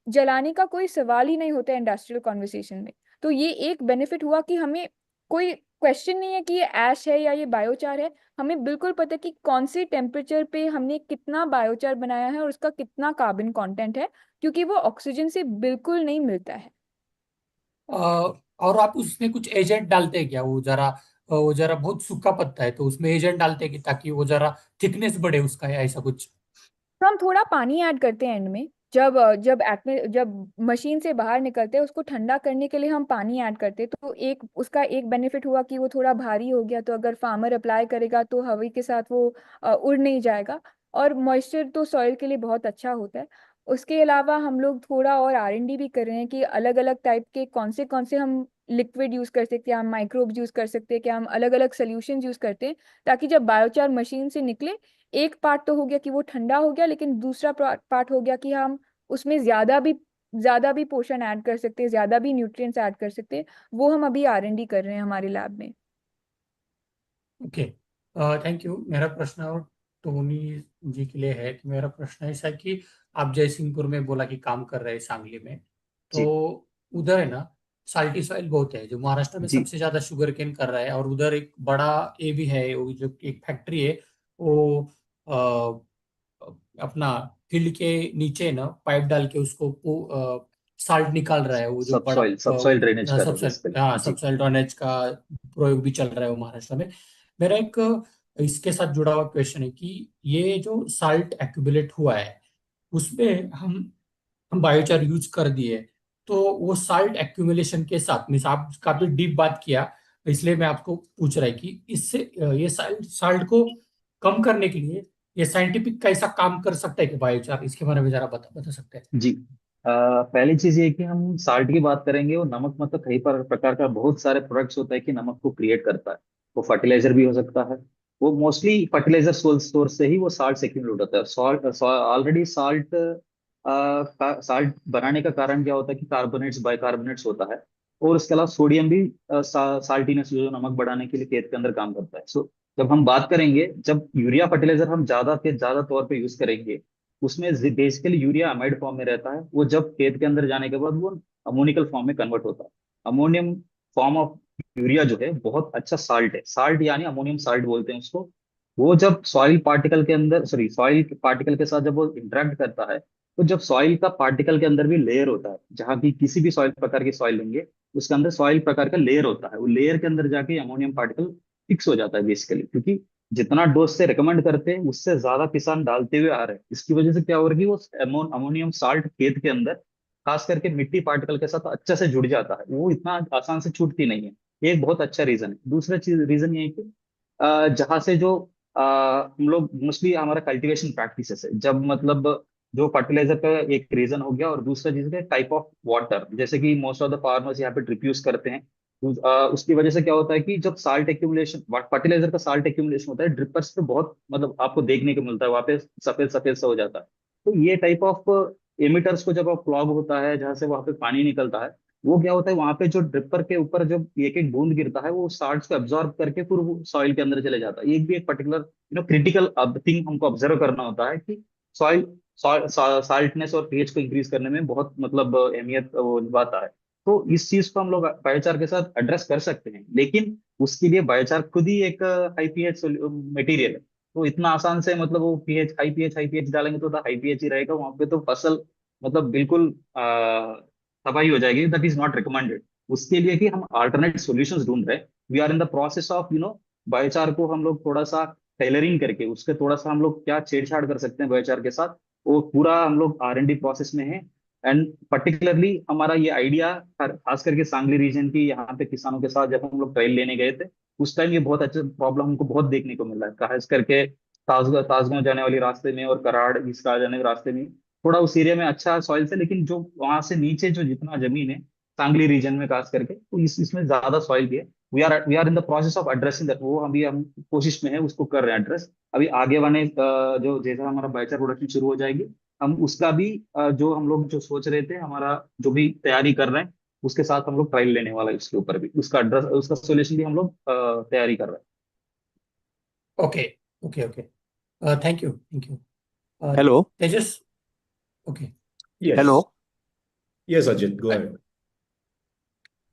जलाने का कोई सवाल ही नहीं होता है इंडस्ट्रियल कॉन्वर्सेशन में। तो ये एक बेनिफिट हुआ कि हमें कोई क्वेश्चन नहीं है कि ये ऐश है या ये बायोचार है। हमें बिल्कुल पता है कि कौन से टेम्परेचर पे हमने कितना बायोचार बनाया है और उसका कितना कार्बन कंटेंट है, क्योंकि वो ऑक्सीजन से बिल्कुल नहीं मिलता है। अ, और आप उसमें कुछ एजेंट डालते हैं क्या? वो जरा बहुत सूखा पत्ता है, तो उसमें एजेंट डालते हैं कि ताकि वो जरा थिकनेस बढ़े उसका, या ऐसा कुछ? तो हम थोड़ा पानी ऐड करते हैं एंड में, जब मशीन से बाहर निकलते हैं उसको ठंडा करने के लिए हम पानी ऐड करते हैं। तो एक उसका एक बेनिफिट हुआ कि वो थोड़ा भारी हो गया, तो अगर फार्मर अप्लाई करेगा तो हवा के साथ वो उड़ नहीं जाएगा। और मॉइस्चर तो सॉइल के लिए बहुत अच्छा होता है। उसके अलावा हम लोग थोड़ा और R&D भी कर रहे हैं कि अलग अलग टाइप के कौन से हम लिक्विड यूज कर सकते हैं, हम माइक्रोब्स यूज कर सकते हैं, क्या हम अलग अलग सोल्यूशन यूज करते हैं, ताकि जब बायोचार मशीन से निकले, एक पार्ट तो हो गया कि वो ठंडा हो गया, लेकिन दूसरा पार्ट हो गया कि हम उसमें ज्यादा भी पोषण ऐड कर सकते हैं, ज्यादा भी न्यूट्रिएंट्स ऐड कर सकते हैं। वो हम अभी R&D कर रहे हैं हमारे लैब में। Okay, thank you. मेरा प्रश्न और टोनी जी के लिए है कि मेरा प्रश्न ऐसा है कि आप जयसिंहपुर में बोला कि काम कर रहे हैं सांगली में, तो जी उधर है ना साल्टी सॉइल बहुत है, जो महाराष्ट्र में जी सबसे ज्यादा शुगर केन कर रहा है, और उधर एक बड़ा ये भी है, वो जो एक फैक्ट्री है वो अपना फील्ड के नीचे ना पाइप डाल के उसको साल्ट निकाल रहा है, वो जो बड़ा सबसॉइल ड्रेनेज कर रहे हो सबसॉइल, बेसिकली। हाँ जी सबसॉइल ड्रेनेज का प्रयोग भी चल रहा है वो महाराष्ट्र में। मेरा एक इसके साथ जुड़ा हुआ क्वेश्चन है कि ये जो साल्ट एक्यूमुलेट हुआ है उसमें हम बायोचार यूज कर दिए, तो वो साल्ट एक्यूमुलेशन के साथ मीन्स आप काफी डीप बात किया, इसलिए मैं आपको पूछ रहा है कि इससे ये साल्ट साल्ट को कम करने के लिए ये साइंटिफिक कैसा काम कर सकता है कि बायोचार, इसके बारे में जरा बता सकते हैं। जी। पहली चीज ये कि हम साल्ट की बात करेंगे, और नमक मतलब कई प्रकार का बहुत सारे प्रोडक्ट्स होता है कि नमक को क्रिएट करता है। वो फर्टिलाइजर भी हो सकता है। वो मोस्टली फर्टिलाइजर सोर्स से ही वो साल्ट एक्यूमुलेट होता है। सॉल्ट ऑलरेडी साल्ट साल्ट बनाने का कारण क्या होता है कि कार्बोनेट्स बाइकार्बोनेट्स होता है। और उसके अलावा सोडियम भी साल्टीनेस जो नमक बढ़ाने के लिए खेत के अंदर काम करता है। सो जब हम बात करेंगे, जब यूरिया फर्टिलाइजर हम ज्यादा के ज्यादा तौर पे यूज करेंगे, उसमें बेसिकली यूरिया अमाइड फॉर्म में रहता है। वो जब खेत के अंदर जाने के बाद वो अमोनिकल फॉर्म में कन्वर्ट होता है। अमोनियम फॉर्म ऑफ यूरिया जो है बहुत अच्छा साल्ट है। साल्ट यानी अमोनियम साल्ट बोलते हैं उसको। वो जब सॉइल पार्टिकल के अंदर, सॉरी, सॉइल पार्टिकल के साथ जब वो इंटरेक्ट करता है, तो जब सॉइल का पार्टिकल के अंदर भी लेयर होता है, जहां भी किसी भी सॉइल प्रकार की सॉइल लेंगे उसके अंदर सॉइल प्रकार का लेयर होता है, वो लेयर के अंदर जाके अमोनियम पार्टिकल फिक्स हो जाता है बेसिकली। क्योंकि जितना डोज से रिकमेंड करते हैं उससे ज्यादा किसान डालते हुए आ रहे हैं। इसकी वजह से क्या हो रहा है कि वो अमोनियम साल्ट खेत के अंदर खास करके मिट्टी पार्टिकल के साथ अच्छे से जुड़ जाता है। वो इतना आसान से छूटती नहीं है। ये एक बहुत अच्छा रीजन है। दूसरा चीज रीजन ये है कि जहाँ से जो हम लोग मोस्टली हमारा कल्टीवेशन प्रैक्टिसेस है, जब मतलब जो फर्टिलाइजर का एक रीजन हो गया, और दूसरा चीज है टाइप ऑफ वाटर। जैसे कि मोस्ट ऑफ द फार्मर्स यहाँ पे ड्रिप यूज करते हैं। उसकी वजह से क्या होता है कि जब साल्ट एक्यूमुलेशन, फर्टिलाइजर का साल्ट एक्यूमुलेशन होता है ड्रिपर्स पे बहुत मतलब आपको देखने को मिलता है, वहाँ पे सफेद सफेद सा हो जाता है। तो ये टाइप ऑफ एमिटर्स को जब आप क्लॉग होता है जहाँ से वहाँ पे पानी निकलता है, वो क्या होता है वहां पे जो ड्रिपर के ऊपर जब एक एक बूंद गिरता है वो साल्ट्स को एब्जॉर्ब करके फिर वो सॉइल के अंदर चले जाता है। एक भी एक पर्टिकुलर क्रिटिकल थिंग हमको ऑब्जर्व करना होता है कि सॉइल साल्टनेस और पीएच को इंक्रीज करने में बहुत मतलब अहमियत वो निभाता है। तो इस चीज को हम लोग बायोचार के साथ एड्रेस कर सकते हैं, लेकिन उसके लिए बायोचार खुद ही एक हाई पीएच मटेरियल है। तो इतना आसान से मतलब वो हाई पीएच डालेंगे तो हाई पीएच ही रहेगा वहां पे, तो फसल मतलब बिल्कुल तबाही हो जाएगी। That is not recommended. उसके लिए कि हम अल्टरनेट सॉल्यूशंस ढूंढ रहे हैं। We are in the process of biochar को हम लोग थोड़ा सा टेलरिंग करके उसके थोड़ा सा हम लोग क्या छेड़छाड़ कर सकते हैं बायोचार के साथ, वो पूरा हम लोग R&D प्रोसेस में है। एंड पर्टिकुलरली हमारा ये आइडिया खास करके सांगली रीजन की यहाँ पे किसानों के साथ जब हम लोग ट्रायल लेने गए थे, उस टाइम ये बहुत अच्छा प्रॉब्लम हमको बहुत देखने को मिल रहा है। खास करके ताजगांव जाने वाले रास्ते में और कराड़ इसका जाने के रास्ते में थोड़ा उस एरिया में अच्छा सॉइल है, लेकिन जो वहां से नीचे जो जितना जमीन है सांगली रीजन में खास करके, तो इसमें ज्यादा सॉइल भी है। We are in the process of addressing that. वो अभी हम कोशिश में है, उसको कर रहे हैं एड्रेस। अभी आगे वाले जो जैसा हमारा बायोचार प्रोडक्शन शुरू हो जाएगी, हम उसका भी जो हम लोग जो सोच रहे थे, हमारा जो भी तैयारी कर रहे हैं उसके साथ हम लोग ट्रायल लेने वाला है। उसके ऊपर भी उसका एड्रेस उसका सोल्यूशन भी हम लोग तैयारी कर रहे हैं। Okay okay okay, thank you hello. Tejas. Okay, hello Yes. Yes, Ajit, go ahead.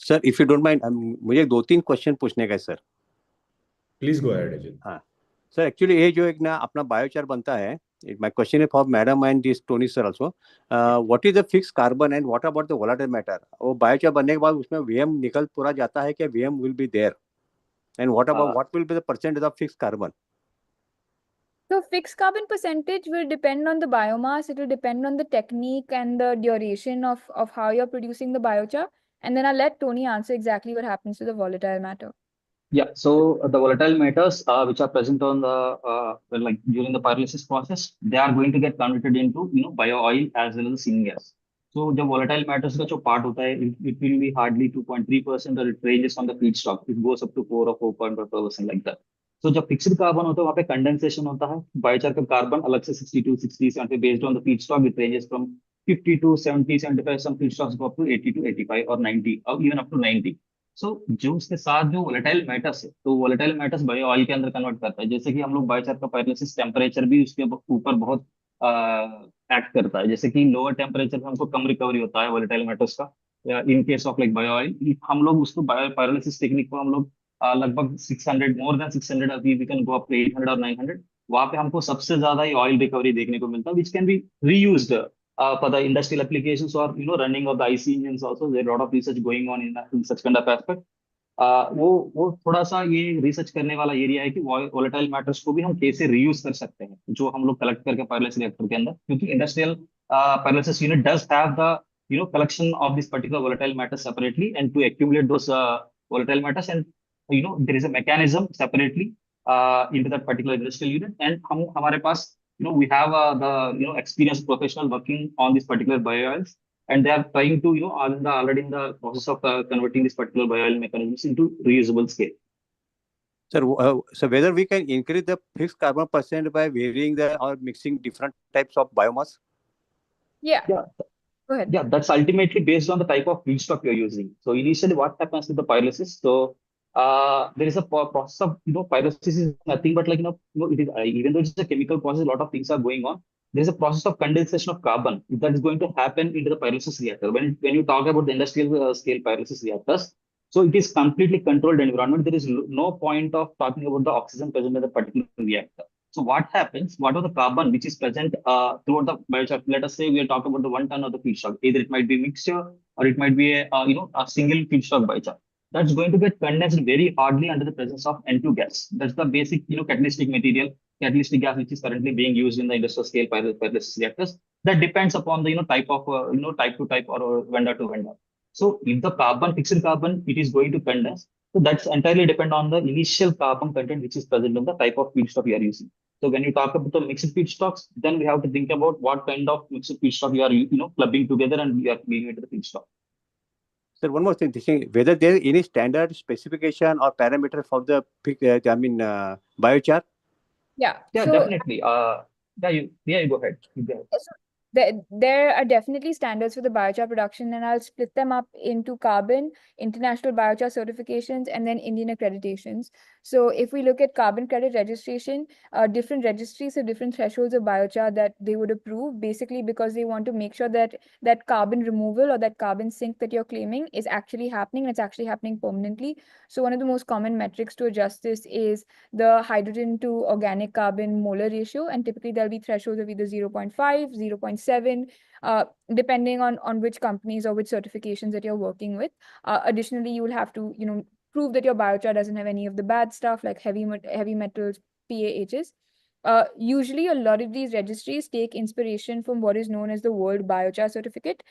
Sir, if you don't mind, मुझे दो तीन क्वेश्चन पूछने का है sir. Please go ahead, Ajit. हाँ सर, एक्चुअली ये जो एक ना अपना बायोचार बनता है, my question is for madam and this Tony sir also, what is the fix carbon and what about the volatile matter? वो बायोचार बनने के बाद उसमें वीएम निकल पूरा जाता है कि VM will be there, and what about what will be the percentage of fix carbon? So fixed carbon percentage will depend on the biomass. It will depend on the technique and the duration of how you're producing the biochar. And then I'll let Tony answer exactly what happens to the volatile matter. Yeah, so the volatile matters which are present on the well, like during the pyrolysis process, they are going to get converted into bio oil as well as syngas. So the volatile matters का जो part होता है, it will be hardly 2.3%, or it ranges on the feedstock. It goes up to 4 or 4.5% like that. So जब fixed carbon होता है वहाँ पे condensation होता है। बायोचार का कार्बन अलग से 62, 60, 70 based on the feedstock, it ranges from 50 to 70, 75, some feedstocks go up to 80 to 85 or 90 or even up to 90. सो जो उसके साथ जो वोलेटाइल मैटर्स है, तो वोलेटाइल मैटर्स बायो ऑयल के अंदर कन्वर्ट करता है। जैसे कि हम लोग बायोचार का पायरोलिसिस टेम्परेचर भी उसके ऊपर बहुत एक्ट करता है। जैसे कि लोअर टेम्परेचर में हमको कम रिकवरी होता है वोलेटाइल मैटर्स का। In case of like bio oil, हम लोग उसको बायो पायरोलिसिस टेक्निक को हम लोग लगभग 600, मोर देन 600, अभी we can go up to 800 और 900। वहां पे हमको सबसे ज्यादा ही ऑयल रिकवरी देखने को मिलता है, which can be reused for the industrial applications or running of the IC engines also. There are a lot of research going on in such kind of aspect. वो थोड़ा सा ये रिसर्च करने वाला एरिया है कि वोलेटाइल मैटर्स को भी हम कैसे रीयूज कर सकते हैं, जो हम लोग कलेक्ट करके पायरोलिसिस रिएक्टर के अंदर, क्योंकि industrial pyrolysis unit does have the collection of this particular volatile matter separately, and to accumulate those volatile matters, and there is a mechanism separately into that particular industrial unit, and हम हमारे पास we have the experienced professional working on this particular bioils, and they are trying to already in the process of converting this particular bioil mechanisms into reusable scale. Sir, so whether we can increase the fixed carbon percent by varying the or mixing different types of biomass? Yeah, Yeah, go ahead. yeah, that's ultimately based on the type of feedstock you're using. So initially, what happens with the pyrolysis? So there is a process of pyrolysis is nothing but like it is even though it's a chemical process, a lot of things are going on. There is a process of condensation of carbon that is going to happen into the pyrolysis reactor. When you talk about the industrial scale pyrolysis reactors, so it is completely controlled environment. There is no point of talking about the oxygen present in the particular reactor. So what happens? What are the carbon which is present throughout the biochar? Let us say we are talking about the 1 ton of the feedstock. Either it might be mixture or it might be a single feedstock biochar. That's going to get condensed very hardly under the presence of N2 gas. That's the basic catalytic material, catalytic gas which is currently being used in the industrial scale pyrolysis reactors. That depends upon the type of type to type or vendor to vendor. So if the carbon, fixed carbon, it is going to condense. So that's entirely depend on the initial carbon content which is present in the type of feedstock you are using. So when you talk about the mixed feedstocks, then we have to think about what kind of mixed feedstock you are clubbing together and you are giving it to the feedstock. Sir, one more thing, whether there is any standard specification or parameter for the biochar? Yeah. Yeah, So definitely. You go ahead. You go ahead. so there are definitely standards for the biochar production, and I'll split them up into carbon, international biochar certifications, and then Indian accreditations. So if we look at carbon credit registration, different registries have different thresholds of biochar that they would approve, basically because they want to make sure that that carbon removal or that carbon sink that you're claiming is actually happening, and it's actually happening permanently. So one of the most common metrics to adjust this is the hydrogen to organic carbon molar ratio, and typically there'll be thresholds of either 0.5, 0.7, depending on which companies or which certifications that you're working with. Additionally, you will have to prove that your biochar doesn't have any of the bad stuff like heavy metals, PAHs. Usually, a lot of these registries take inspiration from what is known as the World Biochar Certificate.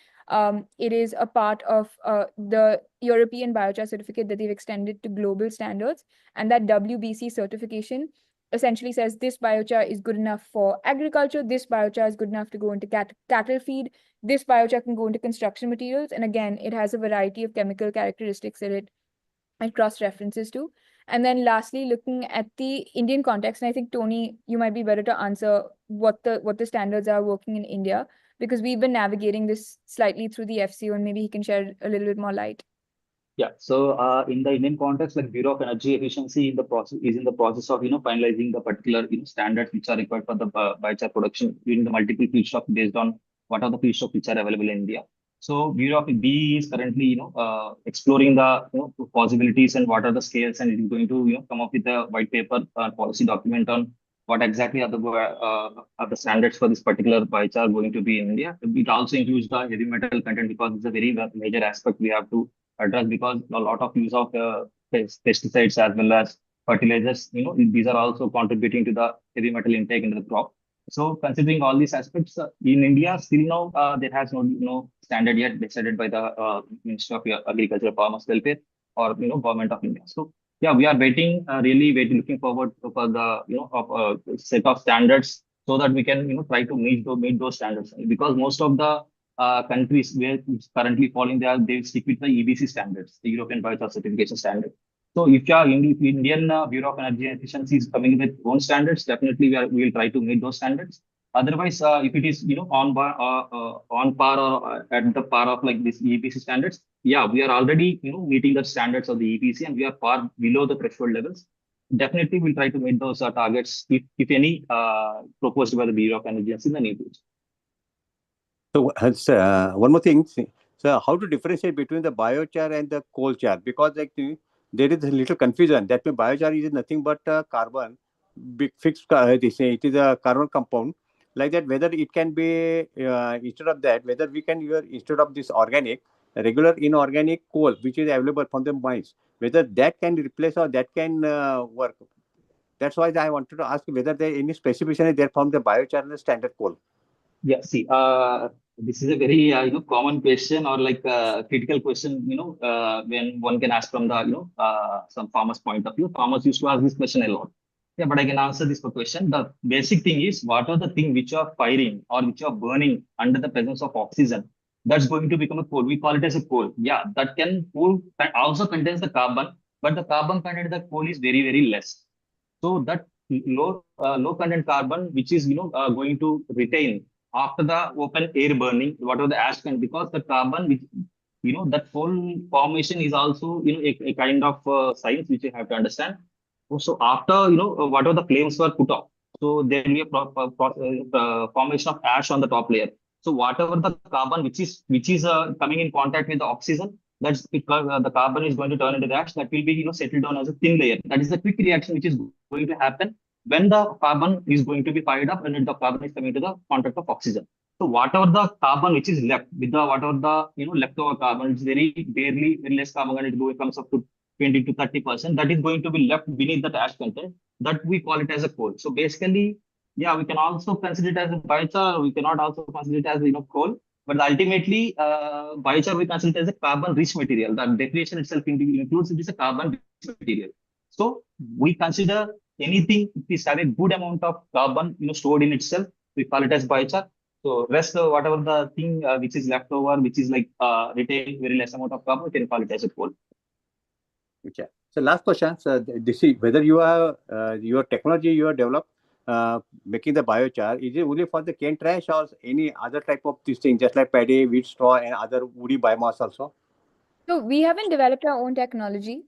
It is a part of the European Biochar Certificate that they've extended to global standards. And that WBC certification essentially says this biochar is good enough for agriculture, this biochar is good enough to go into cattle feed, this biochar can go into construction materials. And again, it has a variety of chemical characteristics that it cross references to. And then lastly, looking at the Indian context, and I think Tony, you might be better to answer what the standards are working in India, because we've been navigating this slightly through the FCO, and maybe he can shed a little bit more light. Yeah. So in the Indian context, like Bureau of Energy Efficiency is in the process of finalizing the particular standards which are required for the biochar production using the multiple feedstock based on what are the feedstock which are available in India. So Bureau of BE is currently exploring the possibilities and what are the scales, and it is going to come up with a white paper policy document on what exactly are the standards for this particular biochar going to be in India. It also includes the heavy metal content because it's a very major aspect we have to address, because a lot of use of pesticides as well as fertilizers, these are also contributing to the heavy metal intake into the crop. So considering all these aspects, in India, still now there has no standard yet decided by the Ministry of Agriculture, Farmers Welfare, or Government of India. So yeah, we are really waiting, looking forward for the of set of standards so that we can try to meet those standards, because most of the countries where it's currently falling, they stick with the EBC standards, the European Biochar Certification Standard. So if Indian Bureau of Energy Efficiency is coming with own standards, definitely we will try to meet those standards. Otherwise, if it is on par or at the par of like this EBC standards, yeah, we are already, meeting the standards of the EPC and we are far below the threshold levels. Definitely, we'll try to meet those targets if any proposed by the Bureau of Energy in the near future. So, one more thing. So, how to differentiate between the biochar and the coal char? Because there is a little confusion. That means biochar is nothing but carbon, big fixed. They say it is a carbon compound. Like that, whether it can be instead of that, whether we can use instead of this organic, regular inorganic coal, which is available from the mines, whether that can replace or that can work. That's why I wanted to ask whether there any specification is there from the biochar and the standard coal. Yeah, see, this is a very common question or like critical question. When one can ask from the some farmers' point of view. Farmers used to ask this question a lot. Yeah, but I can answer this question. The basic thing is what are the things which are firing or which are burning under the presence of oxygen. That's going to become a coal. We call it as a coal. Yeah, that coal also contains the carbon, but the carbon content in the coal is very very less. So that low content carbon, which is going to retain after the open air burning, whatever the ash can, because the carbon, which that whole formation is also a kind of science which you have to understand. So after whatever the flames were put off, so there will be a formation of ash on the top layer. So whatever the carbon which is coming in contact with the oxygen, that's because the carbon is going to turn into the ash. That will be settled down as a thin layer. That is the quick reaction which is going to happen when the carbon is going to be fired up and the carbon is coming to the contact of oxygen. So whatever the carbon which is left with the whatever the leftover carbon, it's very barely very less carbon and it comes up to 20 to 30%. That is going to be left beneath the ash content. That we call it as a coal. So basically, yeah, we can also consider it as a biochar. We cannot also consider it as coal. But ultimately, biochar we consider it as a carbon-rich material. The definition itself includes it is a carbon-rich material. So we consider anything if is have a good amount of carbon stored in itself, we call it as biochar. So rest whatever the thing which is left over, which is like retain very less amount of carbon, we can call it as a coal. Okay. So last question, so this is whether you are your technology you have developed making the biochar, is it only for the cane trash or any other type of this thing, just like paddy, wheat straw, and other woody biomass also? So we haven't developed our own technology.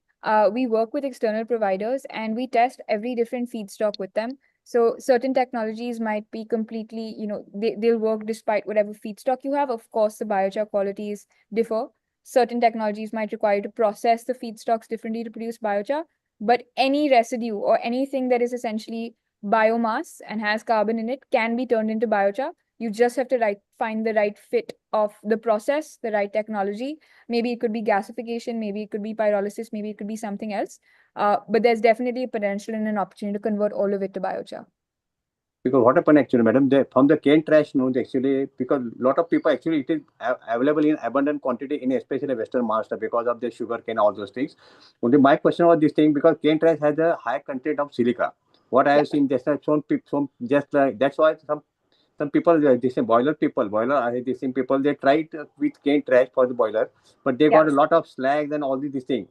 We work with external providers and we test every different feedstock with them. So certain technologies might be completely, they'll work despite whatever feedstock you have. Of course, the biochar qualities differ. Certain technologies might require you to process the feedstocks differently to produce biochar, but any residue or anything that is essentially biomass and has carbon in it can be turned into biochar. You just have to find the right fit of the process, the right technology. Maybe it could be gasification, maybe it could be pyrolysis, maybe it could be something else. But there's definitely a potential and an opportunity to convert all of it to biochar. Because what happened actually, madam, from the cane trash, actually, because a lot of people actually it is available in abundant quantity in especially Western Maharashtra because of the sugar cane, all those things. Only my question was this thing because cane trash has a high content of silica. What I have seen, just like some just like that's why some people, this boiler this thing people, they tried with cane trash for the boiler, but they got a lot of slags and all these things.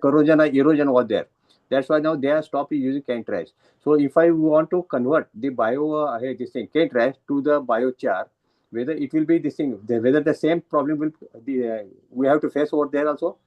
Corrosion or erosion was there. That's why now they have stopped using cane trash. So if I want to convert the this thing cane trash to the biochar, whether it will be this thing, whether the same problem will we have to face over there also.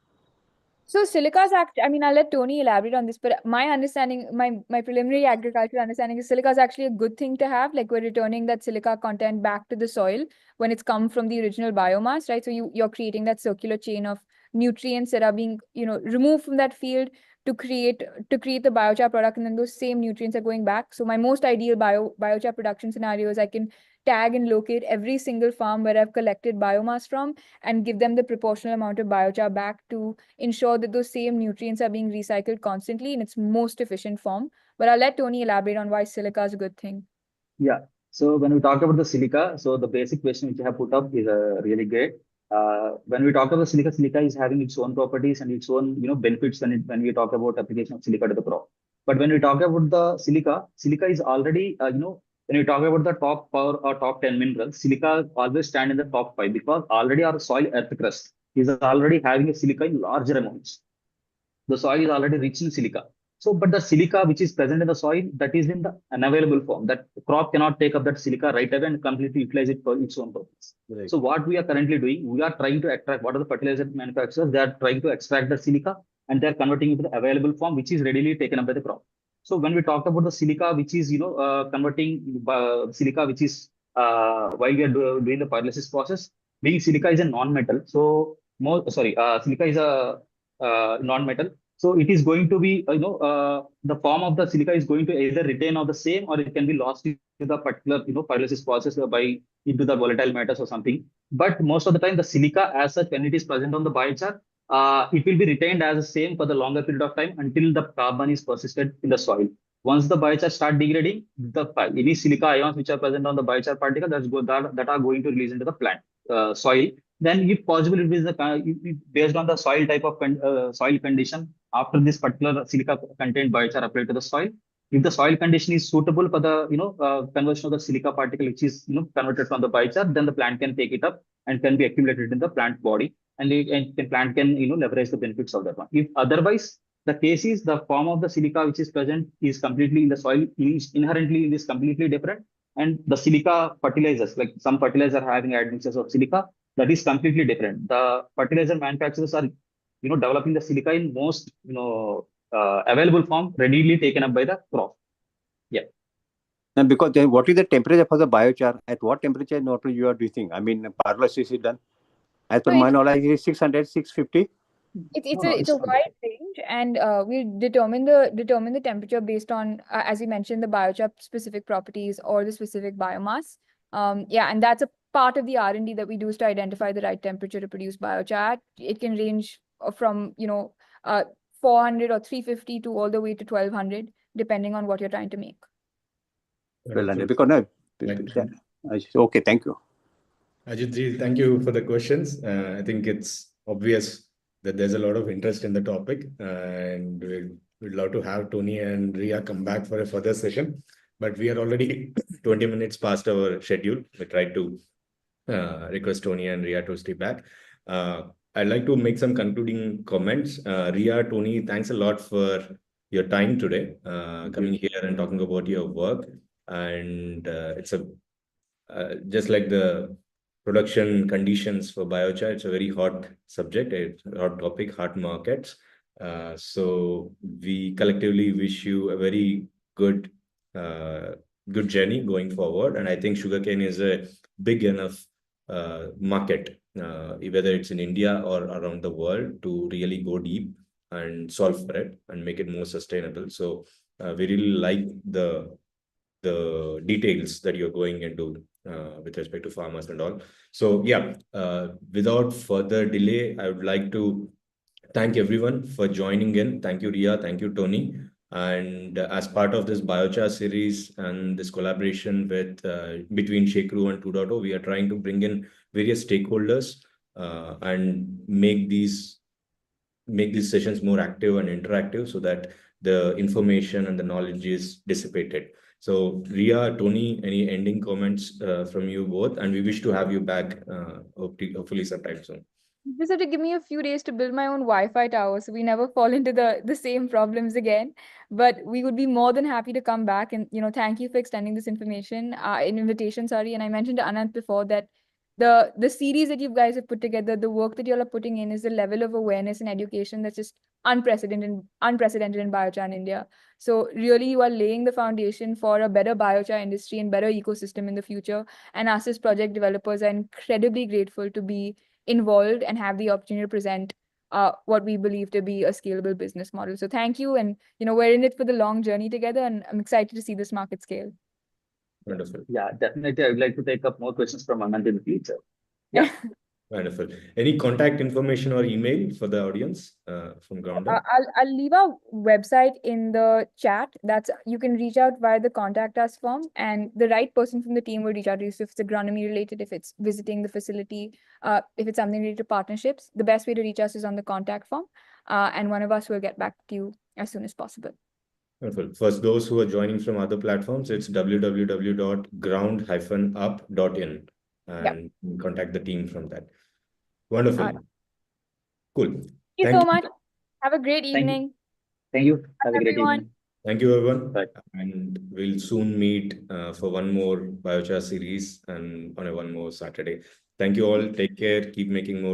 So silica's I'll let Tony elaborate on this, but my understanding, my preliminary agricultural understanding is silica is actually a good thing to have. Like we're returning that silica content back to the soil when it's come from the original biomass, right? So you're creating that circular chain of nutrients that are being, removed from that field to create the biochar product, and then those same nutrients are going back. So my most ideal biochar production scenario is I can tag and locate every single farm where I've collected biomass from and give them the proportional amount of biochar back to ensure that those same nutrients are being recycled constantly in its most efficient form. But I'll let Tony elaborate on why silica is a good thing. Yeah. So when we talk about the silica, so the basic question which you have put up is really great. When we talk about silica is having its own properties and its own benefits when we talk about application of silica to the crop. But when we talk about the silica is already when we talk about the top power or top 10 minerals, silica always stand in the top 5 because already our soil earth crust is already having a silica in larger amounts. The soil is already rich in silica. So, but the silica which is present in the soil, that is in the unavailable form. That crop cannot take up that silica right away and completely utilize it for its own purpose. Right. So, what we are currently doing, we are trying to extract. What are the fertilizer manufacturers? They are trying to extract the silica and they are converting it to the available form, which is readily taken up by the crop. So, when we talk about the silica, which is converting silica, which is while we are doing the pyrolysis process, being silica is a non-metal. So, silica is a non-metal. So it is going to be, the form of the silica is going to either retain or the same, or it can be lost into the particular, pyrolysis process by into the volatile matters or something. But most of the time, the silica as such, when it is present on the biochar, it will be retained as the same for the longer period of time until the carbon is persisted in the soil. Once the biochar start degrading, the any silica ions which are present on the biochar particle that are going to release into the plant soil. Then, if possible, it is based on the soil type of soil condition. After this particular silica contained biochar applied to the soil, if the soil condition is suitable for the conversion of the silica particle, which is converted from the biochar, then the plant can take it up and can be accumulated in the plant body, and the plant can leverage the benefits of that one. If otherwise the case is the form of the silica which is present is completely in the soil, is inherently it is completely different, and the silica fertilizers, like some fertilizer having admixtures of silica, that is completely different. The fertilizer manufacturers are developing the silica in most available form, readily taken up by the crop. Yeah. And because then, what is the temperature for the biochar? At what temperature not you are doing? I mean, pyrolysis is done. As per So my knowledge, it is 600, 650. It's a wide range, and we determine the temperature based on, as you mentioned, the biochar specific properties or the specific biomass. Yeah, and that's a part of the R&D that we do is to identify the right temperature to produce biochar. It can range from 400 or 350 to all the way to 1200, depending on what you're trying to make. Well, because no, okay, thank you. Ajit ji, thank you for the questions. I think it's obvious that there's a lot of interest in the topic, and we'd love to have Tony and Rhea come back for a further session. But we are already 20 minutes past our schedule. We tried to request Tony and Rhea to stay back. I'd like to make some concluding comments. Rhea, Tony, thanks a lot for your time today, coming here and talking about your work. And it's just like the production conditions for biochar, it's a very hot subject, it's a hot topic, hot markets. So we collectively wish you a very good good journey going forward. And I think sugarcane is a big enough market, whether it's in India or around the world, to really go deep and solve for it and make it more sustainable. So we really like the details that you're going into with respect to farmers and all. So yeah, without further delay, I would like to thank everyone for joining in. Thank you, Rhea. Thank you, Tony. And as part of this biochar series and this collaboration with between Shekru and 2.0, we are trying to bring in various stakeholders and make these sessions more active and interactive so that the information and the knowledge is dissipated. So Rhea, Tony, any ending comments from you both? And we wish to have you back hopefully sometime soon. You just have to give me a few days to build my own Wi-Fi tower so we never fall into the same problems again. But we would be more than happy to come back, and thank you for extending this invitation, sorry. And I mentioned to Anant before that the series that you guys have put together, the work that you all are putting in, is the level of awareness and education that's just unprecedented in biochar in India. So really, you are laying the foundation for a better biochar industry and better ecosystem in the future. And us as project developers are incredibly grateful to be involved and have the opportunity to present what we believe to be a scalable business model. So thank you. And we're in it for the long journey together, and I'm excited to see this market scale. Wonderful. Yeah, definitely. I would like to take up more questions from Anand in the future. Yeah. Wonderful. Any contact information or email for the audience from ground up? I'll leave our website in the chat. You can reach out via the contact us form, and the right person from the team will reach out to you. So if it's agronomy related, if it's visiting the facility, if it's something related to partnerships, the best way to reach us is on the contact form, and one of us will get back to you as soon as possible. Wonderful. For those who are joining from other platforms, it's www.ground-up.in and contact the team from that. Wonderful. Cool. Thank you so much. Have a great evening. Thank you. Have a great everyone. evening. Thank you, everyone. Bye. And we'll soon meet for one more biochar series and on one more Saturday. Thank you all. Take care. Keep making more.